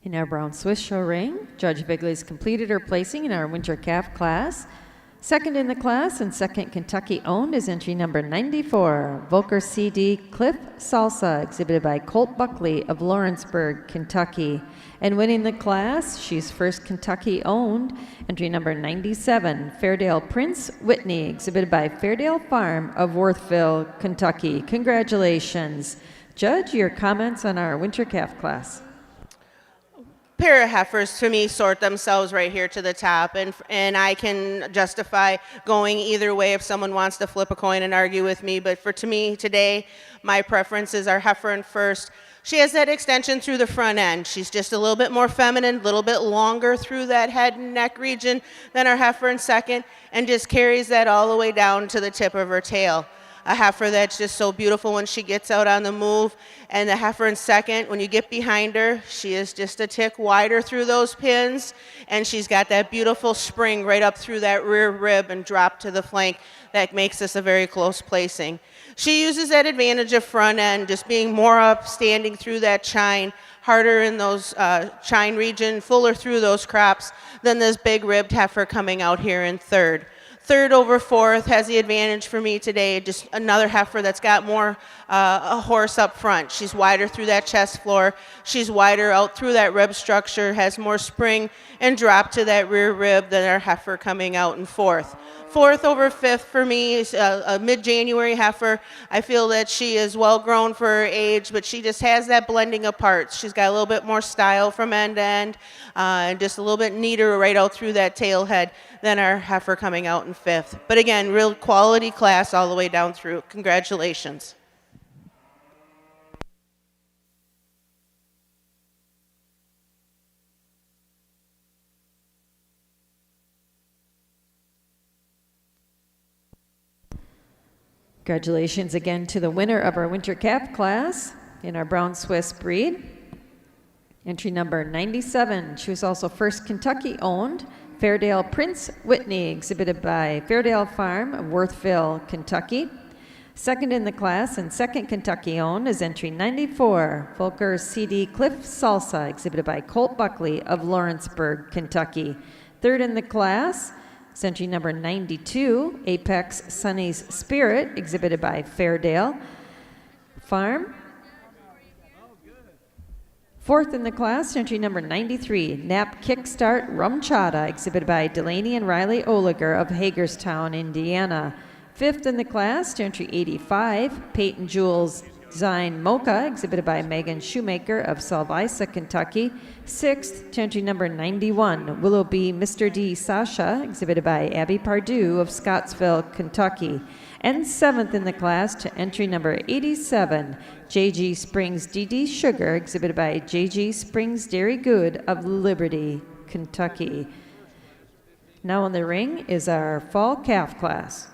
In our Brown Swiss show ring, Judge Bigley's completed her placing in our winter calf class. Second in the class and second Kentucky owned is entry number 94, Volker CD Cliff Salsa, exhibited by Colt Buckley of Lawrenceburg, Kentucky. And winning the class, she's first Kentucky owned, entry number 97, Fairdale Prince Whitney, exhibited by Fairdale Farm of Worthville, Kentucky. Congratulations. Judge, your comments on our winter calf class. Pair of heifers to me sort themselves right here to the top, and I can justify going either way if someone wants to flip a coin and argue with me, but to me today, my preferences are heifer in first. She has that extension through the front end. She's just a little bit more feminine, a little bit longer through that head and neck region than our heifer in second, and just carries that all the way down to the tip of her tail. A heifer that's just so beautiful when she gets out on the move. And the heifer in second, when you get behind her, she is just a tick wider through those pins, and she's got that beautiful spring right up through that rear rib and drop to the flank that makes this a very close placing. She uses that advantage of front end, just being more up, standing through that chine, harder in those chine region, fuller through those crops than this big ribbed heifer coming out here in third. Third over fourth has the advantage for me today, just another heifer that's got more a horse up front. She's wider through that chest floor. She's wider out through that rib structure, has more spring and drop to that rear rib than our heifer coming out in fourth. Fourth over fifth for me is a mid-January heifer. I feel that she is well grown for her age, but she just has that blending of parts. She's got a little bit more style from end to end, and just a little bit neater right out through that tail head than our heifer coming out in fifth. But again, real quality class all the way down through. Congratulations. Congratulations again to the winner of our winter calf class in our Brown Swiss breed. Entry number 97. She was also first Kentucky owned, Fairdale Prince Whitney, exhibited by Fairdale Farm of Worthville, Kentucky. Second in the class and second Kentucky owned is entry 94, Volker CD Cliff Salsa, exhibited by Colt Buckley of Lawrenceburg, Kentucky. Third in the class, entry number 92, Apex Sunny's Spirit, exhibited by Fairdale Farm. Fourth in the class, entry number 93, Nap Kickstart Rum Chata, exhibited by Delaney and Riley Oliger of Hagerstown, Indiana. Fifth in the class, entry 85, Peyton Jules Design Mocha, exhibited by Megan Shoemaker of Salvisa, Kentucky. Sixth, to entry number 91, Willoughby Mr. D. Sasha, exhibited by Abby Pardue of Scottsville, Kentucky. And seventh in the class to entry number 87, J.G. Springs D.D. Sugar, exhibited by J.G. Springs Dairy Good of Liberty, Kentucky. Now in the ring is our fall calf class.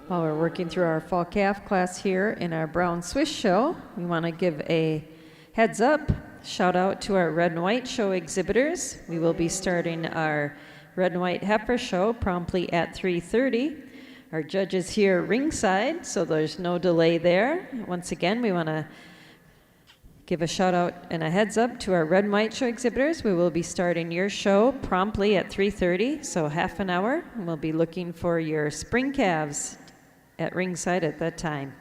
While we're working through our fall calf class here in our Brown Swiss show, we want to give a heads up, shout out to our red and white show exhibitors. We will be starting our red and white heifer show promptly at 3:30. Our judges here ringside, so there's no delay there. Once again, we want to give a shout out and a heads up to our red and white show exhibitors. We will be starting your show promptly at 3:30, so half an hour. And we'll be looking for your spring calves at ringside at that time.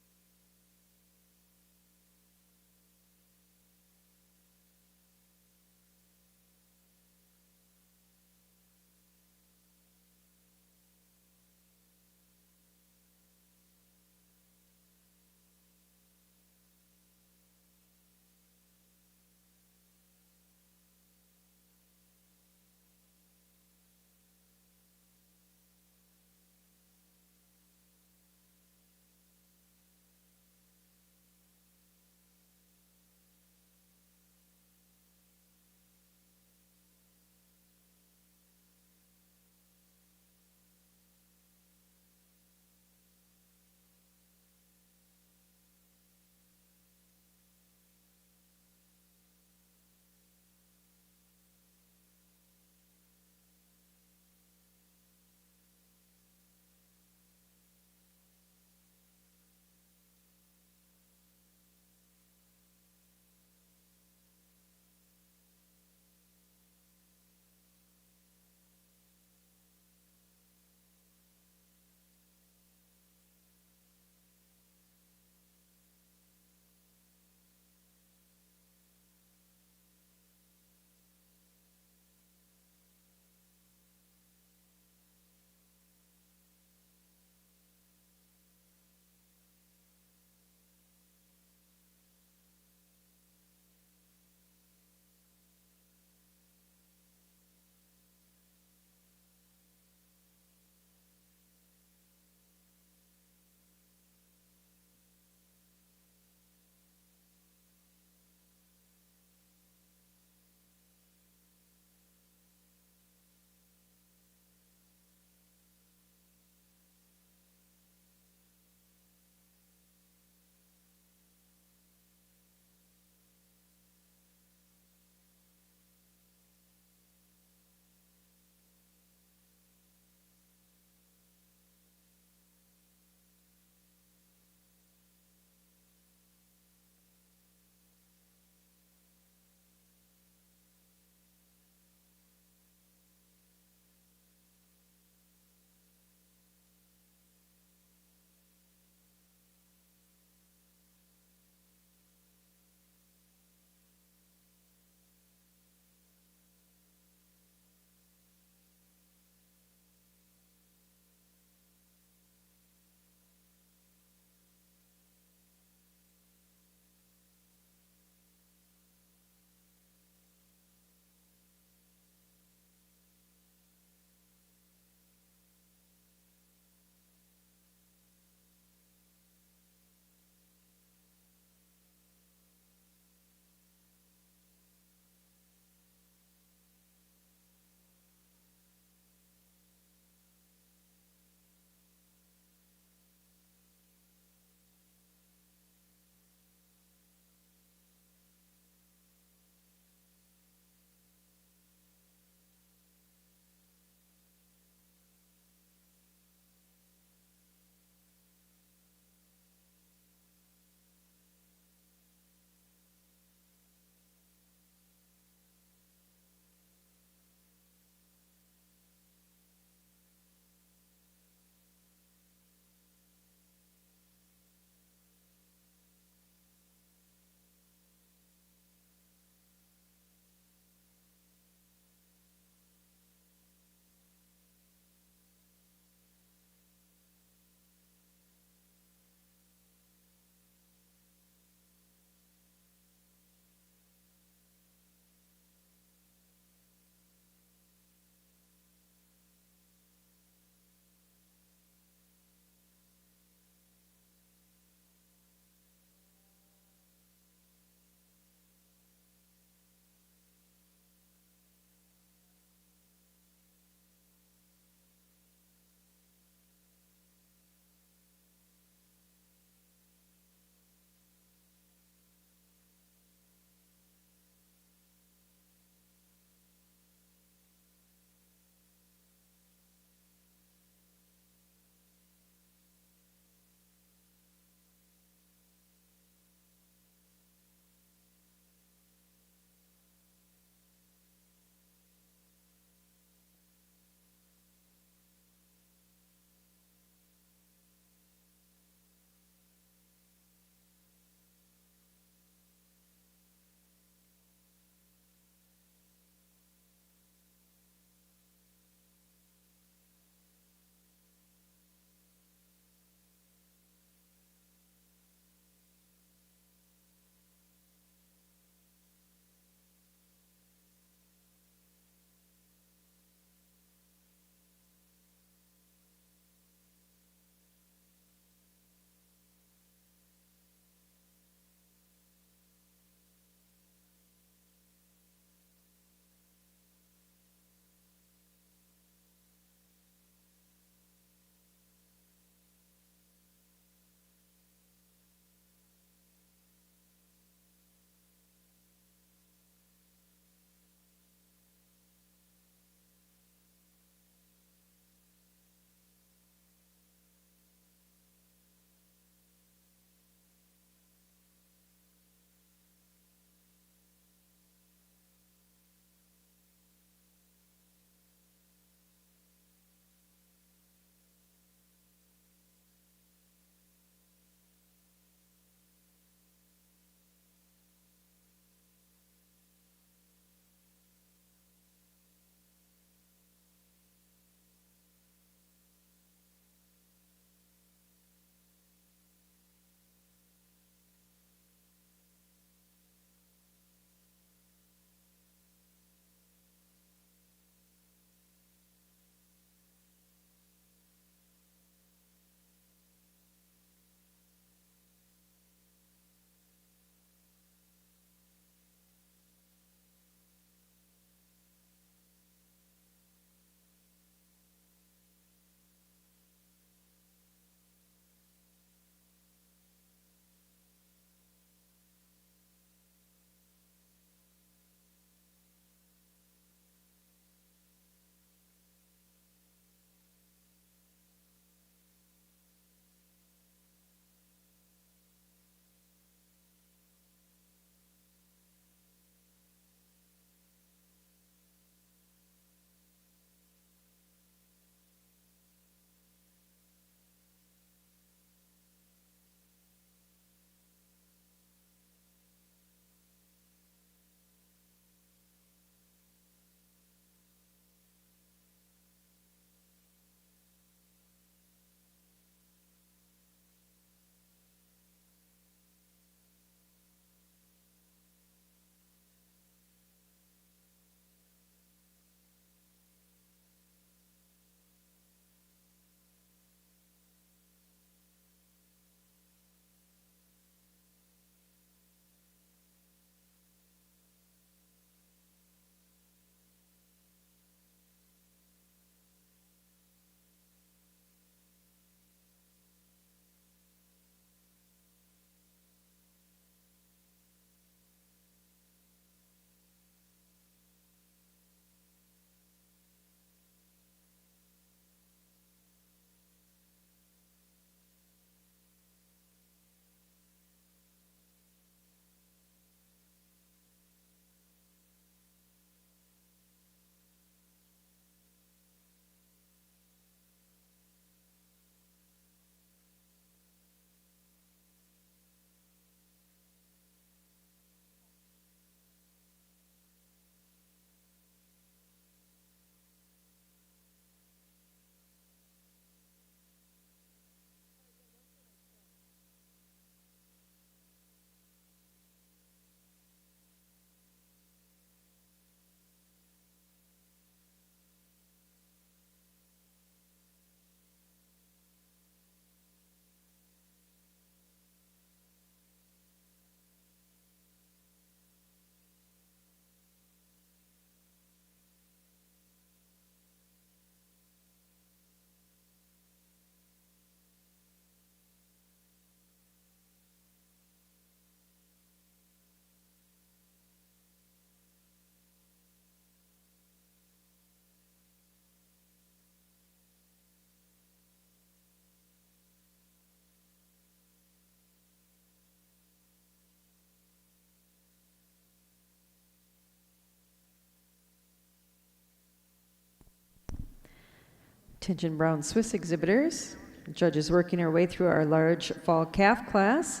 Attention Brown Swiss exhibitors. Judges working our way through our large fall calf class.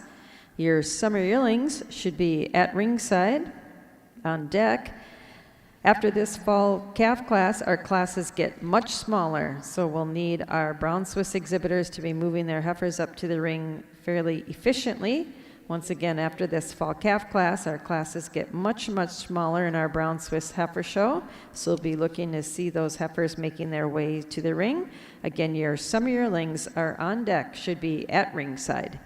Your summer yearlings should be at ringside on deck. After this fall calf class, our classes get much smaller, so we'll need our Brown Swiss exhibitors to be moving their heifers up to the ring fairly efficiently. Once again, after this fall calf class, our classes get much, much smaller in our Brown Swiss heifer show, so we'll be looking to see those heifers making their way to the ring. Again, your summer yearlings are on deck, should be at ringside.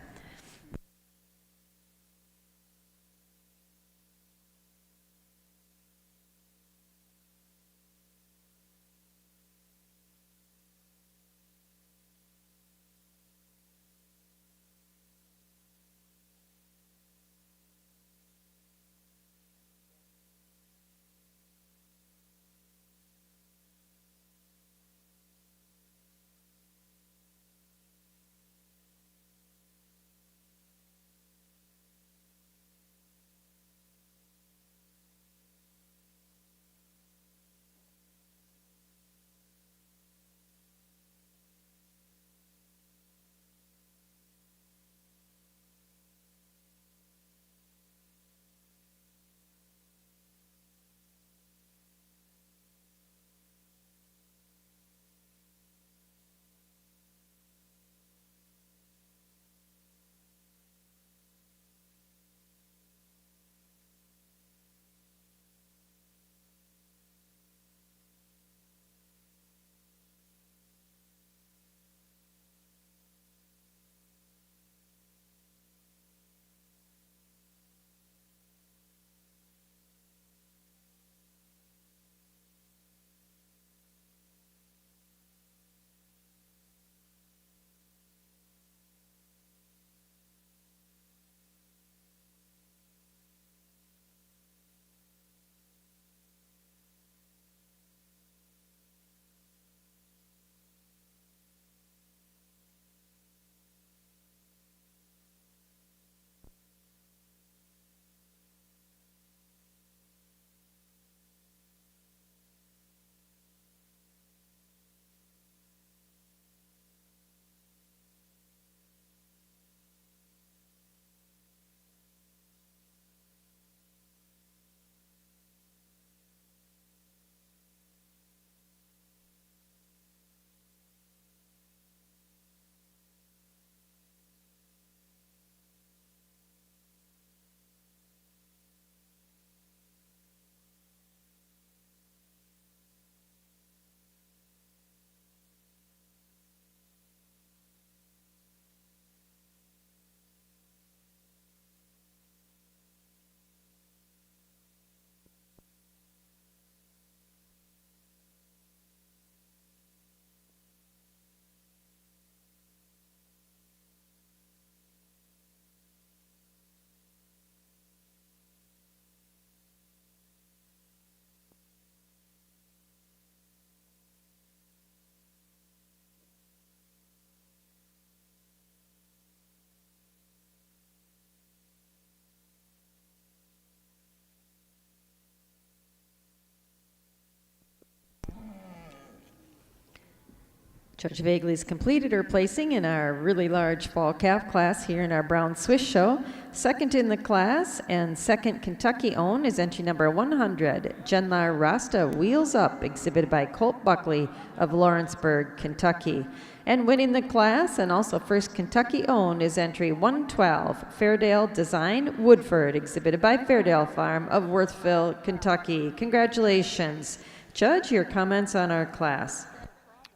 Judge Vagley's completed her placing in our really large fall calf class here in our Brown Swiss show. Second in the class and second Kentucky owned is entry number 100, Genlar Rasta Wheels Up, exhibited by Colt Buckley of Lawrenceburg, Kentucky. And winning the class and also first Kentucky owned is entry 112, Fairdale Design Woodford, exhibited by Fairdale Farm of Worthville, Kentucky. Congratulations. Judge, your comments on our class.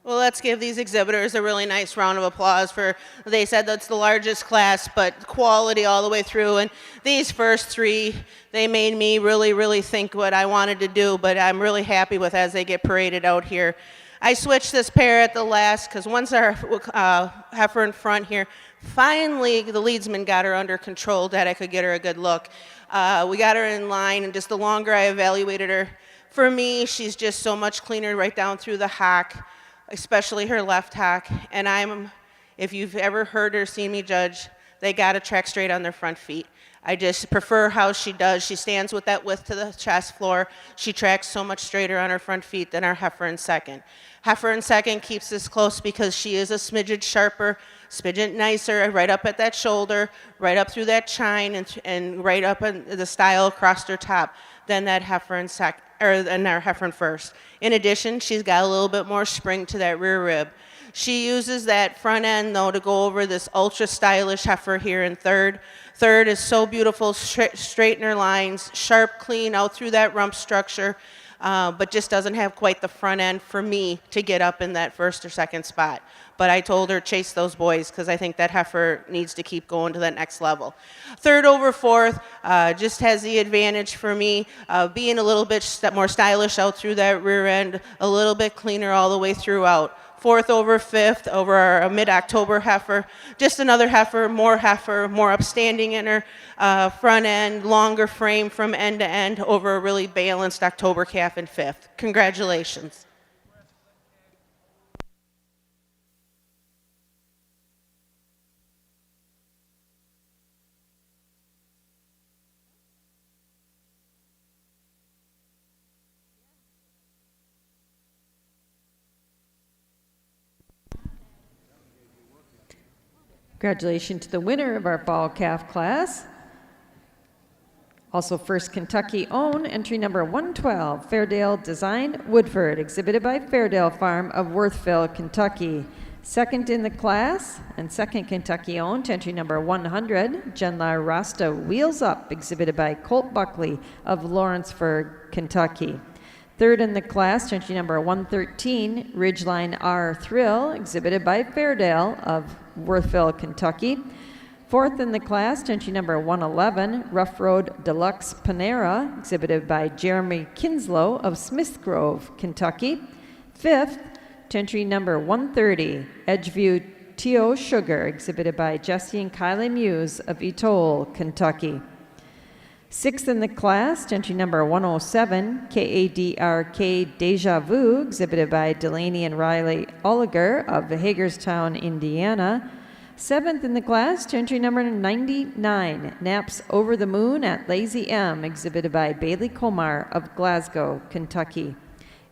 Well, let's give these exhibitors a really nice round of applause for, they said that's the largest class, but quality all the way through. And these first three, they made me really, really think what I wanted to do, but I'm really happy with as they get paraded out here. I switched this pair at the last, because once our heifer in front here, finally the leadsman got her under control that I could get her a good look. We got her in line, and just the longer I evaluated her, for me, she's just so much cleaner right down through the hock, especially her left hock. And if you've ever heard or seen me judge, they got to track straight on their front feet. I just prefer how she does. She stands with that width to the chest floor. She tracks so much straighter on her front feet than our heifer in second. Heifer in second keeps this close because she is a smidget sharper, smidget nicer, right up at that shoulder, right up through that chine, and right up in the style across her top than that heifer in second, or than our heifer in first. In addition, she's got a little bit more spring to that rear rib. She uses that front end, though, to go over this ultra stylish heifer here in third. Third is so beautiful, straight in her lines, sharp, clean out through that rump structure, but just doesn't have quite the front end for me to get up in that first or second spot. But I told her, chase those boys, because I think that heifer needs to keep going to that next level. Third over fourth just has the advantage for me, being a little bit more stylish out through that rear end, a little bit cleaner all the way throughout. Fourth over fifth over our mid-October heifer, just another heifer, more upstanding in her front end, longer frame from end to end over a really balanced October calf in fifth. Congratulations. Congratulations to the winner of our fall calf class. Also first Kentucky own, entry number 112, Fairdale Design, Woodford, exhibited by Fairdale Farm of Worthville, Kentucky. Second in the class, and second Kentucky owned, entry number 100, Genlar Rasta Wheels Up, exhibited by Colt Buckley of Lawrenceburg, Kentucky. Third in the class, entry number 113, Ridgeline R Thrill, exhibited by Fairdale of Worthville, Kentucky. Fourth in the class, entry number 111, Rough Road Deluxe Panera, exhibited by Jeremy Kinslow of Smith Grove, Kentucky. Fifth, entry number 130, Edgeview T.O. Sugar, exhibited by Jesse and Kylie Muse of Etoll, Kentucky. Sixth in the class, entry number 107, KADRK Deja Vu, exhibited by Delaney and Riley Oliger of Hagerstown, Indiana. Seventh in the class, entry number 99, Naps Over the Moon at Lazy M, exhibited by Bailey Komar of Glasgow, Kentucky.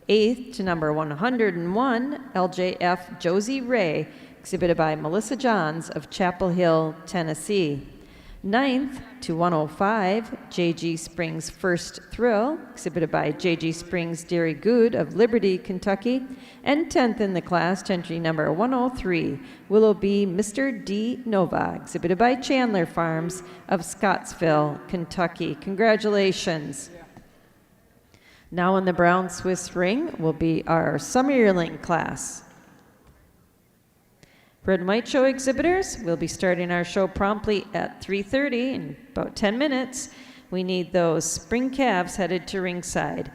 Eighth to number 101, LJF Josie Ray, exhibited by Melissa Johns of Chapel Hill, Tennessee. Ninth to 105, JG Springs First Thrill, exhibited by JG Springs Dairy Good of Liberty, Kentucky. And 10th in the class, entry number 103, Willow Bee Mr. D. Nova, exhibited by Chandler Farms of Scottsville, Kentucky. Congratulations. Now in the brown Swiss ring will be our summer yearling class. Red and White Show exhibitors, we'll be starting our show promptly at 3:30 in about 10 minutes. We need those spring calves headed to ringside.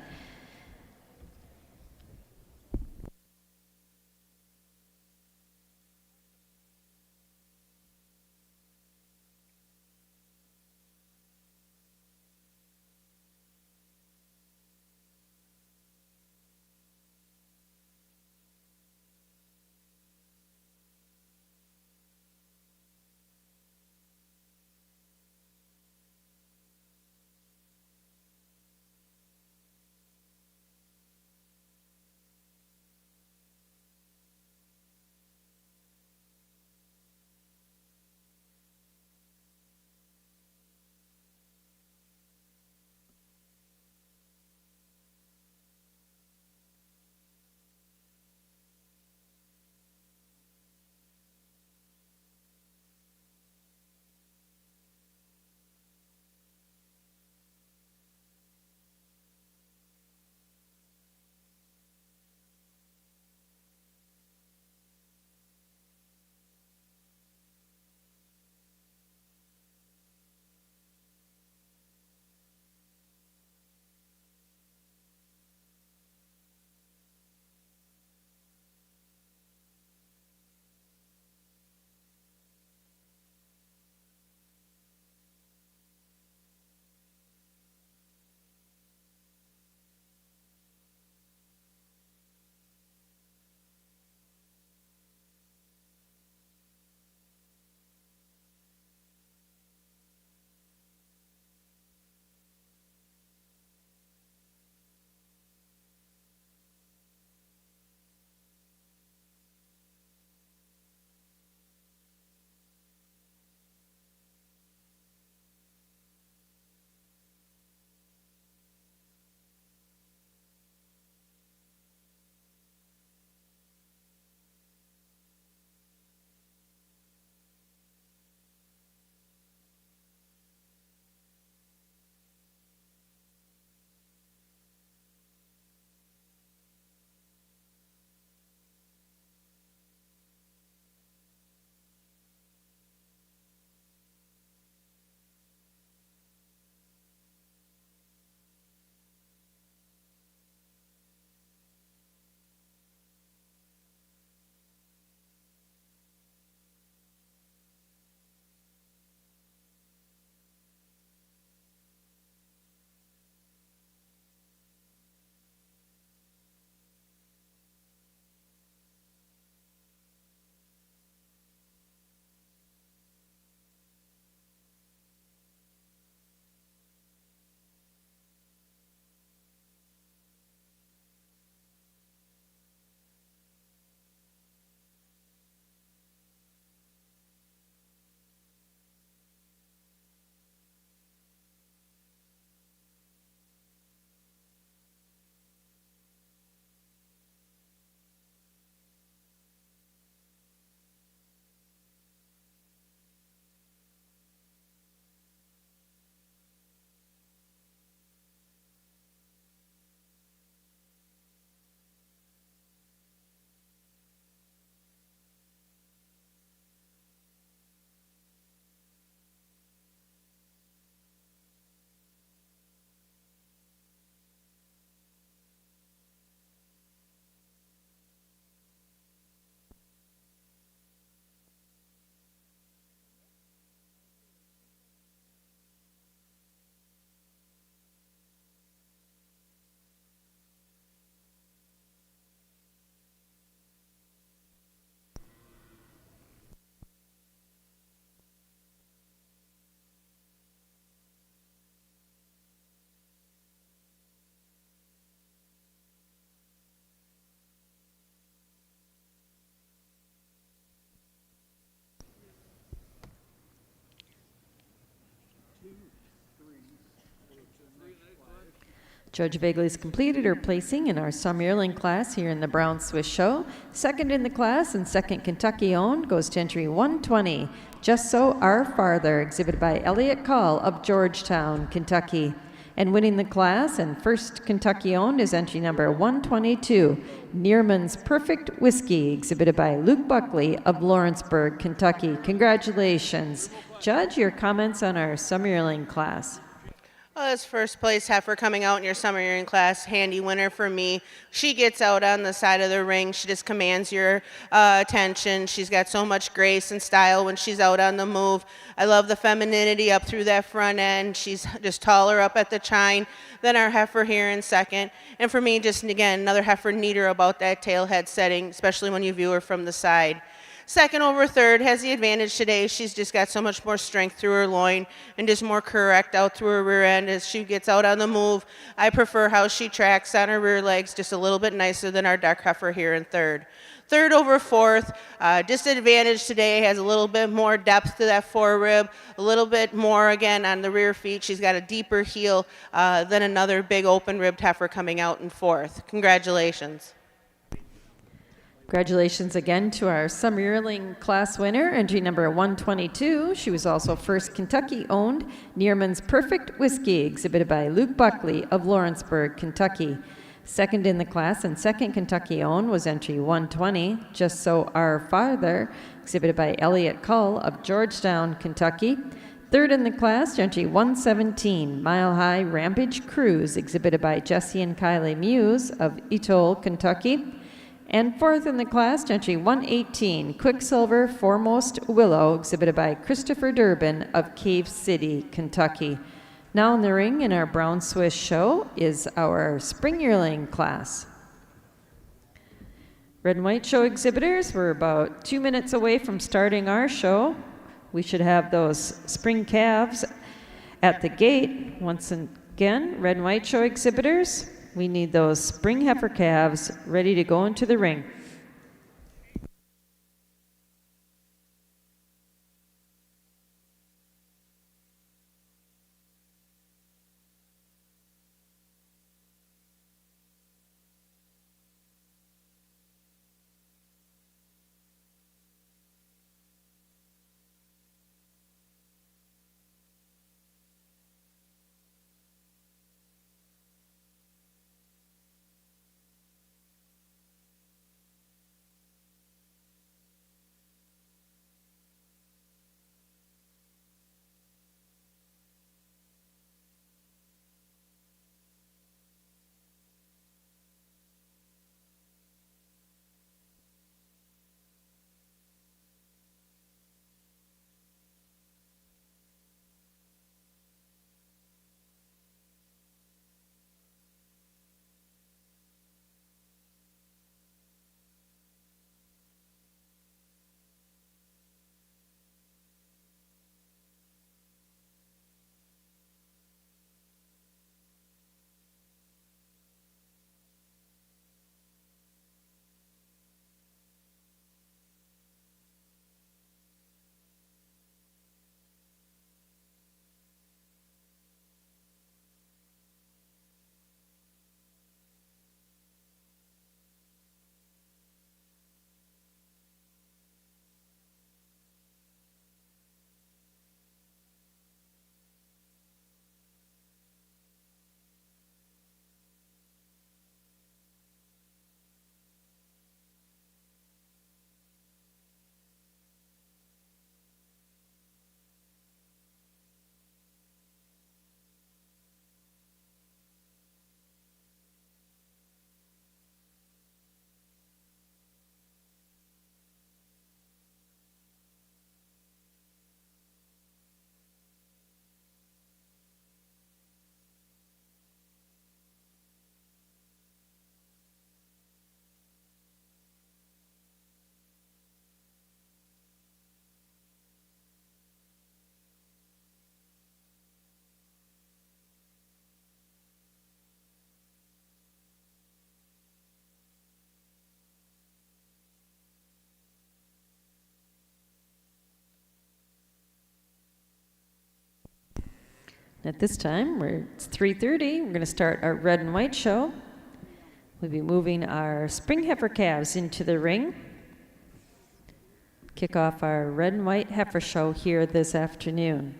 Judge Bagley's completed her placing in our summer yearling class here in the Brown Swiss Show. Second in the class and second Kentucky owned goes to entry 120, Just So Our Farther, exhibited by Elliot Call of Georgetown, Kentucky. And winning the class and first Kentucky owned is entry number 122, Nearman's Perfect Whiskey, exhibited by Luke Buckley of Lawrenceburg, Kentucky. Congratulations. Judge, your comments on our summer yearling class. Well, this first place heifer coming out in your summer yearling class, handy winner for me. She gets out on the side of the ring. She just commands your attention. She's got so much grace and style when she's out on the move. I love the femininity up through that front end. She's just taller up at the chine than our heifer here in second. And for me, just again, another heifer neater about that tail head setting, especially when you view her from the side. Second over third has the advantage today. She's just got so much more strength through her loin and just more correct out through her rear end as she gets out on the move. I prefer how she tracks on her rear legs just a little bit nicer than our dark heifer here in third. Third over fourth, disadvantage today, has a little bit more depth to that forerib, a little bit more again on the rear feet. She's got a deeper heel than another big open ribbed heifer coming out in fourth. Congratulations. Congratulations again to our summer yearling class winner, entry number 122. She was also first Kentucky owned, Nearman's Perfect Whiskey, exhibited by Luke Buckley of Lawrenceburg, Kentucky. Second in the class and second Kentucky owned was entry 120, Just So Our Farther, exhibited by Elliot Cull of Georgetown, Kentucky. Third in the class, entry 117, Mile High Rampage Cruise, exhibited by Jesse and Kylie Muse of Etoll, Kentucky. And fourth in the class, entry 118, Quicksilver Foremost Willow, exhibited by Christopher Durbin of Cave City, Kentucky. Now in the ring in our Brown Swiss Show is our Spring Yearling class. Red and White Show exhibitors, we're about 2 minutes away from starting our show. We should have those spring calves at the gate. Once again, Red and White Show exhibitors, we need those spring heifer calves ready to go into the ring. At this time, it's 3:30. We're going to start our red and white show. We'll be moving our spring heifer calves into the ring. Kick off our red and white heifer show here this afternoon.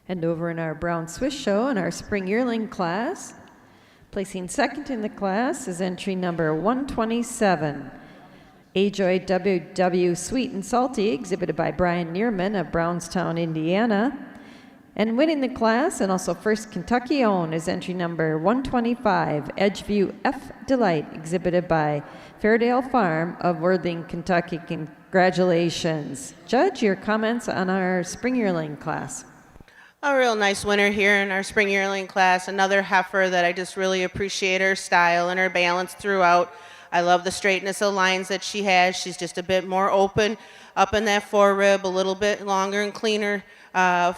And over in our brown Swiss show in our spring yearling class, placing second in the class is entry number 127. A-Joy WW Sweet and Salty, exhibited by Brian Neerman of Brownstown, Indiana. And winning the class, and also first Kentucky owned, is entry number 125, Edgeview F Delight, exhibited by Fairdale Farm of Worthing, Kentucky. Congratulations. Judge, your comments on our spring yearling class. A real nice winner here in our spring yearling class. Another heifer that I just really appreciate her style and her balance throughout. I love the straightness of lines that she has. She's just a bit more open up in that forerib, a little bit longer and cleaner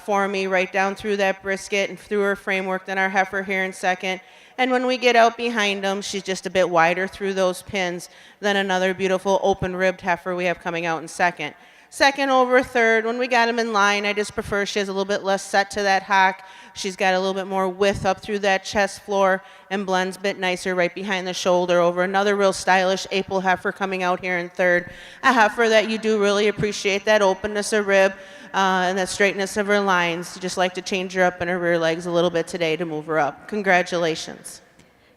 for me, right down through that brisket and through her framework than our heifer here in second. And when we get out behind them, she's just a bit wider through those pins than another beautiful open-ribbed heifer we have coming out in second. Second over third, when we got them in line, I just prefer she has a little bit less set to that hock. She's got a little bit more width up through that chest floor and blends a bit nicer right behind the shoulder over another real stylish April heifer coming out here in third. A heifer that you do really appreciate that openness of rib and that straightness of her lines. You just like to change her up in her rear legs a little bit today to move her up. Congratulations.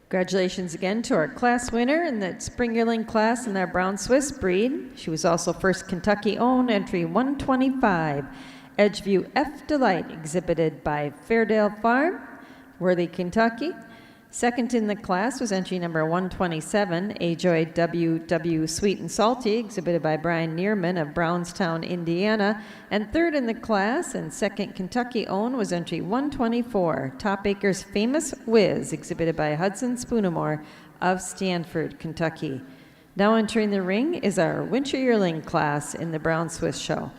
Congratulations again to our class winner in the spring yearling class in our brown Swiss breed. She was also first Kentucky owned, entry 125, Edgeview F Delight, exhibited by Fairdale Farm, Worthy, Kentucky. Second in the class was entry number 127, A-Joy WW Sweet and Salty, exhibited by Brian Neerman of Brownstown, Indiana. And third in the class and second Kentucky owned was entry 124, Top Acres Famous Whiz, exhibited by Hudson Spoonamore of Stanford, Kentucky. Now entering the ring is our winter yearling class in the brown Swiss show.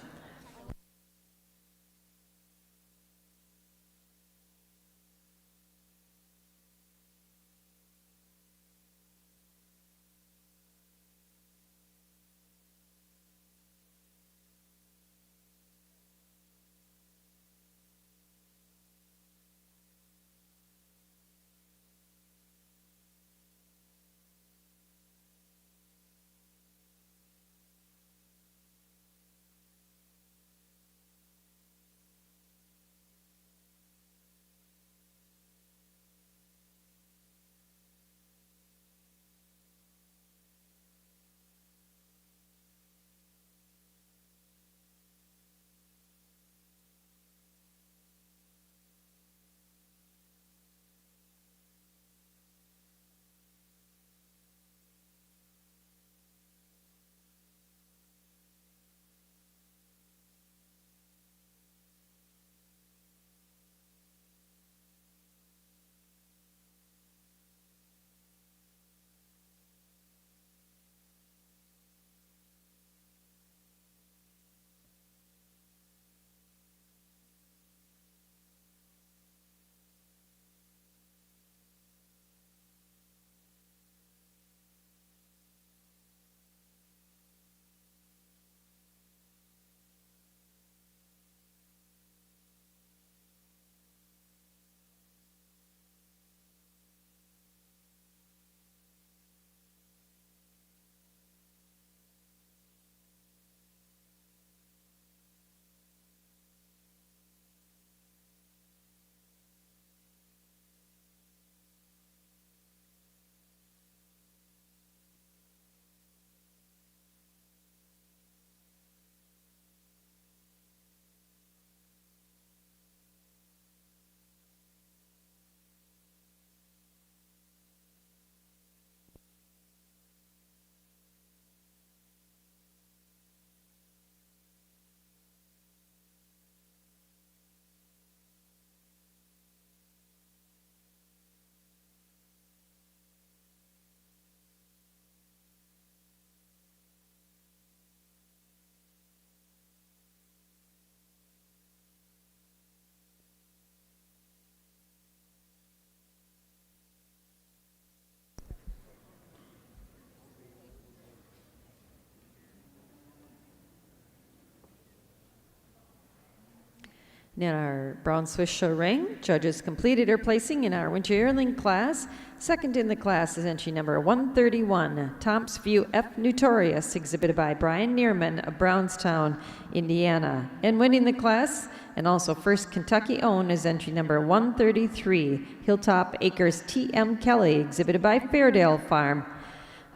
In our Brown Swiss Show ring, judges completed her placing in our winter yearling class. Second in the class is entry number 131, Tom's View F Notorious, exhibited by Brian Neerman of Brownstown, Indiana. And winning the class, and also first Kentucky owned, is entry number 133, Hilltop Acres T.M. Kelly, exhibited by Fairdale Farm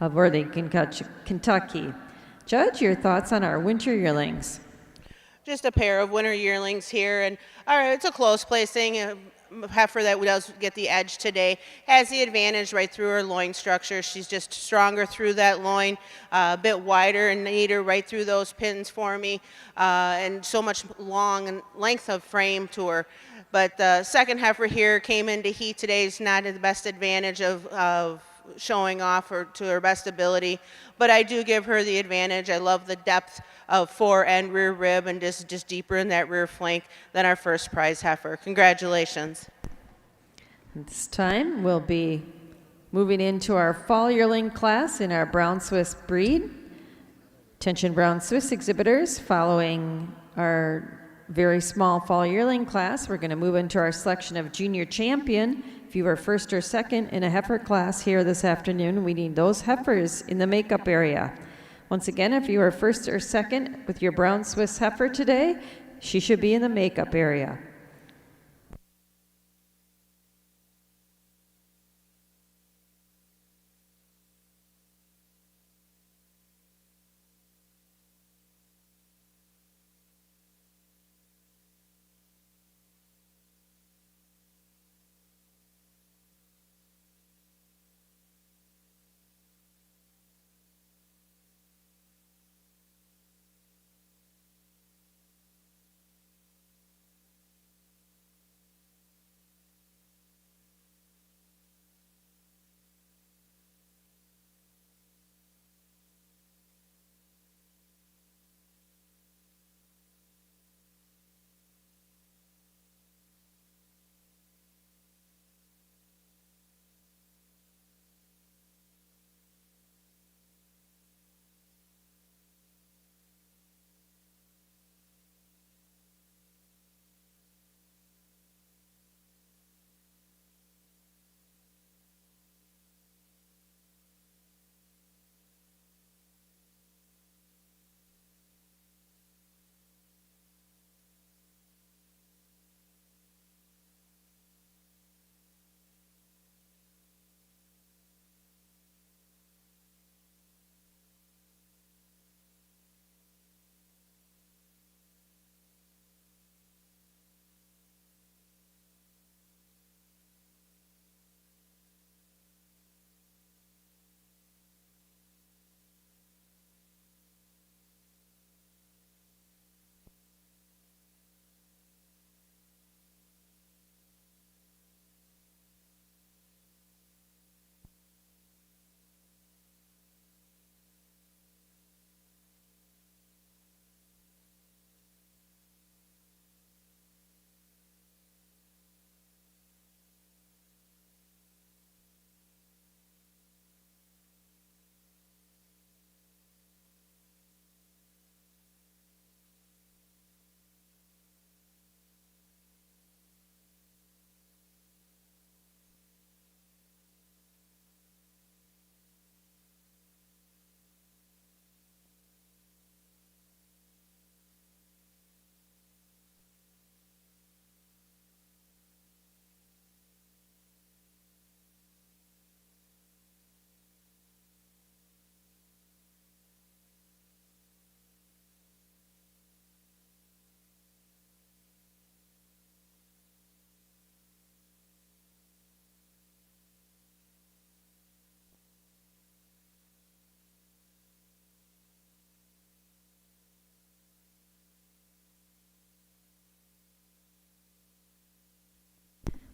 of Worthing, Kentucky. Judge, your thoughts on our winter yearlings? Just a pair of winter yearlings here, and all right, it's a close placing. Heifer that does get the edge today has the advantage right through her loin structure. She's just stronger through that loin, a bit wider and neater right through those pins for me, and so much long and length of frame to her. But the second heifer here came into heat today. Is not at the best advantage of showing off her to her best ability, but I do give her the advantage. I love the depth of fore and rear rib, and just deeper in that rear flank than our first prize heifer. Congratulations. At this time, we'll be moving into our fall yearling class in our Brown Swiss breed. Attention Brown Swiss exhibitors, following our very small fall yearling class, we're going to move into our selection of junior champion. If you were first or second in a heifer class here this afternoon, we need those heifers in the makeup area. Once again, if you were first or second with your Brown Swiss heifer today, she should be in the makeup area.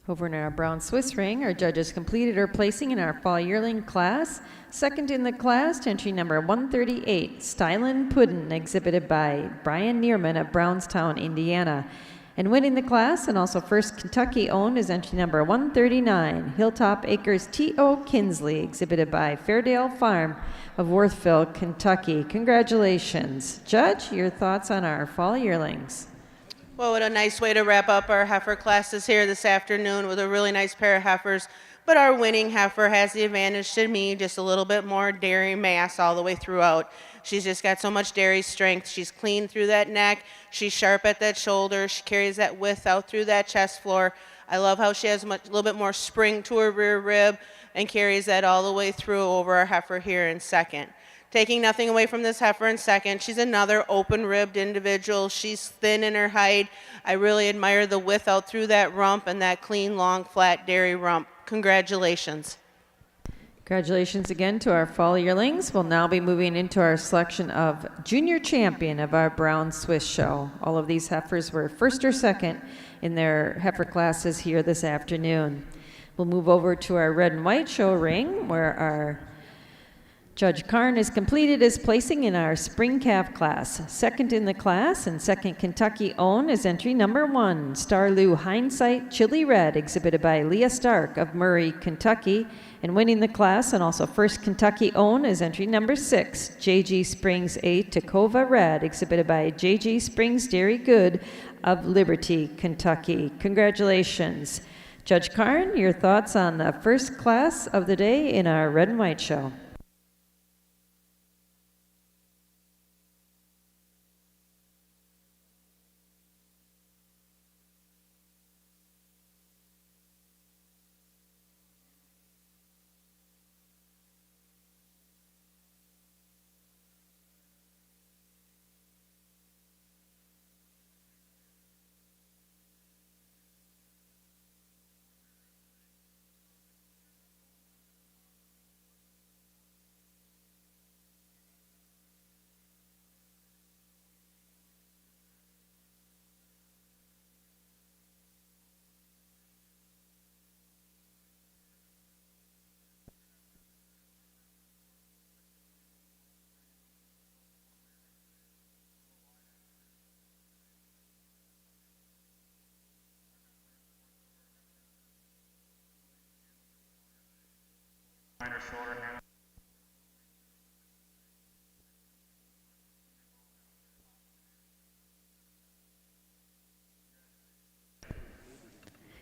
Over in our Brown Swiss ring, our judges completed her placing in our fall yearling class. Second in the class to entry number 138, Stylin' Puddin', exhibited by Brian Neerman of Brownstown, Indiana. And winning the class, and also first Kentucky owned, is entry number 139, Hilltop Acres T.O. Kinsley, exhibited by Fairdale Farm of Worthville, Kentucky. Congratulations. Judge, your thoughts on our fall yearlings? Well, what a nice way to wrap up our heifer classes here this afternoon with a really nice pair of heifers. But our winning heifer has the advantage to me, just a little bit more dairy mass all the way throughout. She's just got so much dairy strength. She's clean through that neck. She's sharp at that shoulder. She carries that width out through that chest floor. I love how she has a little bit more spring to her rear rib and carries that all the way through over our heifer here in second. Taking nothing away from this heifer in second, she's another open-ribbed individual. She's thin in her height. I really admire the width out through that rump and that clean, long, flat dairy rump. Congratulations. Congratulations again to our fall yearlings. We'll now be moving into our selection of junior champion of our Brown Swiss show. All of these heifers were first or second in their heifer classes here this afternoon. We'll move over to our red and white show ring, where our Judge Karn has completed his placing in our spring calf class. Second in the class and second Kentucky own is entry number 1, Starloo Hindsight Chili Red, exhibited by Leah Stark of Murray, Kentucky. And winning the class and also first Kentucky own is entry number 6, JG Springs 8 Tacova Red, exhibited by JG Springs Dairy Good of Liberty, Kentucky. Congratulations. Judge Karn, your thoughts on the first class of the day in our red and white show. Minor shoulder hand.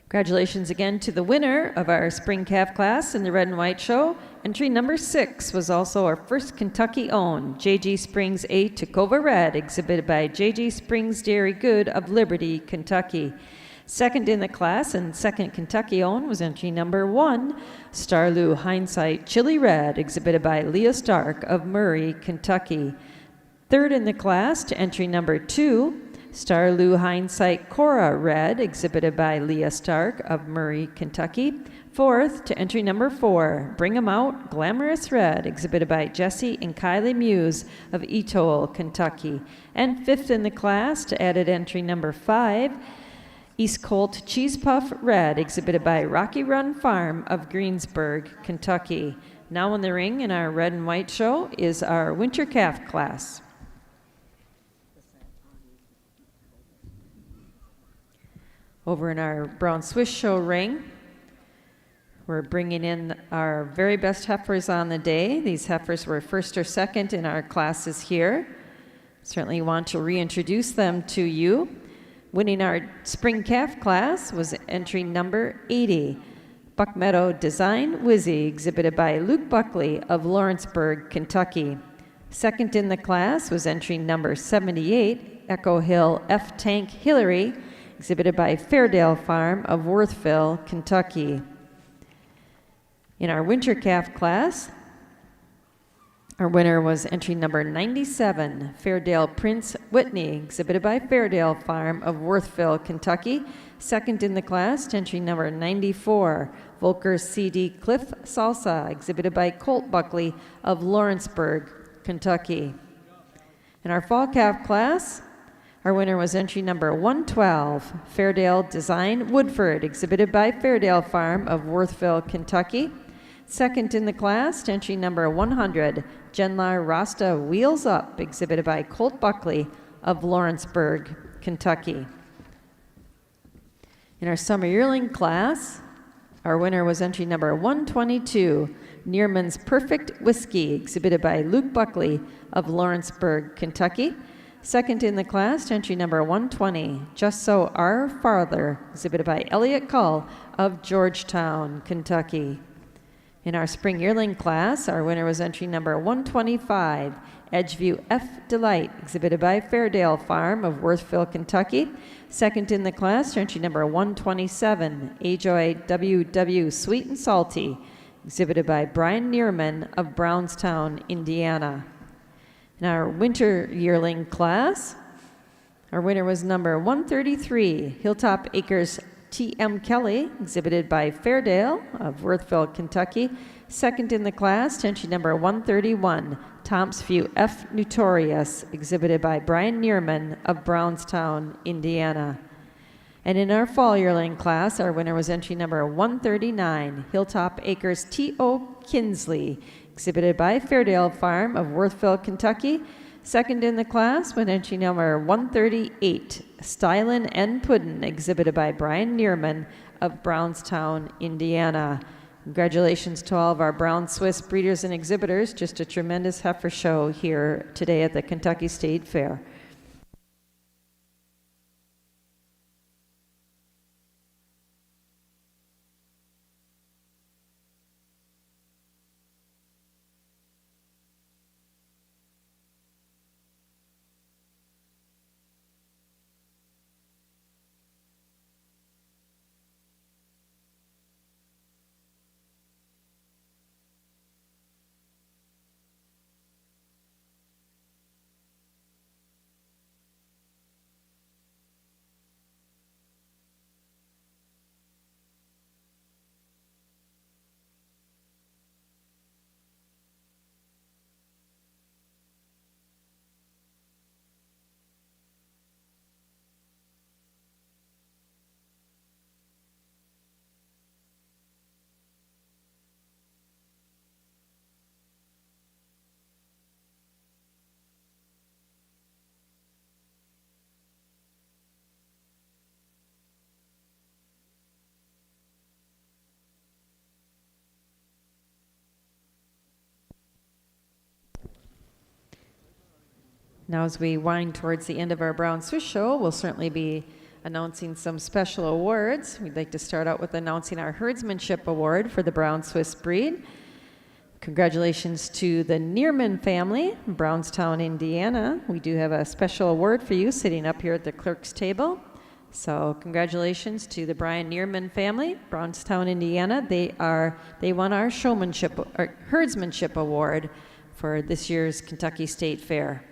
Congratulations again to the winner of our spring calf class in the red and white show. Entry number 6 was also our first Kentucky own, JG Springs 8 Tacova Red, exhibited by JG Springs Dairy Good of Liberty, Kentucky. Second in the class and second Kentucky own was entry number 1, Starloo Hindsight Chili Red, exhibited by Leah Stark of Murray, Kentucky. Third in the class to entry number 2, Starloo Hindsight Cora Red, exhibited by Leah Stark of Murray, Kentucky. Fourth to entry number 4, Bring 'em Out Glamorous Red, exhibited by Jesse and Kylie Muse of Etoll, Kentucky. And fifth in the class to added entry number 5, East Colt Cheese Puff Red, exhibited by Rocky Run Farm of Greensburg, Kentucky. Now in the ring in our red and white show is our winter calf class. Over in our Brown Swiss show ring, we're bringing in our very best heifers on the day. These heifers were first or second in our classes here. Certainly want to reintroduce them to you. Winning our spring calf class was entry number 80, Buck Meadow Design Wizzy, exhibited by Luke Buckley of Lawrenceburg, Kentucky. Second in the class was entry number 78, Echo Hill F-Tank Hillary, exhibited by Fairdale Farm of Worthville, Kentucky. In our winter calf class, our winner was entry number 97, Fairdale Prince Whitney, exhibited by Fairdale Farm of Worthville, Kentucky. Second in the class, entry number 94, Volker CD Cliff Salsa, exhibited by Colt Buckley of Lawrenceburg, Kentucky. In our fall calf class, our winner was entry number 112, Fairdale Design Woodford, exhibited by Fairdale Farm of Worthville, Kentucky. Second in the class, entry number 100, Genlar Rasta Wheels Up, exhibited by Colt Buckley of Lawrenceburg, Kentucky. In our summer yearling class, our winner was entry number 122, Nearman's Perfect Whiskey, exhibited by Luke Buckley of Lawrenceburg, Kentucky. Second in the class, entry number 120, Just So Our Farther, exhibited by Elliot Cull of Georgetown, Kentucky. In our spring yearling class, our winner was entry number 125, Edgeview F. Delight, exhibited by Fairdale Farm of Worthville, Kentucky. Second in the class, entry number 127, Ajoy W.W. Sweet and Salty, exhibited by Brian Neerman of Brownstown, Indiana. In our winter yearling class, our winner was number 133, Hilltop Acres T.M. Kelly, exhibited by Fairdale of Worthville, Kentucky. Second in the class, entry number 131, Tomsview F. Notorious, exhibited by Brian Neerman of Brownstown, Indiana. And in our fall yearling class, our winner was entry number 139, Hilltop Acres T.O. Kinsley, exhibited by Fairdale Farm of Worthville, Kentucky. Second in the class went entry number 138, Stylin N. Puddin, exhibited by Brian Neerman of Brownstown, Indiana. Congratulations to all of our brown Swiss breeders and exhibitors. Just a tremendous heifer show here today at the Kentucky State Fair. Now, as we wind towards the end of our Brown Swiss Show, we'll certainly be announcing some special awards. We'd like to start out with announcing our Herdsmanship Award for the Brown Swiss breed. Congratulations to the Neerman family, Brownstown, Indiana. We do have a special award for you sitting up here at the clerk's table. So congratulations to the Brian Neerman family, Brownstown, Indiana. They won our Herdsmanship Award for this year's Kentucky State Fair.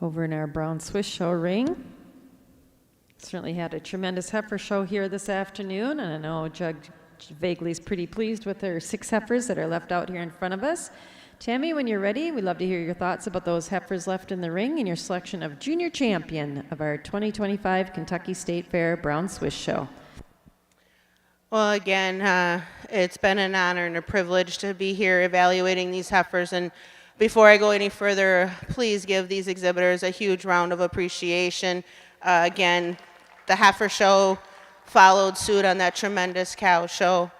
over in our Brown Swiss show ring. Certainly had a tremendous heifer show here this afternoon, and I know Judge Vagley's pretty pleased with her 6 heifers that are left out here in front of us. Tammy, when you're ready, we'd love to hear your thoughts about those heifers left in the ring and your selection of junior champion of our 2025 Kentucky State Fair Brown Swiss Show. Well, again, it's been an honor and a privilege to be here evaluating these heifers. And before I go any further, please give these exhibitors a huge round of appreciation. Again, the heifer show followed suit on that tremendous cow show.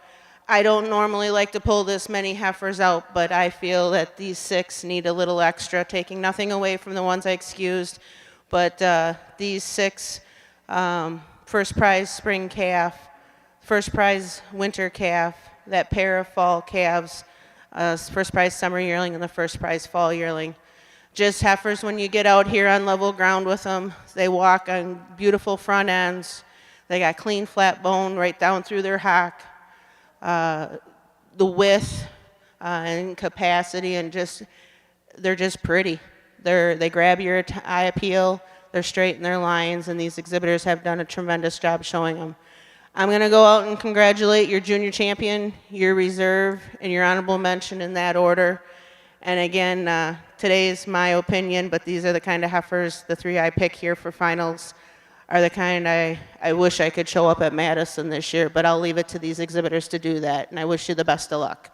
I don't normally like to pull this many heifers out, but I feel that these 6 need a little extra, taking nothing away from the ones I excused. But these 6, first prize spring calf, first prize winter calf, that pair of fall calves, first prize summer yearling, and the first prize fall yearling. Just heifers, when you get out here on level ground with them, they walk on beautiful front ends. They got clean flat bone right down through their hock. The width and capacity, and they're just pretty. They grab your eye appeal. They're straight in their lines, and these exhibitors have done a tremendous job showing them. I'm going to go out and congratulate your junior champion, your reserve, and your honorable mention in that order. And again, today is my opinion, but these are the kind of heifers, the 3 I pick here for finals, are the kind I wish I could show up at Madison this year, but I'll leave it to these exhibitors to do that, and I wish you the best of luck.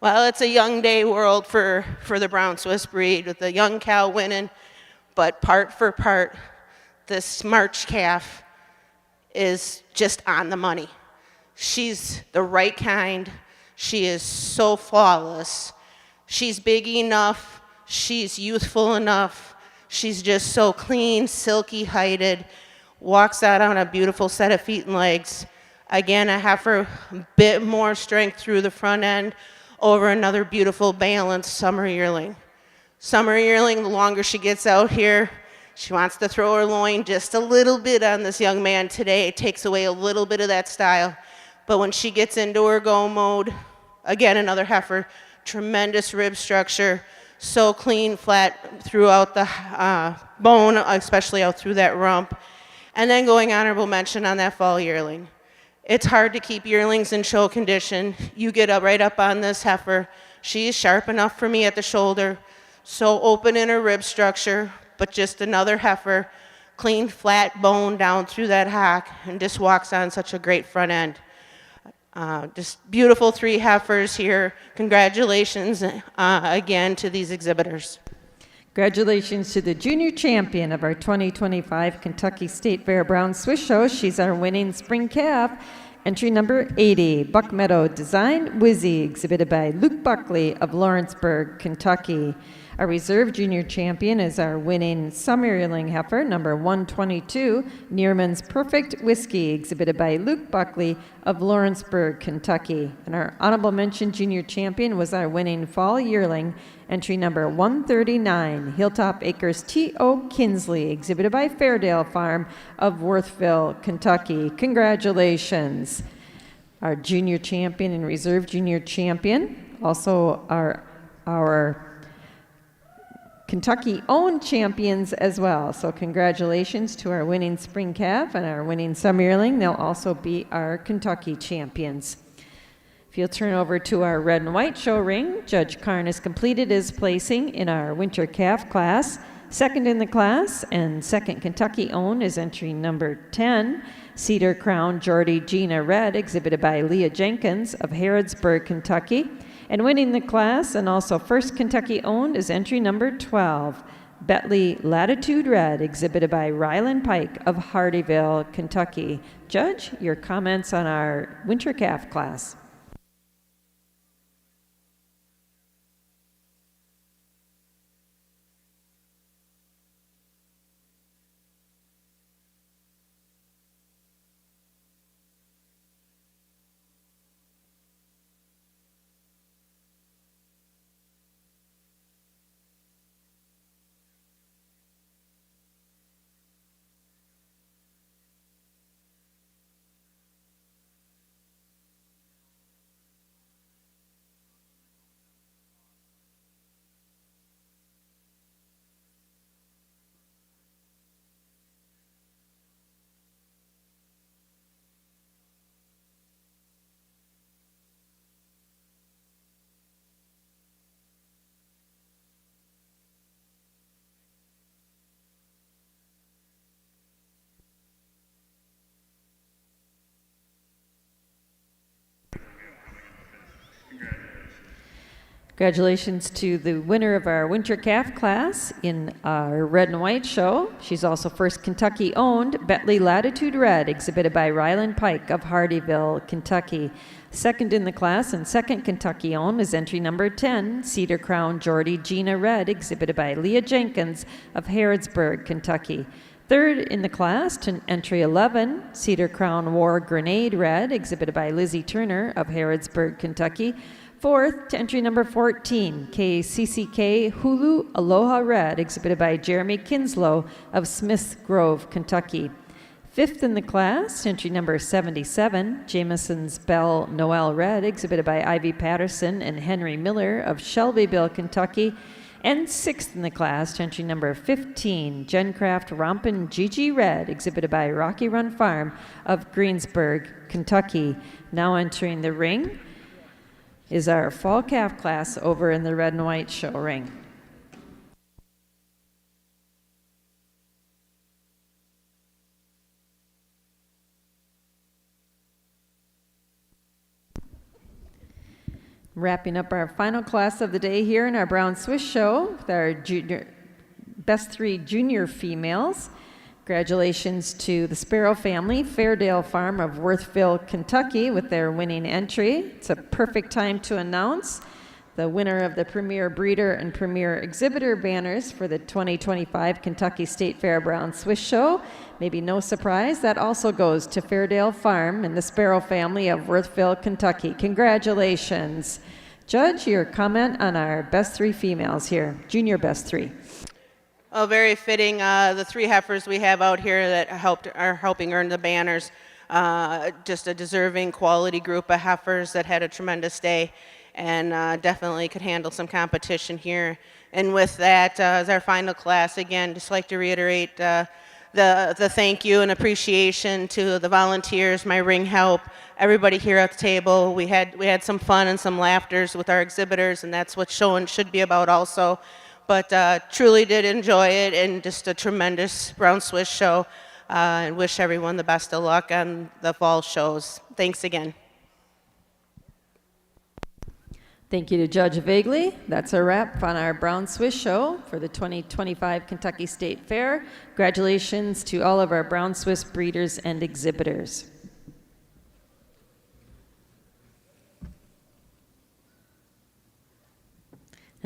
Well, it's a young day world for the Brown Swiss breed, with the young cow winning, but part for part, this March calf is just on the money. She's the right kind. She is so flawless. She's big enough. She's youthful enough. She's just so clean, silky heighted, walks out on a beautiful set of feet and legs. Again, a heifer, a bit more strength through the front end, over another beautiful balanced summer yearling. Summer yearling, the longer she gets out here, she wants to throw her loin just a little bit on this young man today. It takes away a little bit of that style. But when she gets into her go mode, again, another heifer, tremendous rib structure, so clean, flat throughout the bone, especially out through that rump. And then going honorable mention on that fall yearling. It's hard to keep yearlings in show condition. You get right up on this heifer. She's sharp enough for me at the shoulder, so open in her rib structure, but just another heifer, clean, flat bone down through that hock, and just walks on such a great front end. Just beautiful 3 heifers here. Congratulations again to these exhibitors. Congratulations to the junior champion of our 2025 Kentucky State Fair Brown Swiss Show. She's our winning spring calf. Entry number 80, Buck Meadow Design Wizzy, exhibited by Luke Buckley of Lawrenceburg, Kentucky. Our reserve junior champion is our winning summer yearling heifer, number 122, Nearman's Perfect Whiskey, exhibited by Luke Buckley of Lawrenceburg, Kentucky. And our honorable mention junior champion was our winning fall yearling, entry number 139, Hilltop Acres T.O. Kinsley, exhibited by Fairdale Farm of Worthville, Kentucky. Congratulations. Our junior champion and reserve junior champion, also our Kentucky-owned champions as well. So congratulations to our winning spring calf and our winning summer yearling. They'll also be our Kentucky champions. If you'll turn over to our red and white show ring, Judge Karn has completed his placing in our winter calf class. Second in the class and second Kentucky-owned is entry number 10, Cedar Crown Geordie Gina Red, exhibited by Leah Jenkins of Harrodsburg, Kentucky. And winning the class and also first Kentucky owned is entry number 12, Bentley Latitude Red, exhibited by Ryland Pike of Hardyville, Kentucky. Judge, your comments on our winter calf class. Congratulations to the winner of our winter calf class in our red and white show. She's also first Kentucky owned, Bentley Latitude Red, exhibited by Ryland Pike of Hardyville, Kentucky. Second in the class and second Kentucky owned is entry number 10, Cedar Crown Geordie Gina Red, exhibited by Leah Jenkins of Harrodsburg, Kentucky. Third in the class to entry 11, Cedar Crown War Grenade Red, exhibited by Lizzie Turner of Harrodsburg, Kentucky. Fourth to entry number 14, KCCK Hulu Aloha Red, exhibited by Jeremy Kinslow of Smiths Grove, Kentucky. Fifth in the class, entry number 77, Jameson's Belle Noel Red, exhibited by Ivy Patterson and Henry Miller of Shelbyville, Kentucky. And sixth in the class, entry number 15, Gencraft Rompin' Gigi Red, exhibited by Rocky Run Farm of Greensburg, Kentucky. Now entering the ring is our fall calf class over in the red and white show ring. Wrapping up our final class of the day here in our Brown Swiss show with our best 3 junior females. Congratulations to the Sparrow family, Fairdale Farm of Worthville, Kentucky, with their winning entry. It's a perfect time to announce the winner of the Premier Breeder and Premier Exhibitor banners for the 2025 Kentucky State Fair Brown Swiss Show. Maybe no surprise, that also goes to Fairdale Farm and the Sparrow family of Worthville, Kentucky. Congratulations. Judge, your comment on our best 3 females here, junior best 3. Oh, very fitting. The 3 heifers we have out here that are helping earn the banners. Just a deserving quality group of heifers that had a tremendous day and definitely could handle some competition here. And with that, as our final class, again, just like to reiterate the thank you and appreciation to the volunteers, my ring help, everybody here at the table. We had some fun and some laughters with our exhibitors, and that's what showing should be about also. But truly did enjoy it, and just a tremendous Brown Swiss show. And wish everyone the best of luck on the fall shows. Thanks again. Thank you to Judge Vagley. That's a wrap on our Brown Swiss show for the 2025 Kentucky State Fair. Congratulations to all of our Brown Swiss breeders and exhibitors.